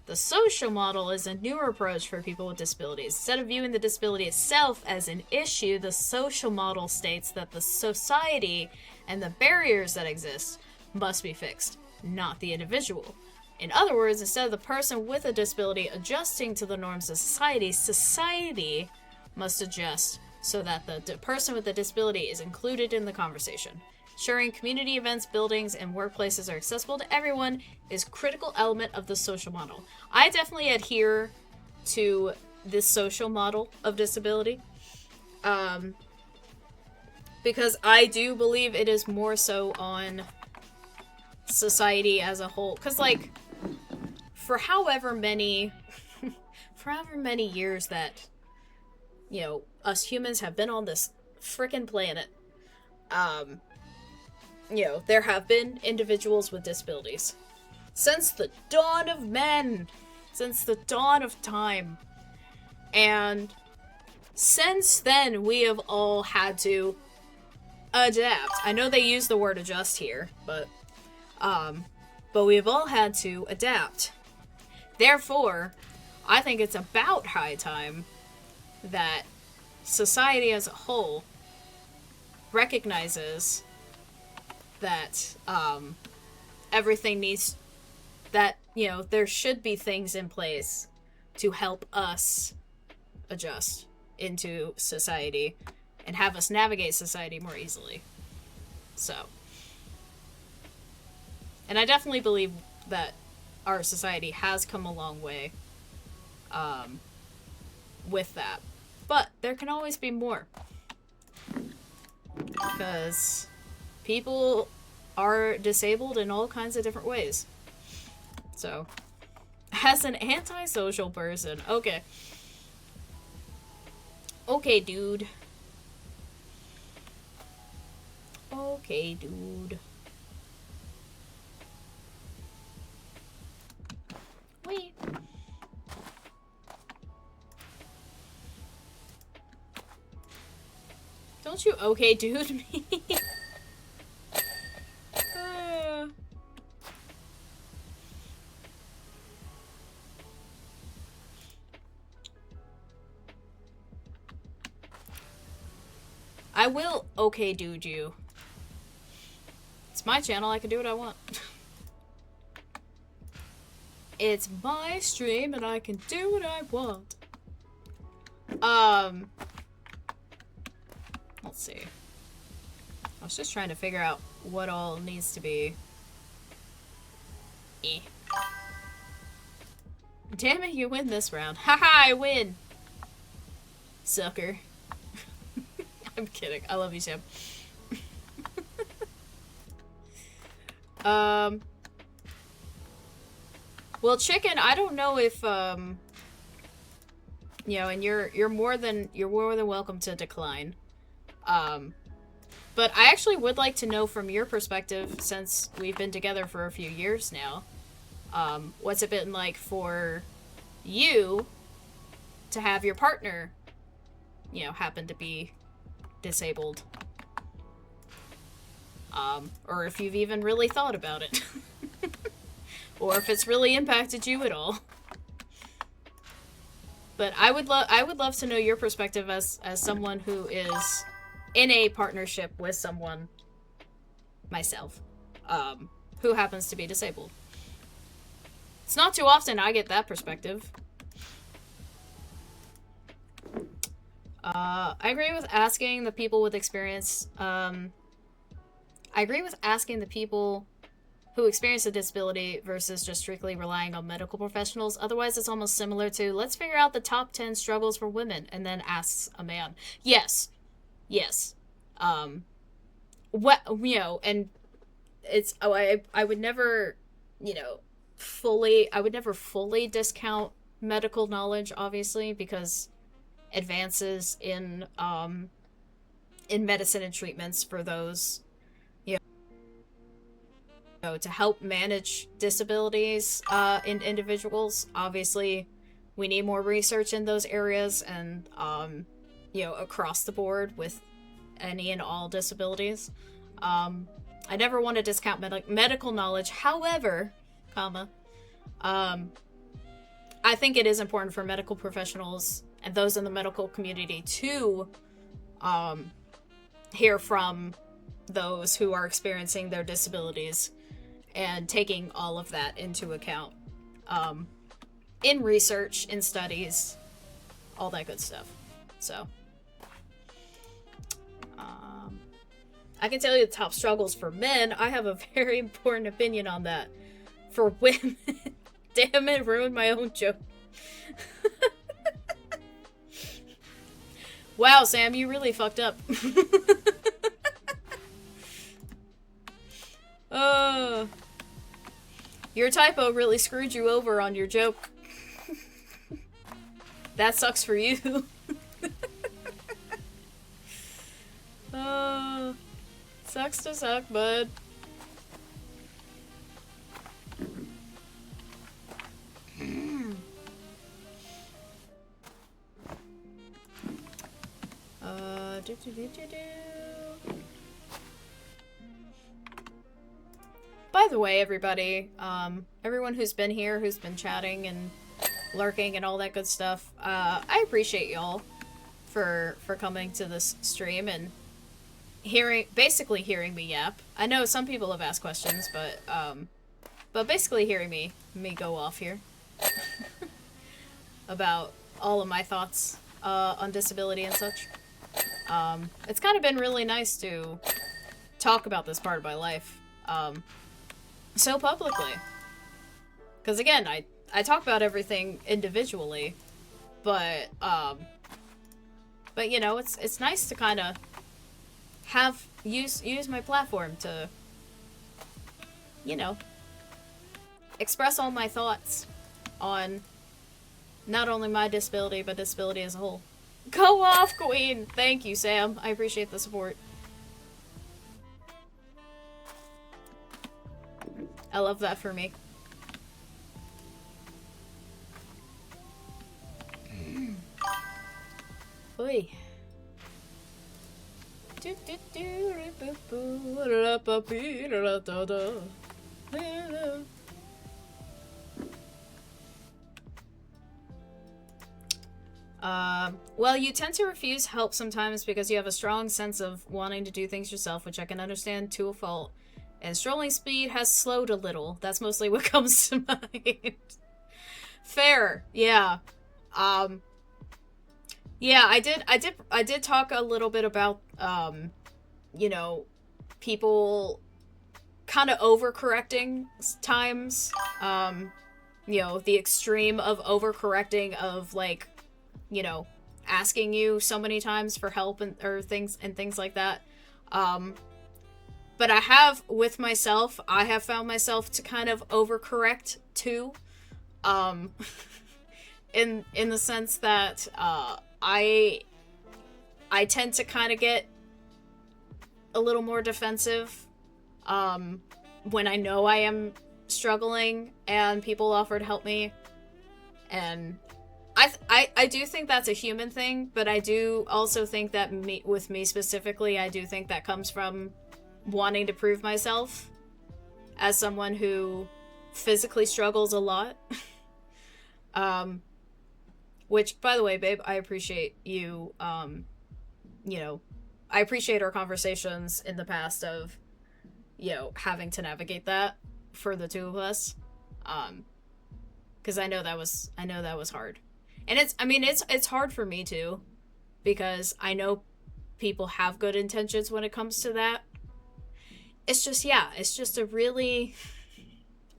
The social model is a newer approach for people with disabilities. Instead of viewing the disability itself as an issue, the social model states that the society and the barriers that exist must be fixed, not the individual. In other words, instead of the person with a disability adjusting to the norms of society, society must adjust so that the person with the disability is included in the conversation. Ensuring community events, buildings, and workplaces are accessible to everyone is a critical element of the social model. I definitely adhere to this social model of disability. Because I do believe it is more so on society as a whole. Because, like, for however many years that, you know, us humans have been on this frickin' planet, you know, there have been individuals with disabilities. Since the dawn of men. Since the dawn of time. And since then, we have all had to adapt. I know they use the word adjust here, but we've all had to adapt. Therefore, I think it's about high time that society as a whole recognizes that everything needs, that, you know, there should be things in place to help us adjust into society and have us navigate society more easily. So, and I definitely believe that our society has come a long way with that. But there can always be more. Because people are disabled in all kinds of different ways. So, as an antisocial person, okay. Okay, dude. Okay, dude. Wait. Don't you okay, dude me? I will okay dude you. It's my channel, I can do what I want. It's my stream and I can do what I want. Let's see. I was just trying to figure out what all needs to be. Damn it, you win this round. Haha, I win! Sucker. I'm kidding. I love you, Sam. Well, Chicken, I don't know if, you know, and you're more than welcome to decline. But I actually would like to know from your perspective, since we've been together for a few years now, what's it been like for you to have your partner, you know, happen to be disabled? Or if you've even really thought about it. Or if it's really impacted you at all. But I would love to know your perspective as someone who is in a partnership with someone, myself, who happens to be disabled. It's not too often I get that perspective. I agree with asking the people with experience. I agree with asking the people who experience a disability versus just strictly relying on medical professionals. Otherwise, it's almost similar to, let's figure out the top 10 struggles for women, and then asks a man. Yes. Yes. What, you know, and it's, oh, I would never, you know, I would never fully discount medical knowledge, obviously, because advances in medicine and treatments for those, to help manage disabilities in individuals. Obviously, we need more research in those areas, and you know, across the board with any and all disabilities. I never want to discount medical knowledge. However, I think it is important for medical professionals and those in the medical community to hear from those who are experiencing their disabilities, and taking all of that into account in research, in studies, all that good stuff. So, I can tell you the top struggles for men. I have a very important opinion on that. For women, damn it, ruined my own joke. Wow, Sam, you really fucked up. Your typo really screwed you over on your joke. That sucks for you. Sucks to suck, bud. By the way, everybody, everyone who's been here, who's been chatting and lurking and all that good stuff, I appreciate y'all for coming to this stream and basically hearing me yap. I know some people have asked questions, but basically hearing me go off here about all of my thoughts on disability and such. It's kind of been really nice to talk about this part of my life so publicly. Because again, I talk about everything individually, but you know, it's nice to kind of use my platform to, you know, express all my thoughts on not only my disability, but disability as a whole. Go off, Queen! Thank you, Sam. I appreciate the support. I love that for me. Oi. Well, you tend to refuse help sometimes because you have a strong sense of wanting to do things yourself, which I can understand to a fault. And strolling speed has slowed a little. That's mostly what comes to mind. Fair, yeah. Um, yeah, I did talk a little bit about, you know, people kind of overcorrecting times. You know, the extreme of overcorrecting of, like, you know, asking you so many times for help and or things like that. But I have with myself, I have found myself to kind of overcorrect too. Um, in the sense that I tend to kind of get a little more defensive when I know I am struggling and people offer to help me. And I do think that's a human thing, but I do also think that with me specifically, I do think that comes from wanting to prove myself as someone who physically struggles a lot. Which, by the way, babe, I appreciate you, you know, I appreciate our conversations in the past of, you know, having to navigate that for the two of us. Because I know that was hard. And it's hard for me too, because I know people have good intentions when it comes to that. It's just, yeah, it's just a really,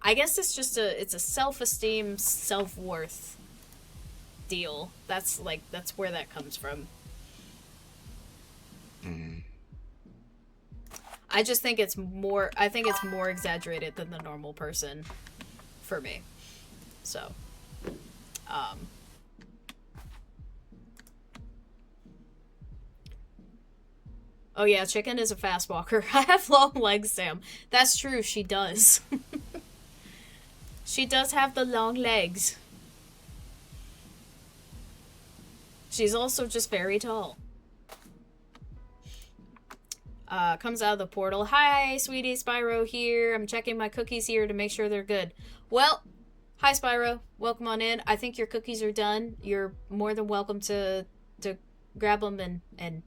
I guess it's just it's a self-esteem, self-worth deal. That's where that comes from. I just think it's more exaggerated than the normal person for me. So, oh yeah, Chicken is a fast walker. I have long legs, Sam. That's true, she does. She does have the long legs. She's also just very tall. Comes out of the portal. Hi, sweetie, Spyro here. I'm checking my cookies here to make sure they're good. Well, hi, Spyro. Welcome on in. I think your cookies are done. You're more than welcome to grab them and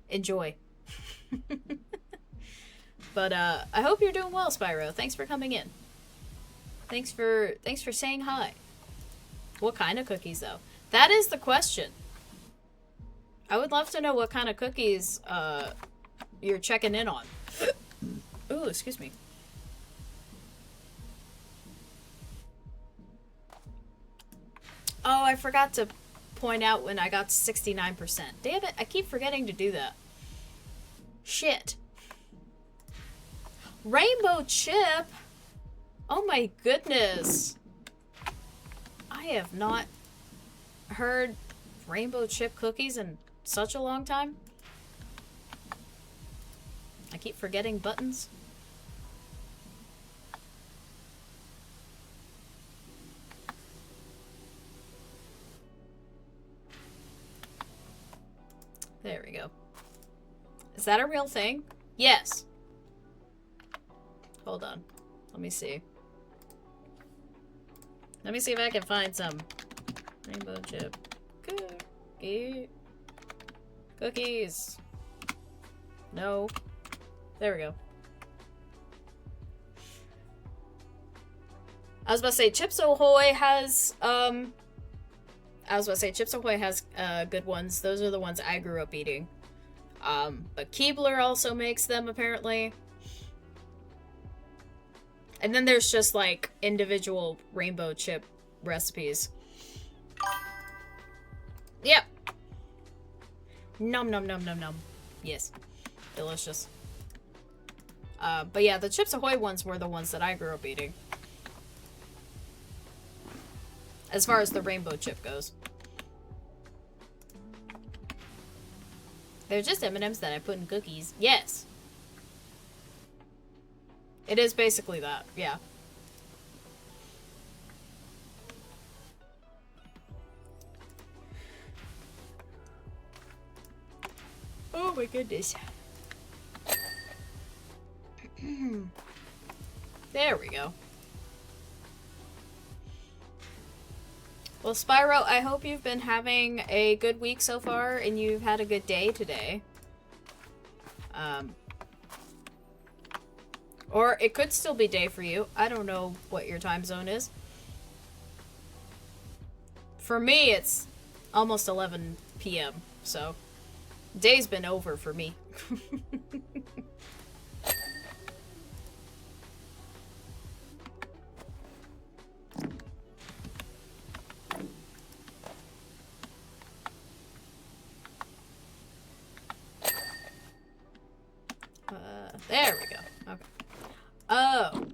enjoy. But I hope you're doing well, Spyro. Thanks for coming in. Thanks for saying hi. What kind of cookies, though? That is the question. I would love to know what kind of cookies you're checking in on. Ooh, excuse me. Oh, I forgot to point out when I got 69%. Damn it, I keep forgetting to do that. Shit. Rainbow Chip? Oh my goodness. I have not heard Rainbow Chip cookies in such a long time. I keep forgetting buttons. There we go. Is that a real thing? Yes. Hold on. Let me see. Let me see if I can find some Rainbow Chip cookies. No. There we go. I was about to say Chips Ahoy has good ones. Those are the ones I grew up eating. But Keebler also makes them, apparently. And then there's just, like, individual Rainbow Chip recipes. Yep. Nom nom nom nom nom. Yes. Delicious. But yeah, the Chips Ahoy ones were the ones that I grew up eating. As far as the Rainbow Chip goes. They're just M&Ms that I put in cookies. Yes. It is basically that, yeah. Oh my goodness. There we go. Well, Spyro, I hope you've been having a good week so far and you've had a good day today. Or it could still be day for you. I don't know what your time zone is. For me, it's almost 11 p.m., so day's been over for me. There we go. Okay. Oh.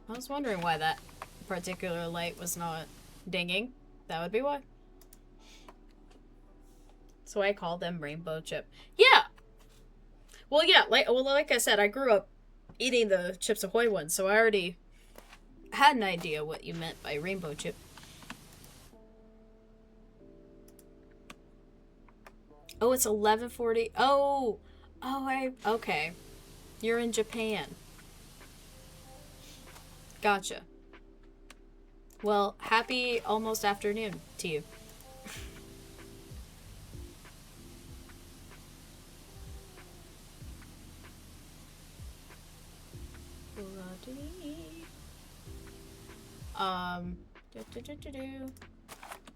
I was wondering why that particular light was not dinging. That would be why. So I call them rainbow chip. Yeah! Well, yeah, like I said, I grew up eating the Chips Ahoy ones, so I already had an idea what you meant by rainbow chip. Oh, it's 11:40. Oh, okay. You're in Japan. Gotcha. Well, happy almost afternoon to you.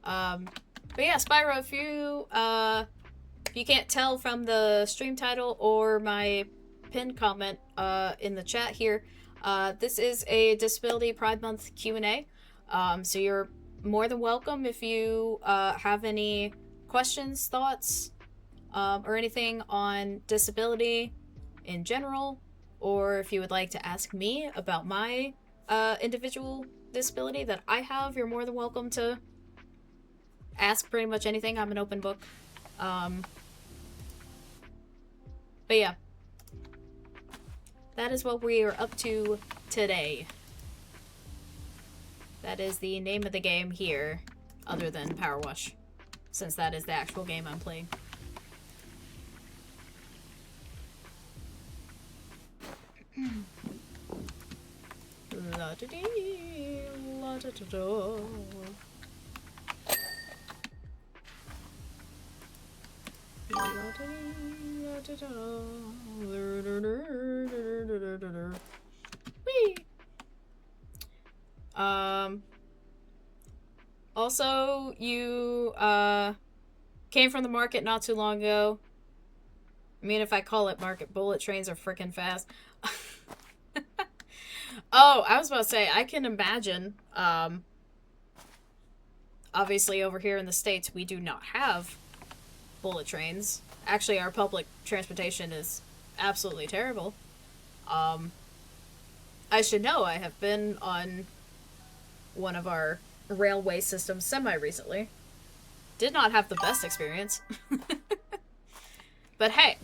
Um, but yeah, Spyro, if you can't tell from the stream title or my pinned comment in the chat here, this is a Disability Pride Month Q&A. So you're more than welcome if you have any questions, thoughts, or anything on disability in general, or if you would like to ask me about my individual disability that I have, you're more than welcome to ask pretty much anything. I'm an open book. But yeah, that is what we are up to today. That is the name of the game here, other than Power Wash, since that is the actual game I'm playing. La da dee, la da da da. Whee! Also, you, came from the market not too long ago. I mean, if I call it market, bullet trains are freaking fast. Oh, I was about to say, I can imagine, obviously over here in the States, we do not have bullet trains. Actually, our public transportation is absolutely terrible. I should know, I have been on one of our railway systems semi-recently. Did not have the best experience. But hey,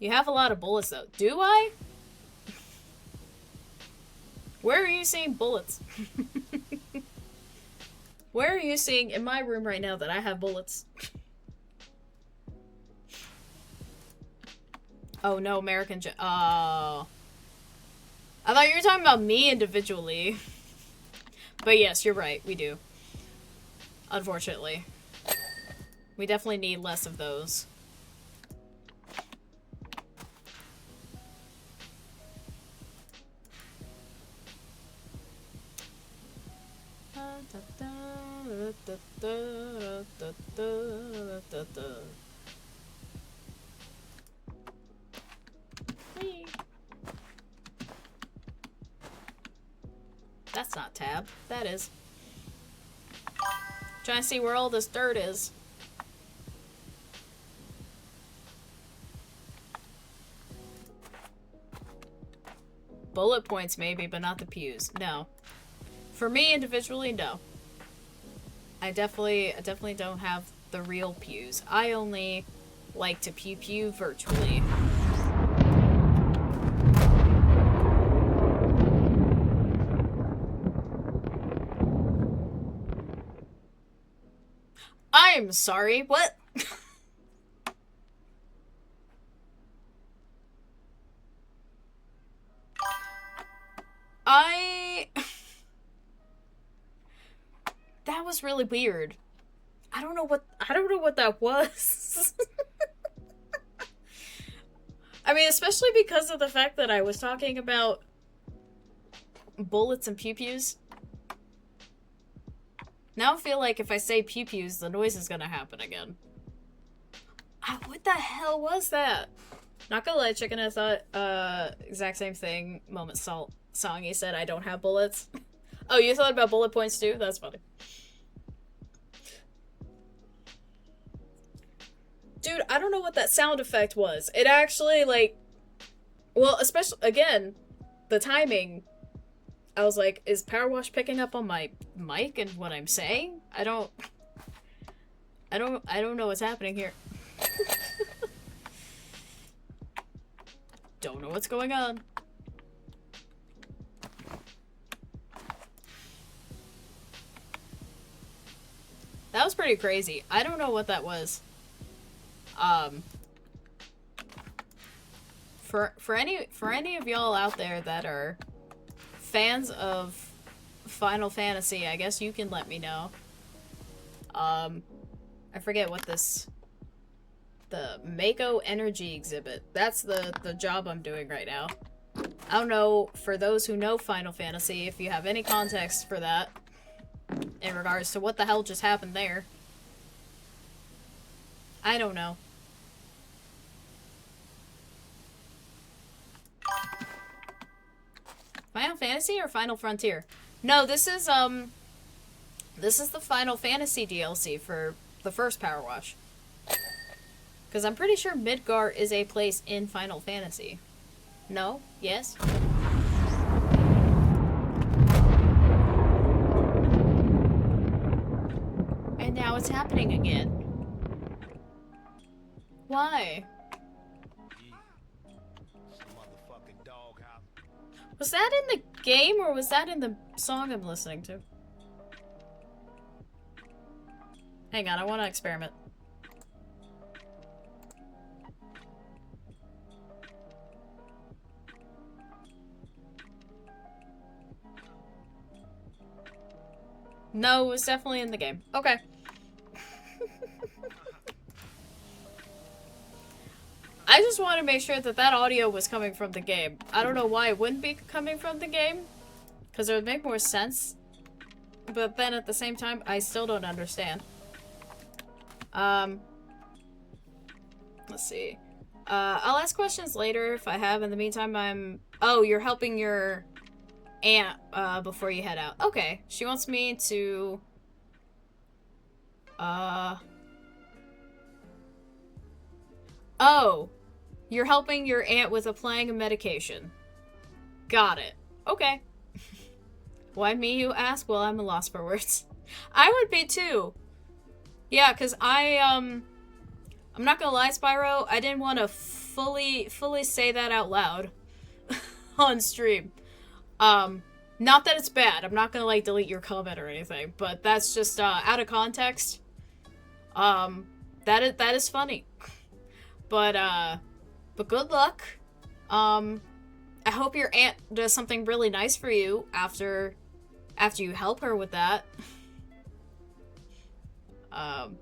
you have a lot of bullets though. Do I? Where are you seeing bullets? Where are you seeing in my room right now that I have bullets? Oh no, oh. I thought you were talking about me individually. But yes, you're right, we do. Unfortunately. We definitely need less of those. That's not tab. That is. Trying to see where all this dirt is. Bullet points maybe, but not the pews. No. For me individually, no. I definitely don't have the real pews. I only like to pew virtually. I'm sorry, what? I that was really weird. I don't know what that was. I mean, especially because of the fact that I was talking about bullets and pew-pews. Now I feel like if I say pew-pews, the noise is gonna happen again. What the hell was that? Not gonna lie, Chicken, I thought, exact same thing. Moment Salt song, he said, I don't have bullets. Oh, you thought about bullet points too? That's funny. Dude, I don't know what that sound effect was. It actually, like... Well, especially, again, the timing. I was like, is Power Wash picking up on my mic and what I'm saying? I don't know what's happening here. Don't know what's going on. That was pretty crazy. I don't know what that was. For any of y'all out there that are fans of Final Fantasy, I guess you can let me know. I forget what this... The Mako Energy exhibit. That's the job I'm doing right now. I don't know, for those who know Final Fantasy, if you have any context for that in regards to what the hell just happened there. I don't know. Final Fantasy or Final Frontier? No, this is the Final Fantasy DLC for the first Power Wash. Because I'm pretty sure Midgar is a place in Final Fantasy. No? Yes? And now it's happening again. Why? Was that in the game or was that in the song I'm listening to? Hang on, I want to experiment. No, it was definitely in the game. Okay. I just want to make sure that that audio was coming from the game. I don't know why it wouldn't be coming from the game, because it would make more sense. But then at the same time, I still don't understand. Let's see. I'll ask questions later if I have. In the meantime, I'm... Oh, you're helping your aunt before you head out. Okay. She wants me to... Oh. You're helping your aunt with applying a medication. Got it. Okay. Why me, you ask? Well, I'm a loss for words. I would be too. Yeah, because I'm not gonna lie, Spyro, I didn't want to fully say that out loud on stream. Not that it's bad. I'm not gonna, like, delete your comment or anything, but that's just, out of context. That is funny. But good luck. I hope your aunt does something really nice for you after you help her with that. But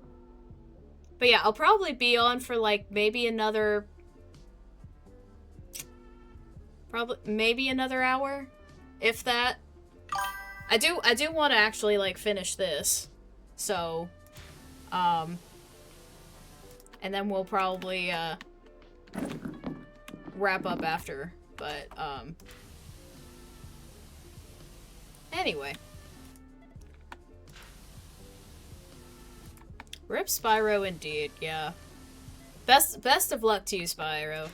yeah, I'll probably be on for like maybe another hour, if that. I do want to actually like finish this. So and then we'll probably wrap up after, but anyway. Rip Spyro indeed, yeah. Best of luck to you, Spyro.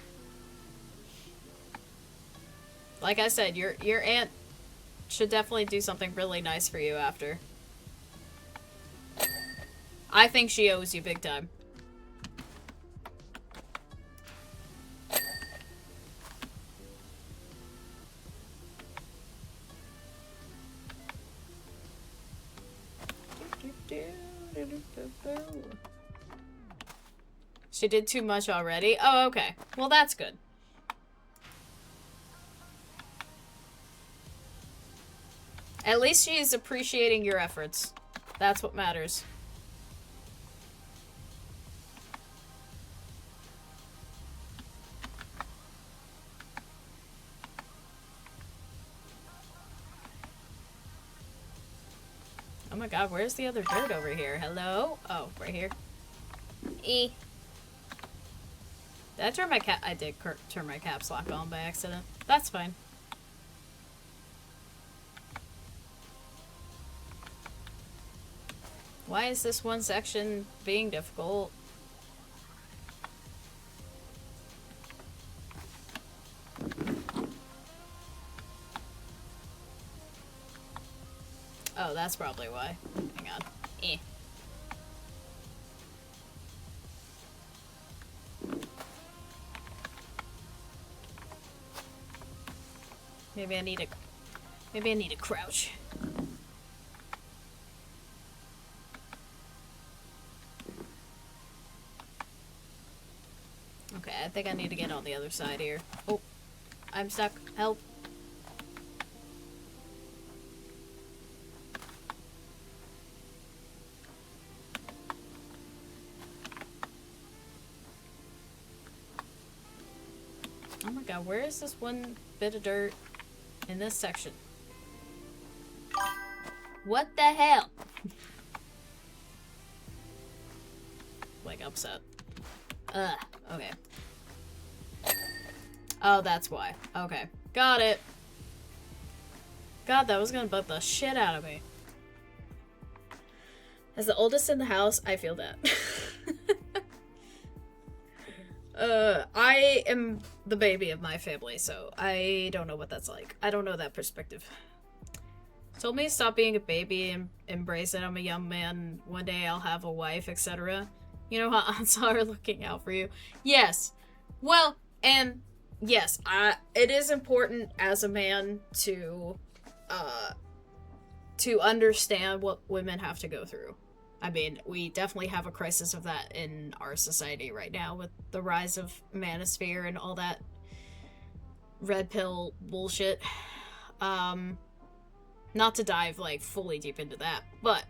Like I said, your aunt should definitely do something really nice for you after. I think she owes you big time. She did too much already? Oh, okay. Well, that's good. At least she's appreciating your efforts. That's what matters. Oh my god, where's the other dirt over here? Hello? Oh, right here. E. Did I turn my I did turn my caps lock on by accident. That's fine. Why is this one section being difficult? Oh, that's probably why. Hang on. Eh. Maybe I need a crouch. Okay, I think I need to get on the other side here. Oh, I'm stuck. Help. Oh my god, where is this one bit of dirt in this section? What the hell? Like upset. Okay. Oh, that's why. Okay. Got it. God, that was gonna bug the shit out of me. As the oldest in the house, I feel that. I am the baby of my family, so I don't know what that's like. I don't know that perspective. Told me to stop being a baby and embrace it. I'm a young man. One day I'll have a wife, etc. You know how aunts are looking out for you. Yes. Well, and yes, it is important as a man to understand what women have to go through. I mean, we definitely have a crisis of that in our society right now with the rise of manosphere and all that red pill bullshit. Not to dive like fully deep into that, but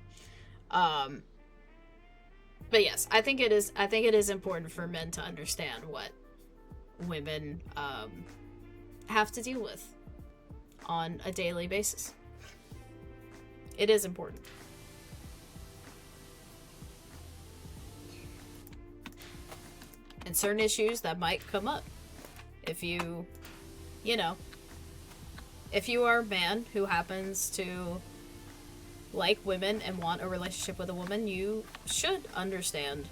yes, I think it is important for men to understand what women have to deal with on a daily basis. It is important. And certain issues that might come up. If you know, if you are a man who happens to like women and want a relationship with a woman, you should understand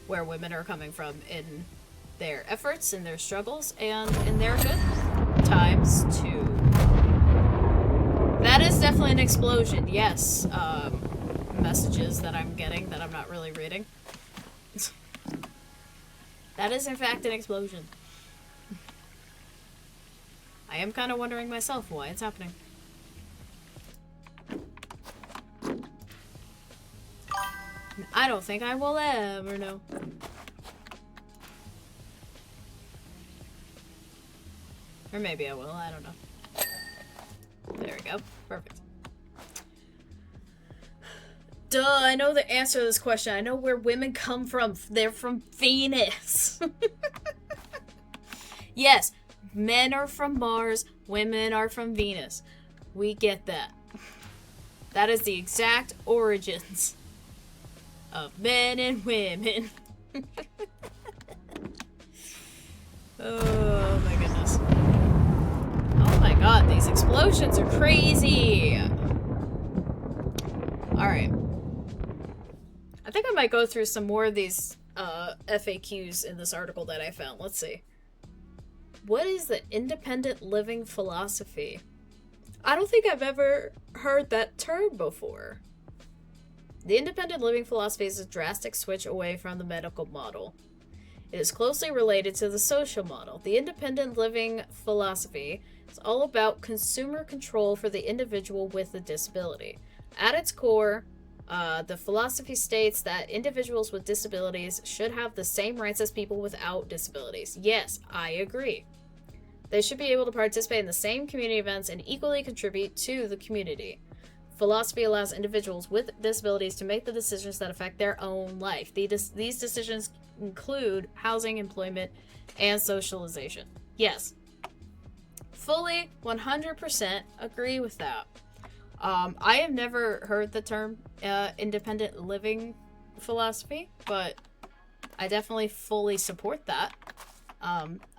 where women are coming from in their efforts, in their struggles, and in their good times too. That is definitely an explosion, yes. Messages that I'm getting that I'm not really reading. That is in fact an explosion. I am kind of wondering myself why it's happening. I don't think I will ever know. Or maybe I will, I don't know. There we go. Perfect. Duh, I know the answer to this question. I know where women come from. They're from Venus. Yes, men are from Mars, women are from Venus. We get that. That is the exact origins of men and women. Oh my goodness. Oh my god, these explosions are crazy. Alright. I think I might go through some more of these FAQs in this article that I found. Let's see. What is the independent living philosophy? I don't think I've ever heard that term before. The independent living philosophy is a drastic switch away from the medical model. It is closely related to the social model. The independent living philosophy is all about consumer control for the individual with a disability. At its core, the philosophy states that individuals with disabilities should have the same rights as people without disabilities. Yes, I agree. They should be able to participate in the same community events and equally contribute to the community. Philosophy allows individuals with disabilities to make the decisions that affect their own life. These decisions include housing, employment, and socialization. Yes. Fully 100% agree with that. I have never heard the term independent living philosophy, but I definitely fully support that.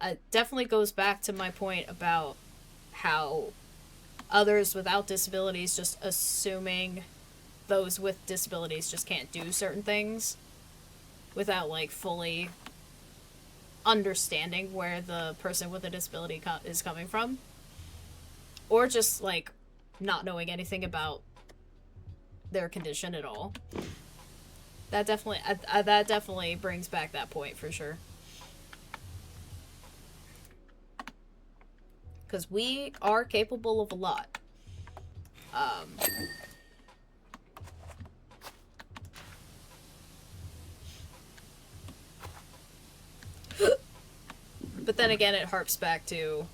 It definitely goes back to my point about how others without disabilities just assuming those with disabilities just can't do certain things without like fully understanding where the person with a disability is coming from, or just like not knowing anything about their condition at all. That definitely brings back that point for sure. Because we are capable of a lot. But then again, it harps back to,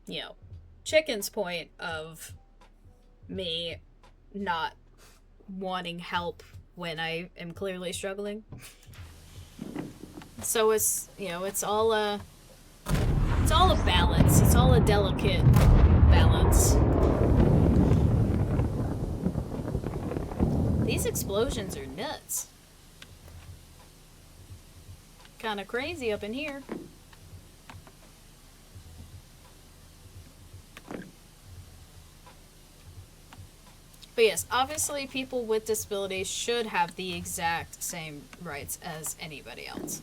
you know, Chicken's point of me not wanting help when I am clearly struggling. So it's, you know, it's all a balance. It's all a delicate balance. These explosions are nuts. Kind of crazy up in here. But yes, obviously people with disabilities should have the exact same rights as anybody else.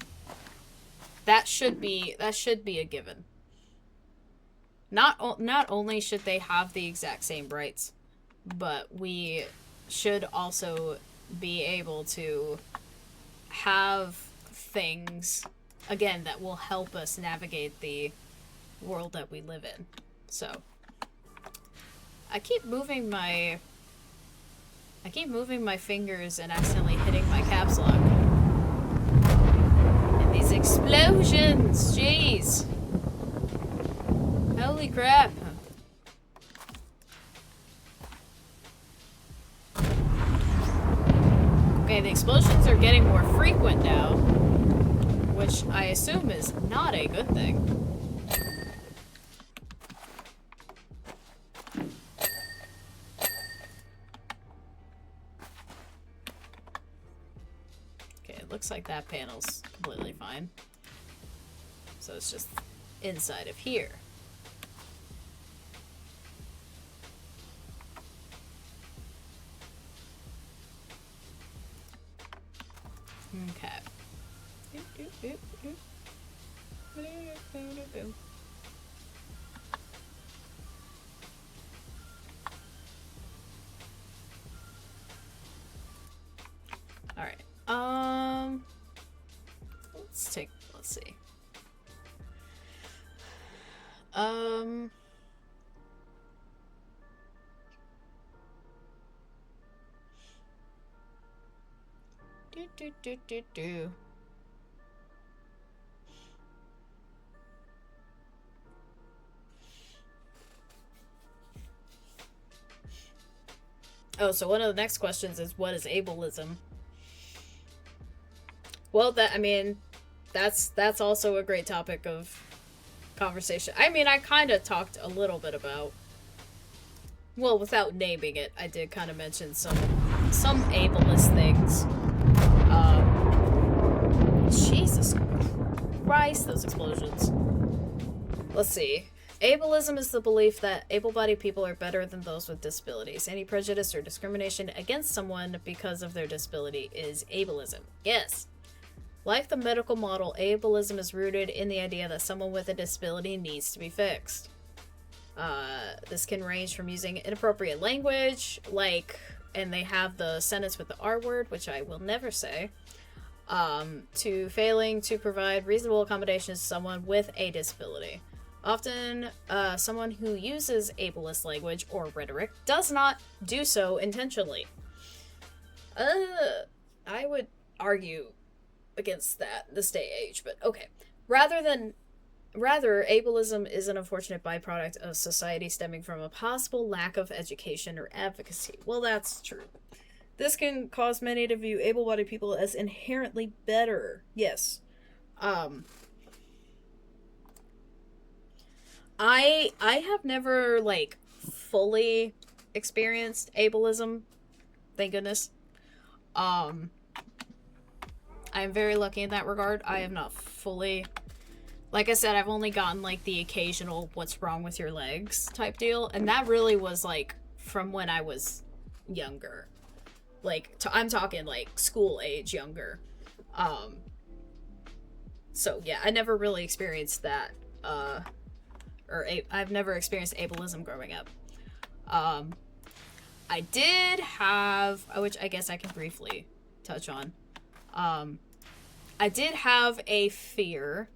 That should be a given. Not only should they have the exact same rights, but we should also be able to have things, again, that will help us navigate the world that we live in. So, I keep moving my fingers and accidentally hitting my caps lock. And these explosions, jeez. Holy crap. Okay, the explosions are getting more frequent now, which I assume is not a good thing. Okay, it looks like that panel's completely fine. So it's just inside of here. Okay. Alright. Let's see. Do. Oh, so one of the next questions is, what is ableism? Well, that's also a great topic of conversation. I mean, I kind of talked a little bit about, well, without naming it, I did kind of mention some ableist things. Jesus Christ, those explosions. Let's see. Ableism is the belief that able-bodied people are better than those with disabilities. Any prejudice or discrimination against someone because of their disability is ableism. Yes. Like the medical model, ableism is rooted in the idea that someone with a disability needs to be fixed. This can range from using inappropriate language, and they have the sentence with the R word, which I will never say, to failing to provide reasonable accommodations to someone with a disability. Often, someone who uses ableist language or rhetoric does not do so intentionally. I would argue against that this day age, but okay. Rather than Rather, ableism is an unfortunate byproduct of society stemming from a possible lack of education or advocacy. Well, that's true. This can cause many to view able-bodied people as inherently better. Yes. I have never, like, fully experienced ableism. Thank goodness. I'm very lucky in that regard. I have not fully... Like I said, I've only gotten, like, the occasional what's wrong with your legs type deal. And that really was, like, from when I was younger. Like, I'm talking, like, school age younger. So, yeah, I never really experienced that, I've never experienced ableism growing up. I did have, which I guess I can briefly touch on. I did have a fear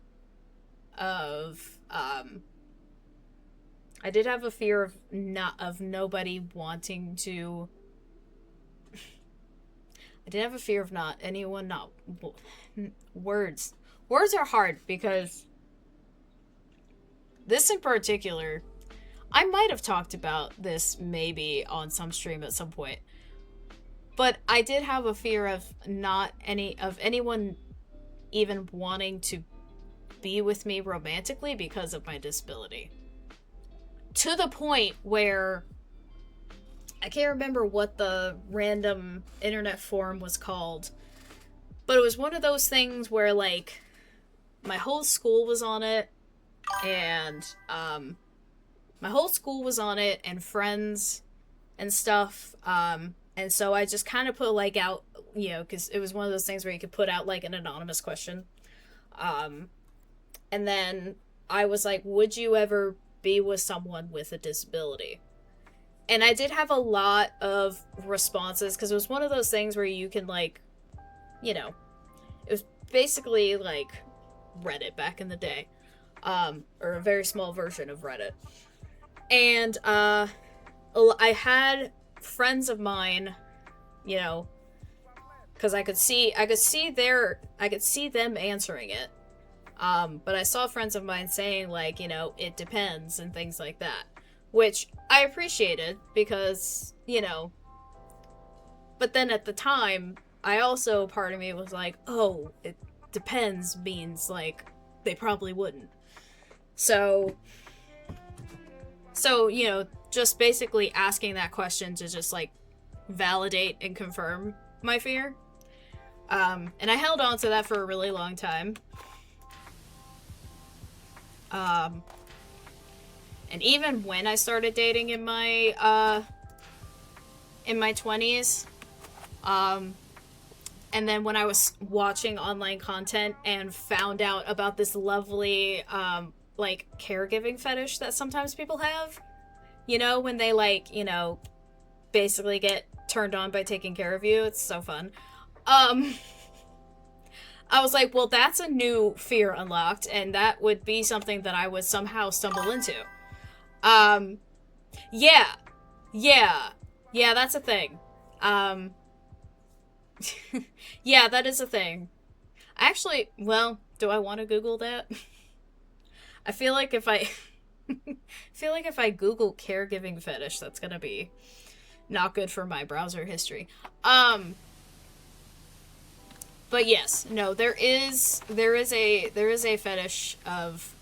of, nobody wanting to, I did have a fear of words. Words are hard because this in particular, I might have talked about this maybe on some stream at some point, but I did have a fear of anyone even wanting to be with me romantically because of my disability. To the point where I can't remember what the random internet forum was called, but it was one of those things where, like, my whole school was on it, and and friends and stuff, and so I just kind of put, like, out, you know, because it was one of those things where you could put out, like, an anonymous question, and then I was like, would you ever be with someone with a disability? And I did have a lot of responses, because it was one of those things where you can, like, you know, it was basically, like, Reddit back in the day, or a very small version of Reddit. And, I had friends of mine, you know, because I could see them answering it. But I saw friends of mine saying, like, you know, it depends and things like that, which I appreciated because, you know, but then at the time, part of me was like, oh, it depends means, like, they probably wouldn't. So, you know, just basically asking that question to just, like, validate and confirm my fear. And I held on to that for a really long time. And even when I started dating in my 20s, and then when I was watching online content and found out about this lovely, like, caregiving fetish that sometimes people have, you know, when they, like, you know, basically get turned on by taking care of you. It's so fun. I was like, well, that's a new fear unlocked, and that would be something that I would somehow stumble into. Yeah, that's a thing. Yeah, that is a thing. Actually, well, do I want to Google that? I feel like if I Google caregiving fetish, that's gonna be not good for my browser history. But yes, no, there is a fetish of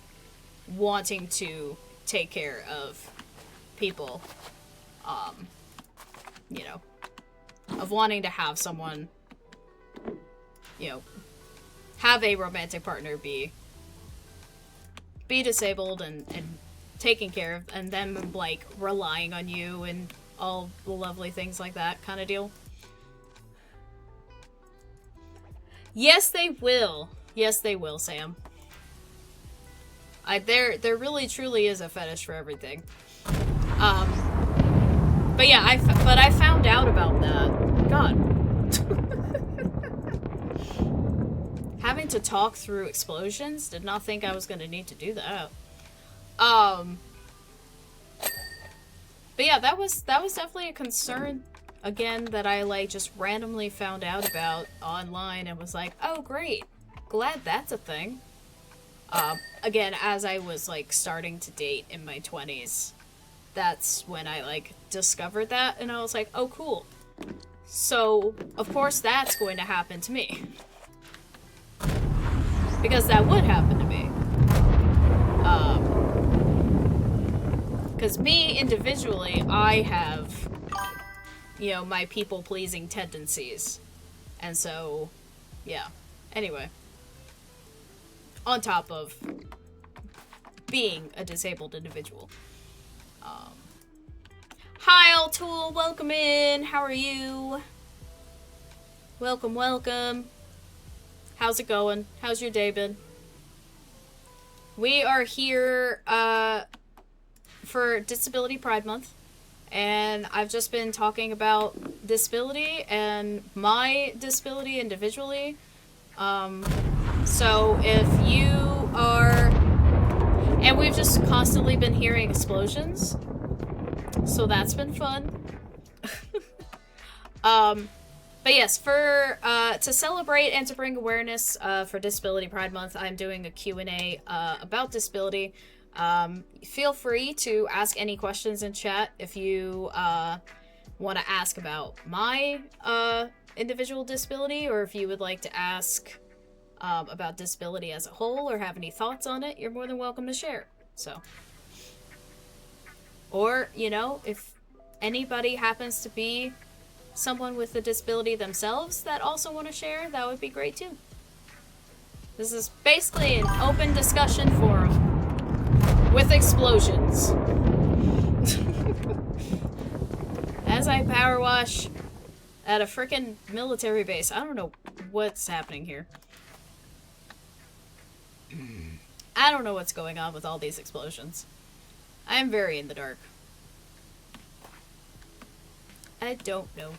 wanting to take care of people, you know, of wanting to have someone, you know, have a romantic partner be disabled and taken care of, and them, like, relying on you and all the lovely things like that kind of deal. Yes, they will. Yes, they will, Sam. There really truly is a fetish for everything. But yeah, I found out about that. God. Having to talk through explosions, did not think I was going to need to do that. But yeah, that was definitely a concern, again, that I, like, just randomly found out about online and was like, oh, great. Glad that's a thing. Again, as I was like starting to date in my 20s, that's when I like discovered that, and I was like, oh cool. So of course that's going to happen to me. Because that would happen to me. Because me individually, I have, you know, my people-pleasing tendencies. And so, yeah. Anyway. On top of being a disabled individual. Hi, Altool, welcome in. How are you? Welcome, welcome. How's it going? How's your day been? We are here for Disability Pride Month, and I've just been talking about disability and my disability individually. So if you are... And we've just constantly been hearing explosions, so that's been fun. But yes, for to celebrate and to bring awareness for Disability Pride Month, I'm doing a Q&A about disability. Feel free to ask any questions in chat if you want to ask about my individual disability, or if you would like to ask about disability as a whole or have any thoughts on it, you're more than welcome to share. So, or, you know, if anybody happens to be someone with a disability themselves that also want to share, that would be great too. This is basically an open discussion forum with explosions. As I power wash at a frickin' military base. I don't know what's happening here. I don't know what's going on with all these explosions. I am very in the dark. I don't know.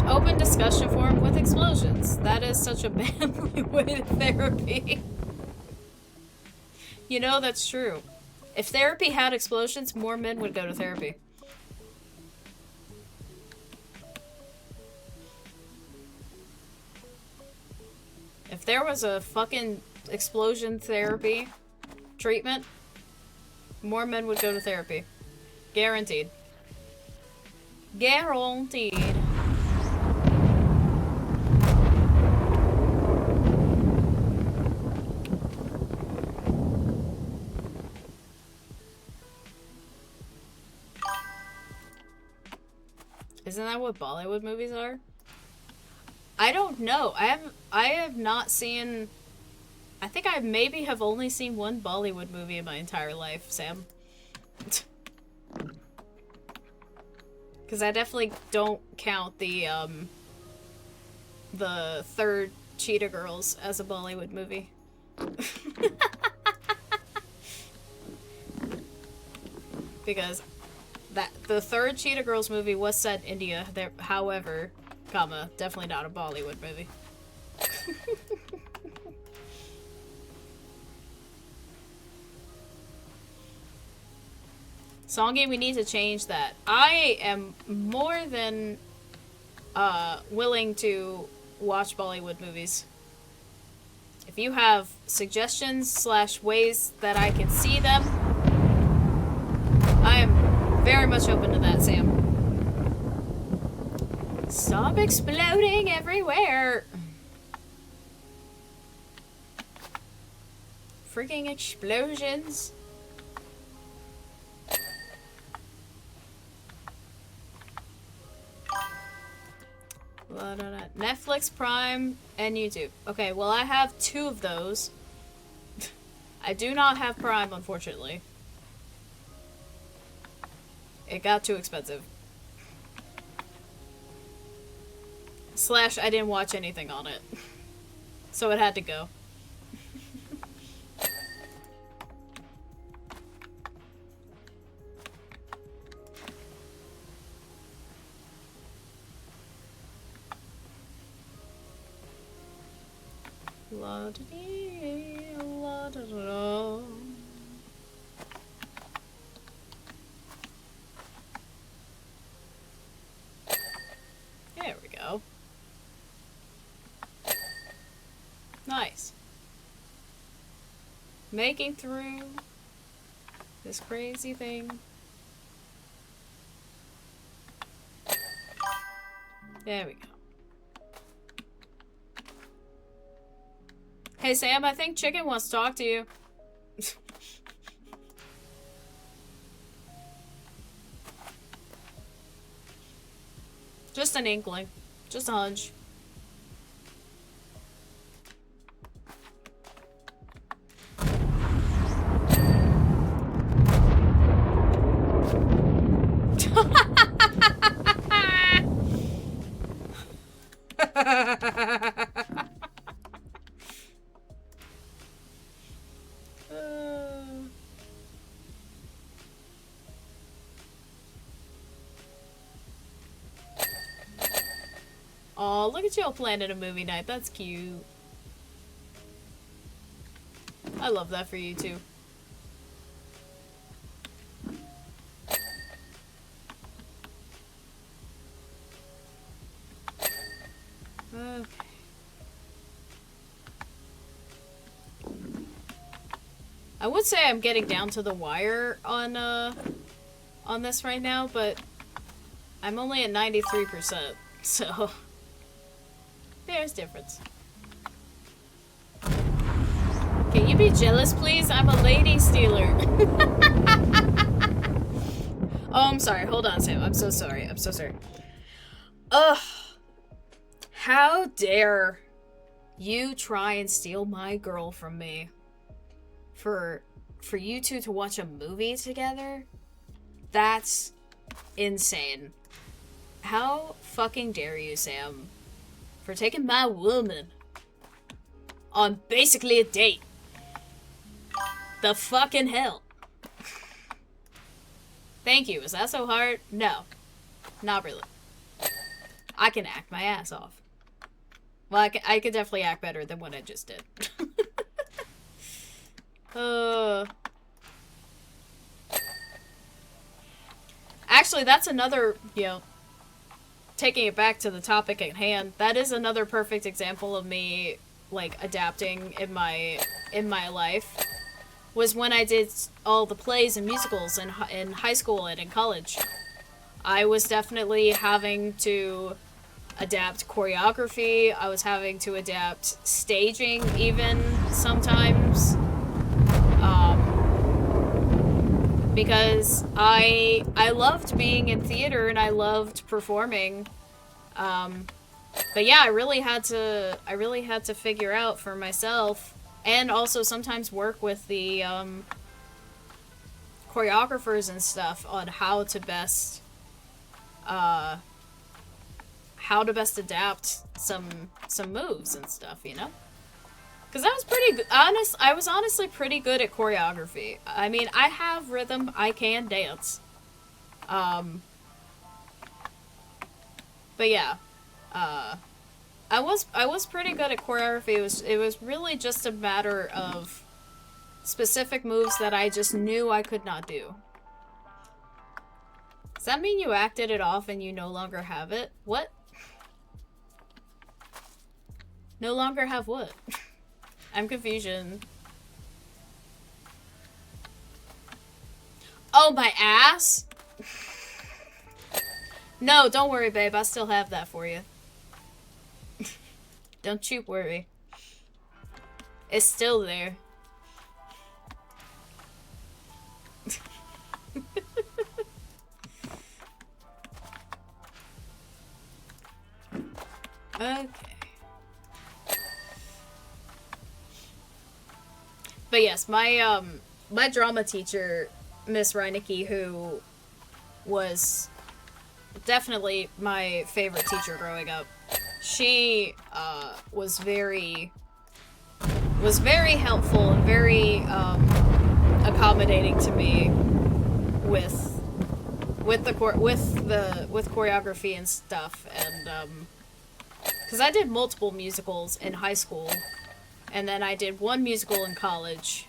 Open discussion forum with explosions. That is such a manly way to therapy. You know, that's true. If therapy had explosions, more men would go to therapy. If there was a fucking explosion therapy treatment, more men would go to therapy. Guaranteed. Guaranteed. Isn't that what Bollywood movies are? I don't know. I have not seen... I think I maybe have only seen one Bollywood movie in my entire life, Sam. Because I definitely don't count the third Cheetah Girls as a Bollywood movie. Because the third Cheetah Girls movie was set in India, there, however, comma, definitely not a Bollywood movie. Songy, we need to change that. I am more than willing to watch Bollywood movies. If you have suggestions / ways that I can see them, I am very much open to that, Sam. Stop exploding everywhere! Freaking explosions. Netflix, Prime, and YouTube. Okay, well I have 2 of those. I do not have Prime, unfortunately. It got too expensive. / I didn't watch anything on it. So it had to go. La da dee, la da da da. Making through this crazy thing. There we go. Hey Sam, I think Chicken wants to talk to you. Just an inkling. Just a hunch. Aw, look at y'all planning a movie night. That's cute. I love that for you too. Okay. I would say I'm getting down to the wire on this right now, but I'm only at 93%, so there's difference. Can you be jealous, please? I'm a lady stealer. Oh, I'm sorry. Hold on, Sam. I'm so sorry. I'm so sorry. Ugh. How dare you try and steal my girl from me? For you two to watch a movie together? That's insane. How fucking dare you, Sam, for taking my woman on basically a date? The fucking hell. Thank you. Is that so hard? No. Not really. I can act my ass off. Well, I could definitely act better than what I just did. Actually, that's another, taking it back to the topic at hand, that is another perfect example of me, like, adapting in my life, was when I did all the plays and musicals in high school and in college. I was definitely having to adapt choreography. I was having to adapt staging even sometimes. Because I loved being in theater and I loved performing. But yeah, I really had to figure out for myself, and also sometimes work with the choreographers and stuff on how to best adapt some moves and stuff, Because I was pretty honest. I was honestly pretty good at choreography. I mean, I have rhythm. I can dance. But yeah, I was pretty good at choreography. It was really just a matter of specific moves that I just knew I could not do. Does that mean you acted it off and you no longer have it? What? No longer have what? I'm confusion. Oh, my ass? No, don't worry, babe. I still have that for you. Don't you worry. It's still there. Okay. But yes, my drama teacher, Miss Reinecke, who was definitely my favorite teacher growing up, she was very helpful and very accommodating to me with choreography and stuff, and because I did multiple musicals in high school. And then I did one musical in college.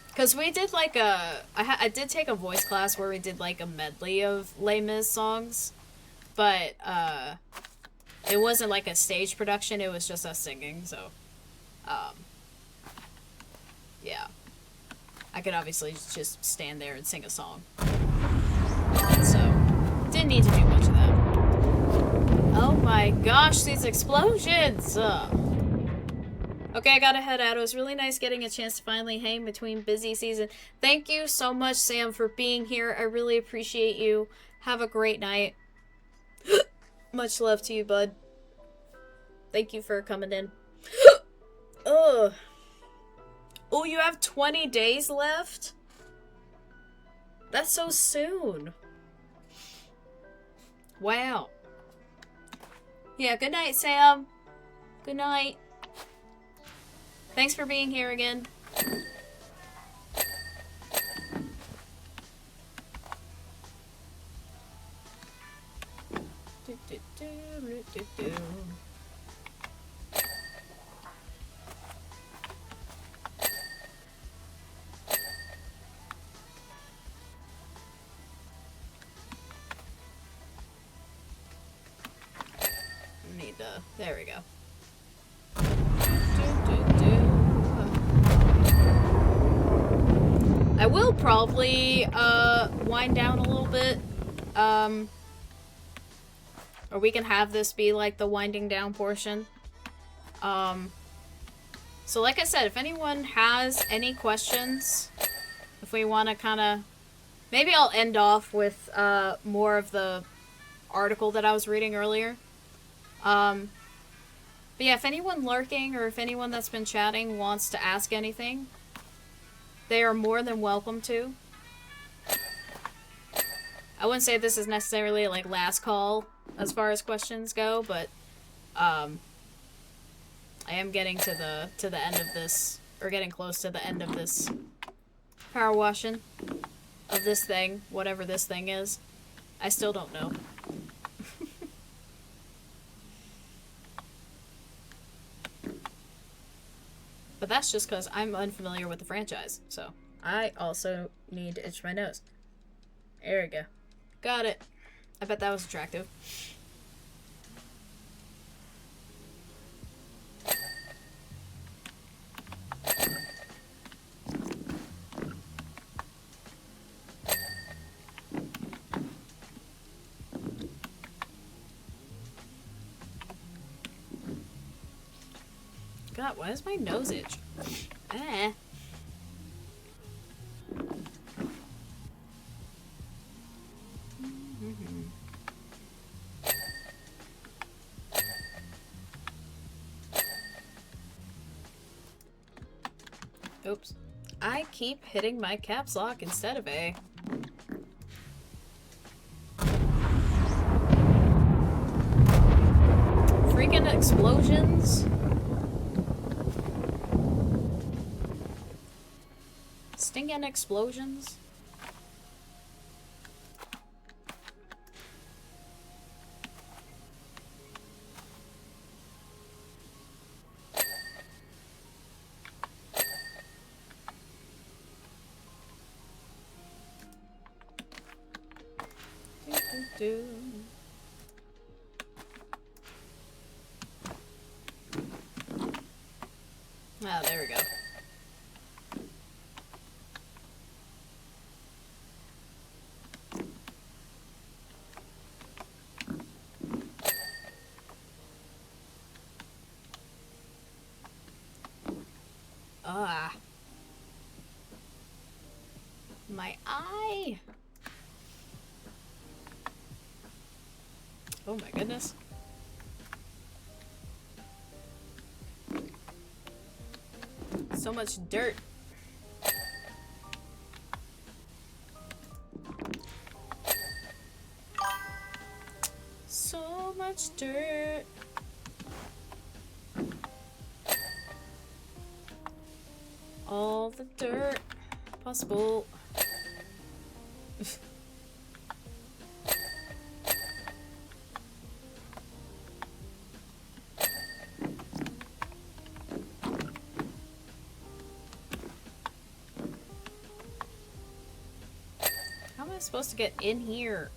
Because we did like I did take a voice class where we did like a medley of Les Mis songs. But, it wasn't like a stage production, it was just us singing, so. Um, yeah. I could obviously just stand there and sing a song. So, didn't need to do much of that. Oh my gosh, these explosions! Okay, I gotta head out. It was really nice getting a chance to finally hang between busy season. Thank you so much, Sam, for being here. I really appreciate you. Have a great night. Much love to you, bud. Thank you for coming in. Ugh. Oh, you have 20 days left? That's so soon. Wow. Yeah, good night, Sam. Good night. Thanks for being here again. Need to. There we go. I will probably wind down a little bit. Or we can have this be like the winding down portion. So like I said, if anyone has any questions, if we want to kind of, maybe I'll end off with more of the article that I was reading earlier. But yeah, if anyone lurking or if anyone that's been chatting wants to ask anything, they are more than welcome to. I wouldn't say this is necessarily like last call as far as questions go, but I am getting to the end of this, or getting close to the end of this power washing of this thing, whatever this thing is. I still don't know. But that's just because I'm unfamiliar with the franchise, so I also need to itch my nose. There we go. Got it. I bet that was attractive. God, why does my nose itch? Eh. Oops. I keep hitting my caps lock instead of A. Freaking explosions. Stinging explosions. Do. Ah, there we go. Ah. My eye. Oh my goodness. So much dirt. So much dirt. All the dirt possible. How am I supposed to get in here?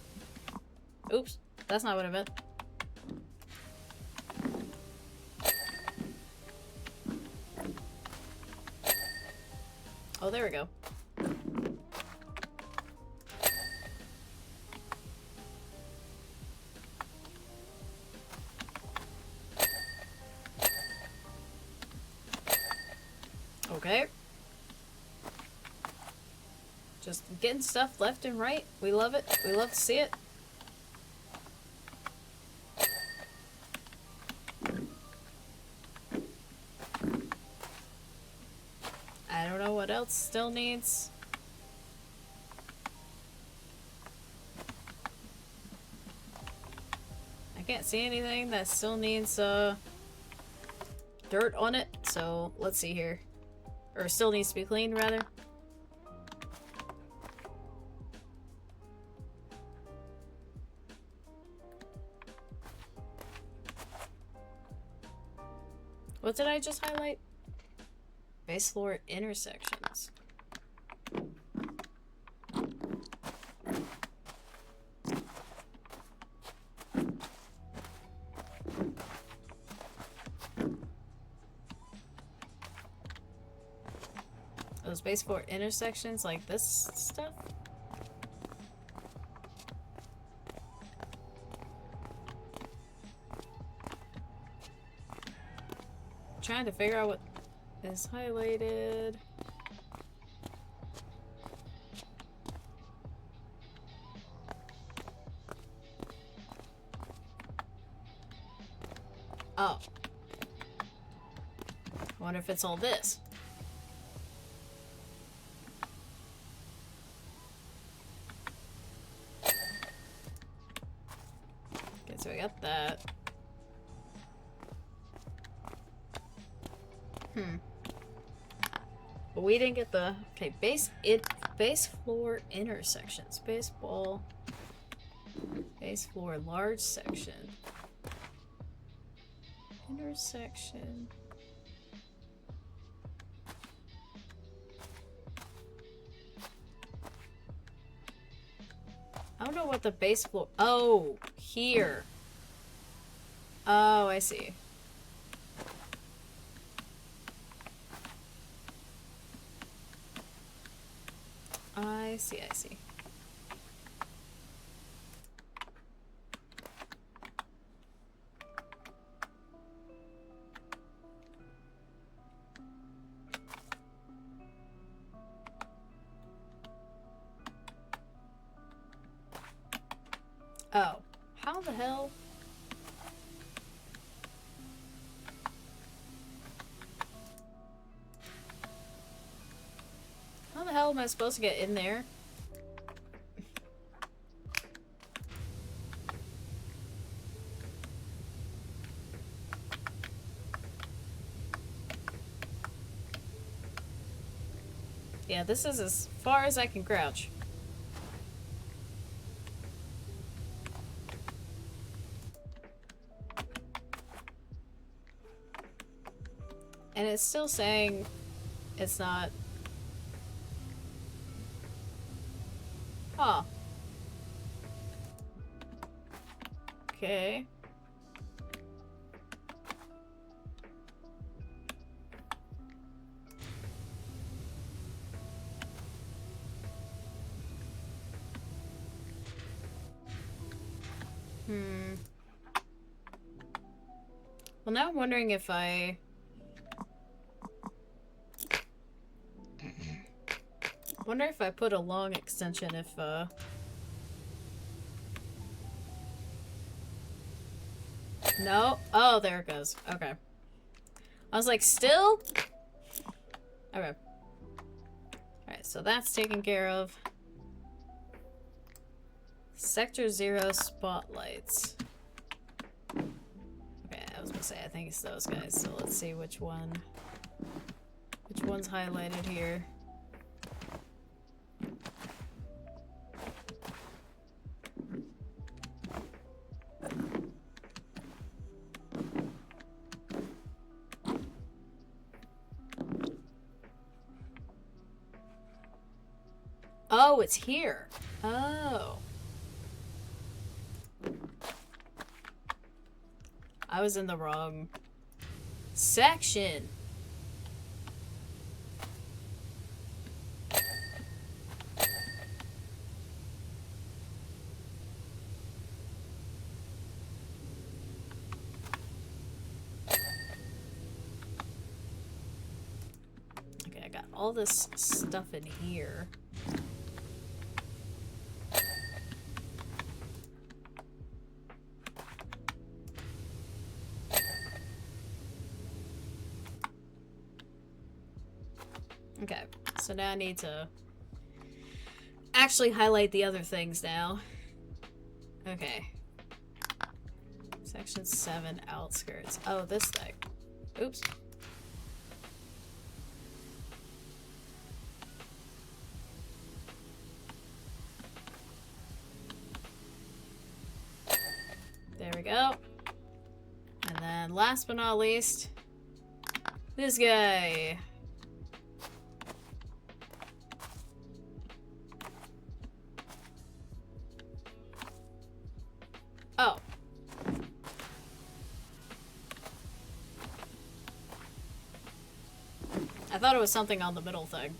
Oops, that's not what I meant. Oh, there we go. Okay. Just getting stuff left and right. We love it. We love to see it. I don't know what else still needs. I can't see anything that still needs dirt on it, so let's see here. Or still needs to be cleaned, rather. What did I just highlight? Base floor intersections. Those base floor intersections like this stuff? Trying to figure out what is highlighted. Oh. I wonder if it's all this. Okay, so we got that. But we didn't get the base floor intersections. Base floor large section. Intersection. I don't know what the base floor. Oh, here. Oh, I see. I see, I see. Oh, how the hell? How the hell am I supposed to get in there? Yeah, this is as far as I can crouch. And it's still saying it's not. Huh. Okay. Well, now I'm wondering if I... wonder if I put a long extension if, No? Oh, there it goes. Okay. I was like, still? Okay. Alright, so that's taken care of. Sector 0 spotlights. Okay, I was gonna say, I think it's those guys, so let's see which one's highlighted here. Oh, it's here. Oh. I was in the wrong section. all this stuff in here. Okay, so now I need to actually highlight the other things now. Okay. Section 7, outskirts. Oh, this thing. Oops. There we go. And then last but not least, this guy. Oh. I thought it was something on the middle thing.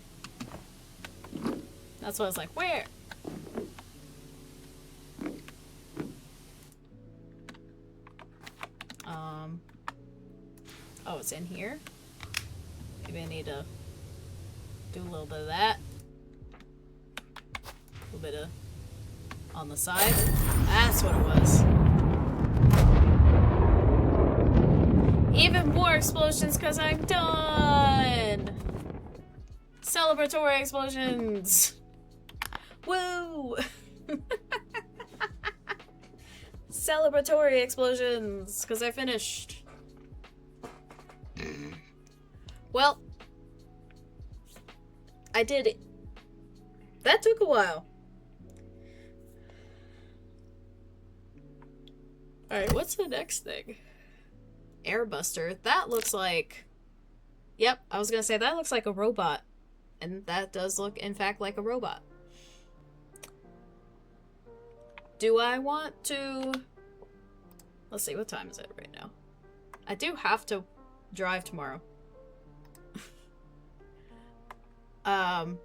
That's what I was like, where? Oh, it's in here? Maybe I need to do a little bit of that. A little bit of on the side. That's what it was. Even more explosions because I'm done! Celebratory explosions! Woo! Celebratory explosions because I finished. Well, I did it. That took a while. Alright, what's the next thing? Airbuster. That looks like... Yep, I was gonna say that looks like a robot. And that does look, in fact, like a robot. Do I want to... Let's see, what time is it right now? I do have to drive tomorrow. But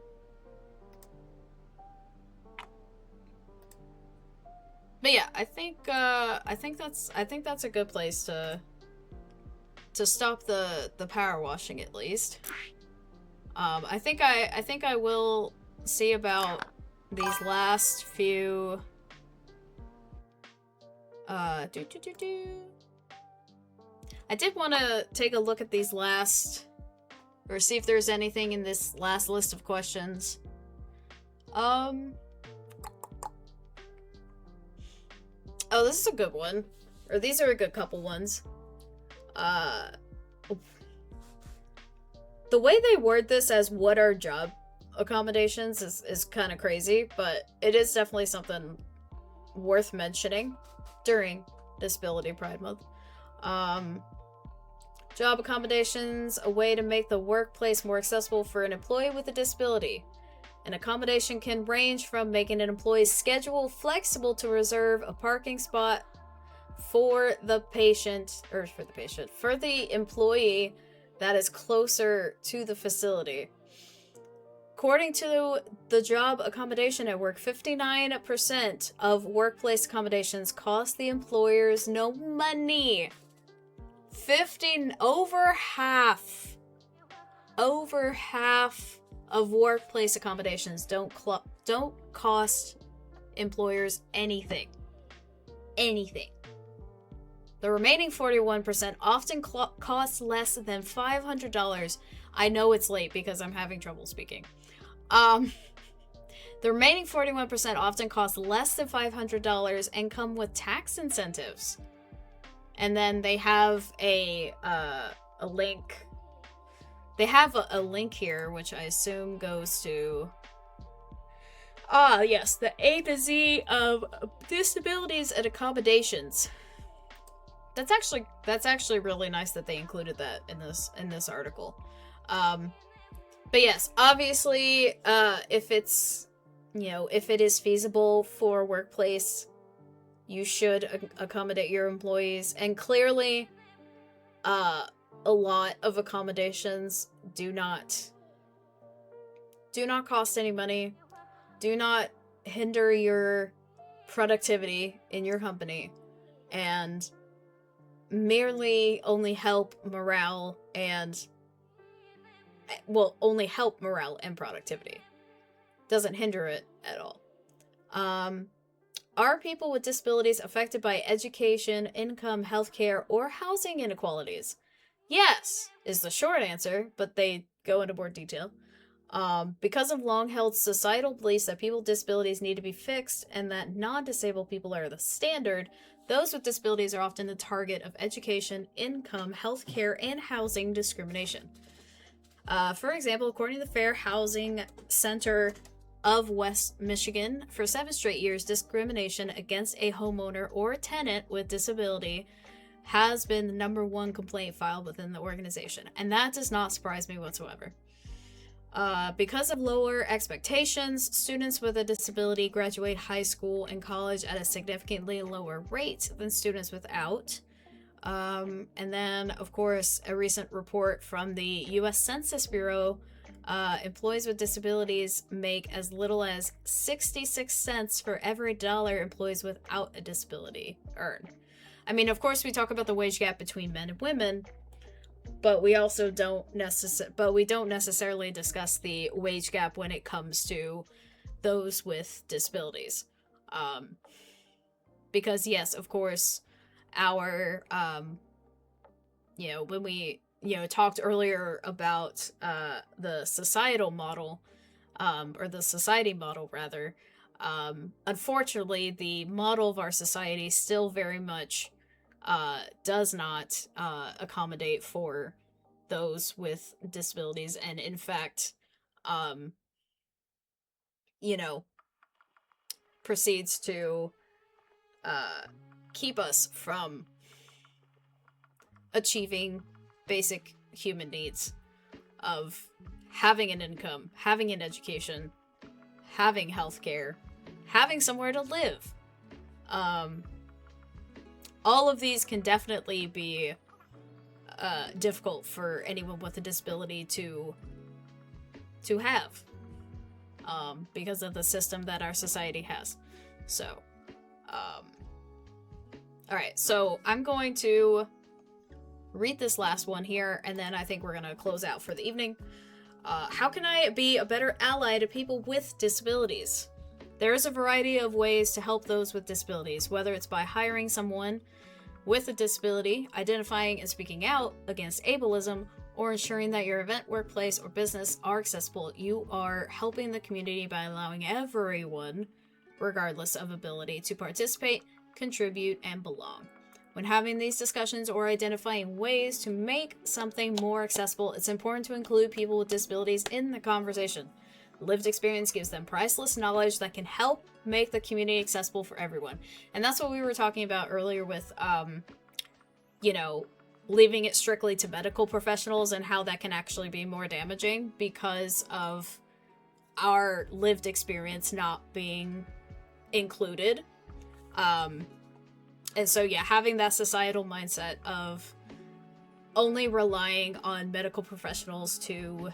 yeah, I think that's a good place to stop the power washing at least. I think I will see about these last few I did want to take a look at these last, or see if there's anything in this last list of questions. Oh, this is a good one. Or these are a good couple ones. The way they word this as what are job accommodations is kind of crazy, but it is definitely something worth mentioning during Disability Pride Month. Job accommodations, a way to make the workplace more accessible for an employee with a disability. An accommodation can range from making an employee's schedule flexible to reserve a parking spot for the employee that is closer to the facility. According to the Job Accommodation Network, 59% of workplace accommodations cost the employers no money. Over half of workplace accommodations don't cost employers anything. The remaining 41% often cost less than $500. I know it's late because I'm having trouble speaking. The remaining 41% often cost less than $500 and come with tax incentives. And then they have a link. They have a link here, which I assume goes to... yes, the A to Z of disabilities and accommodations. That's actually really nice that they included that in this article. But yes, obviously, if it is feasible for a workplace, you should accommodate your employees. And clearly, a lot of accommodations do not cost any money, do not hinder your productivity in your company, and merely only help morale and will only help morale and productivity. Doesn't hinder it at all. Are people with disabilities affected by education, income, healthcare, or housing inequalities? Yes, is the short answer, but they go into more detail. Because of long-held societal beliefs that people with disabilities need to be fixed and that non-disabled people are the standard, those with disabilities are often the target of education, income, healthcare, and housing discrimination. For example, according to the Fair Housing Center of West Michigan, for 7 straight years, discrimination against a homeowner or tenant with disability has been the #1 complaint filed within the organization, and that does not surprise me whatsoever. Because of lower expectations, students with a disability graduate high school and college at a significantly lower rate than students without. And then, of course, a recent report from the U.S. Census Bureau, employees with disabilities make as little as 66 cents for every dollar employees without a disability earn. I mean, of course, we talk about the wage gap between men and women, but we also don't necessarily discuss the wage gap when it comes to those with disabilities. Because yes, of course, our when we talked earlier about the societal model, or the society model rather, unfortunately the model of our society still very much does not accommodate for those with disabilities, and in fact proceeds to keep us from achieving basic human needs of having an income, having an education, having healthcare, having somewhere to live. All of these can definitely be difficult for anyone with a disability to have, because of the system that our society has. So, alright, so I'm going to read this last one here, and then I think we're going to close out for the evening. How can I be a better ally to people with disabilities? There is a variety of ways to help those with disabilities, whether it's by hiring someone with a disability, identifying and speaking out against ableism, or ensuring that your event, workplace, or business are accessible. You are helping the community by allowing everyone, regardless of ability, to participate, contribute, and belong. When having these discussions or identifying ways to make something more accessible, it's important to include people with disabilities in the conversation. Lived experience gives them priceless knowledge that can help make the community accessible for everyone. And that's what we were talking about earlier with, leaving it strictly to medical professionals and how that can actually be more damaging because of our lived experience not being included. And so, yeah, having that societal mindset of only relying on medical professionals to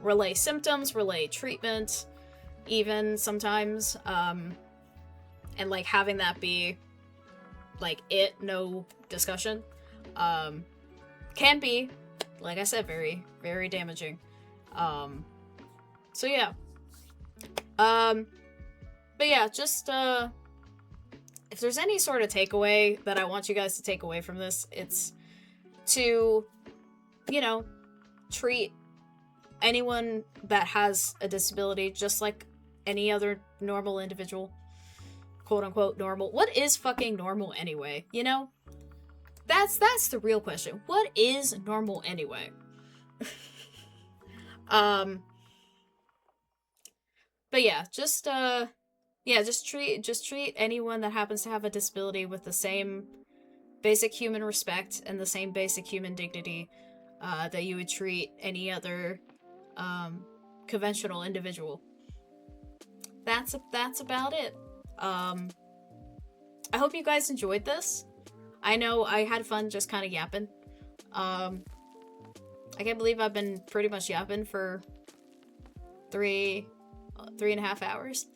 relay symptoms, relay treatment, even sometimes, and like having that be like no discussion, can be, like I said, very, very damaging. So yeah. But yeah, just if there's any sort of takeaway that I want you guys to take away from this, it's to, treat anyone that has a disability just like any other normal individual. Quote unquote normal. What is fucking normal anyway? That's the real question. What is normal anyway? But yeah, just treat anyone that happens to have a disability with the same basic human respect and the same basic human dignity that you would treat any other conventional individual. That's about it. I hope you guys enjoyed this. I know I had fun just kind of yapping. I can't believe I've been pretty much yapping for 3.5 hours.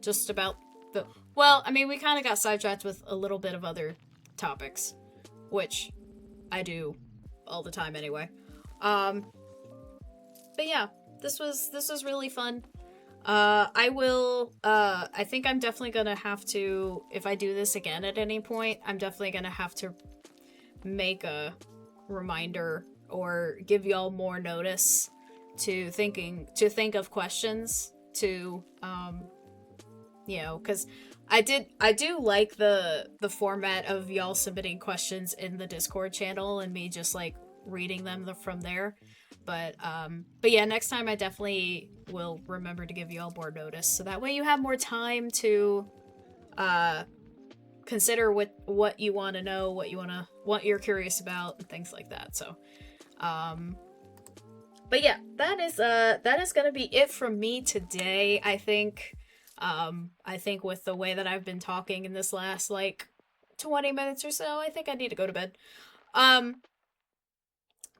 Just about we kind of got sidetracked with a little bit of other topics, which I do all the time anyway. but yeah, this was really fun. I think I'm definitely gonna have to, if I do this again at any point, I'm definitely gonna have to make a reminder or give y'all more notice to think of questions to, because I do like the format of y'all submitting questions in the Discord channel and me just like reading them from there. But yeah, next time I definitely will remember to give you all more notice, so that way you have more time to consider what you want to know, what you're curious about, and things like that. So, but yeah, that is gonna be it from me today. I think with the way that I've been talking in this last like 20 minutes or so, I think I need to go to bed.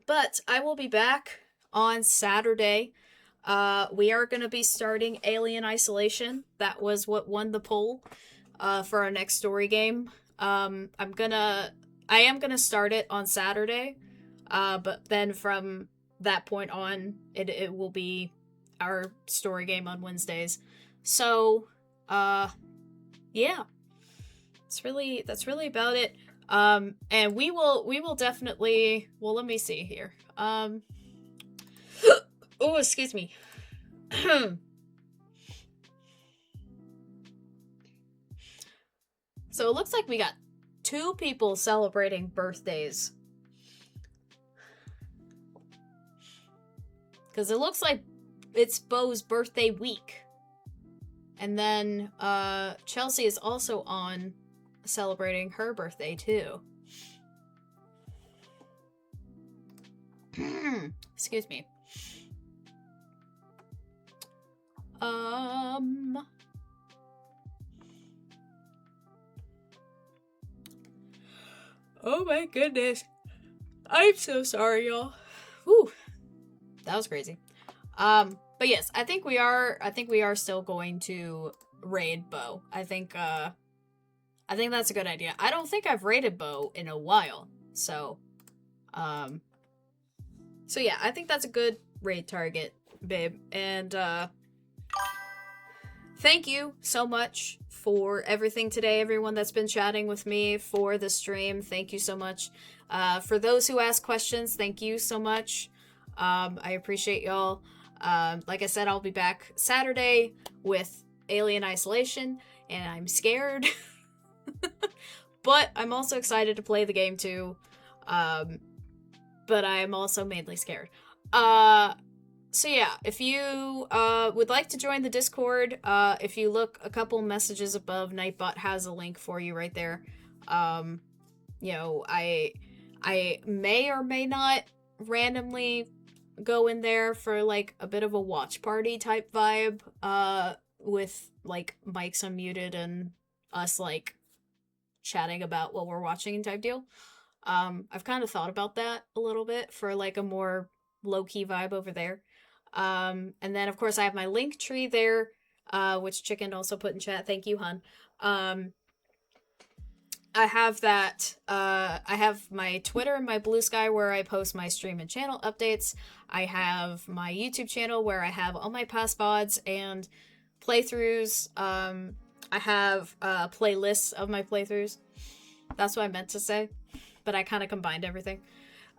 But I will be back on Saturday. We are going to be starting Alien Isolation. That was what won the poll for our next story game. I am gonna start it on Saturday. But then from that point on, it will be our story game on Wednesdays. So, yeah. That's really about it. And we will definitely, well, let me see here. Oh, excuse me. So it looks like we got 2 people celebrating birthdays. Because it looks like it's Bo's birthday week. And then, Chelsea is also on celebrating her birthday too. Excuse me. Oh my goodness. I'm so sorry, y'all. Whew. That was crazy. But yes, I think we are still going to raid Bo. I think that's a good idea. I don't think I've raided Bo in a while. So yeah, I think that's a good raid target, babe. And thank you so much for everything today, everyone that's been chatting with me for the stream. Thank you so much. For those who ask questions, thank you so much. I appreciate y'all. Like I said, I'll be back Saturday with Alien Isolation, and I'm scared. But I'm also excited to play the game too. But I'm also mainly scared. So yeah, if you would like to join the Discord, if you look a couple messages above, Nightbot has a link for you right there. I may or may not randomly go in there for like a bit of a watch party type vibe, with like mics unmuted and us like chatting about what we're watching type deal. I've kind of thought about that a little bit for like a more low-key vibe over there. And then of course I have my link tree there, which Chicken also put in chat. Thank you, hun. I have that, I have my Twitter and my Blue Sky where I post my stream and channel updates. I have my YouTube channel where I have all my past VODs and playthroughs. I have playlists of my playthroughs. That's what I meant to say, but I kind of combined everything.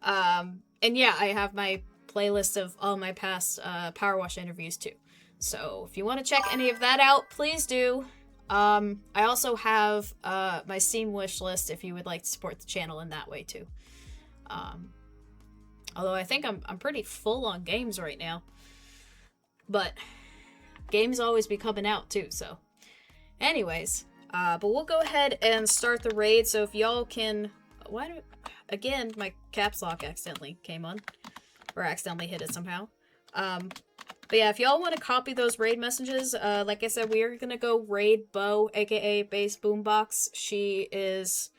And yeah, I have my playlist of all my past Power Wash interviews too. So if you want to check any of that out, please do. I also have my Steam wish list if you would like to support the channel in that way too. Although I think I'm pretty full on games right now. But games always be coming out too, so. Anyways, but we'll go ahead and start the raid. So if y'all can, again, my caps lock accidentally came on, or accidentally hit it somehow. But yeah, if y'all want to copy those raid messages, like I said, we are gonna go raid Bo, aka Bass Boombox. She is,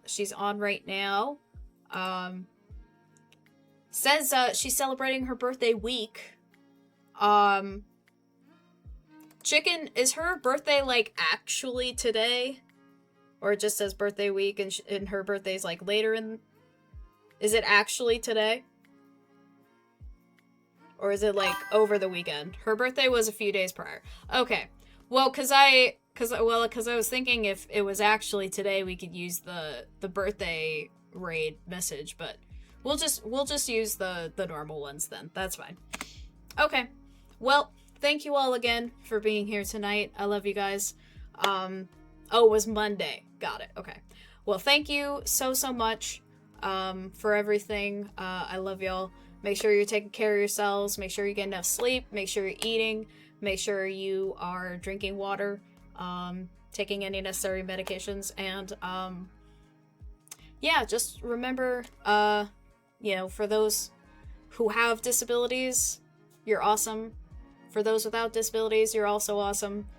she's on right now. Says she's celebrating her birthday week. Chicken, is her birthday like actually today, or it just says birthday week and her birthday's like later in? Is it actually today? Or is it like over the weekend? Her birthday was a few days prior. Okay. Well, cause I was thinking if it was actually today, we could use the birthday raid message, but we'll just use the normal ones then. That's fine. Okay. Well, thank you all again for being here tonight. I love you guys. Oh, it was Monday. Got it. Okay. Well, thank you so much for everything. I love y'all. Make sure you're taking care of yourselves. Make sure you get enough sleep. Make sure you're eating. Make sure you are drinking water, taking any necessary medications, and yeah, just remember, for those who have disabilities, you're awesome. For those without disabilities, you're also awesome.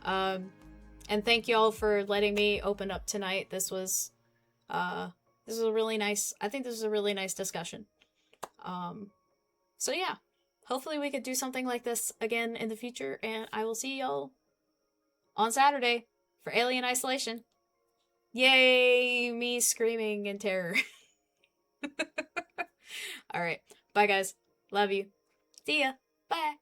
And thank you all for letting me open up tonight. This was a really nice. I think this was a really nice discussion. So yeah, hopefully we could do something like this again in the future, and I will see y'all on Saturday for Alien Isolation. Yay, me screaming in terror. Alright, bye guys. Love you. See ya. Bye.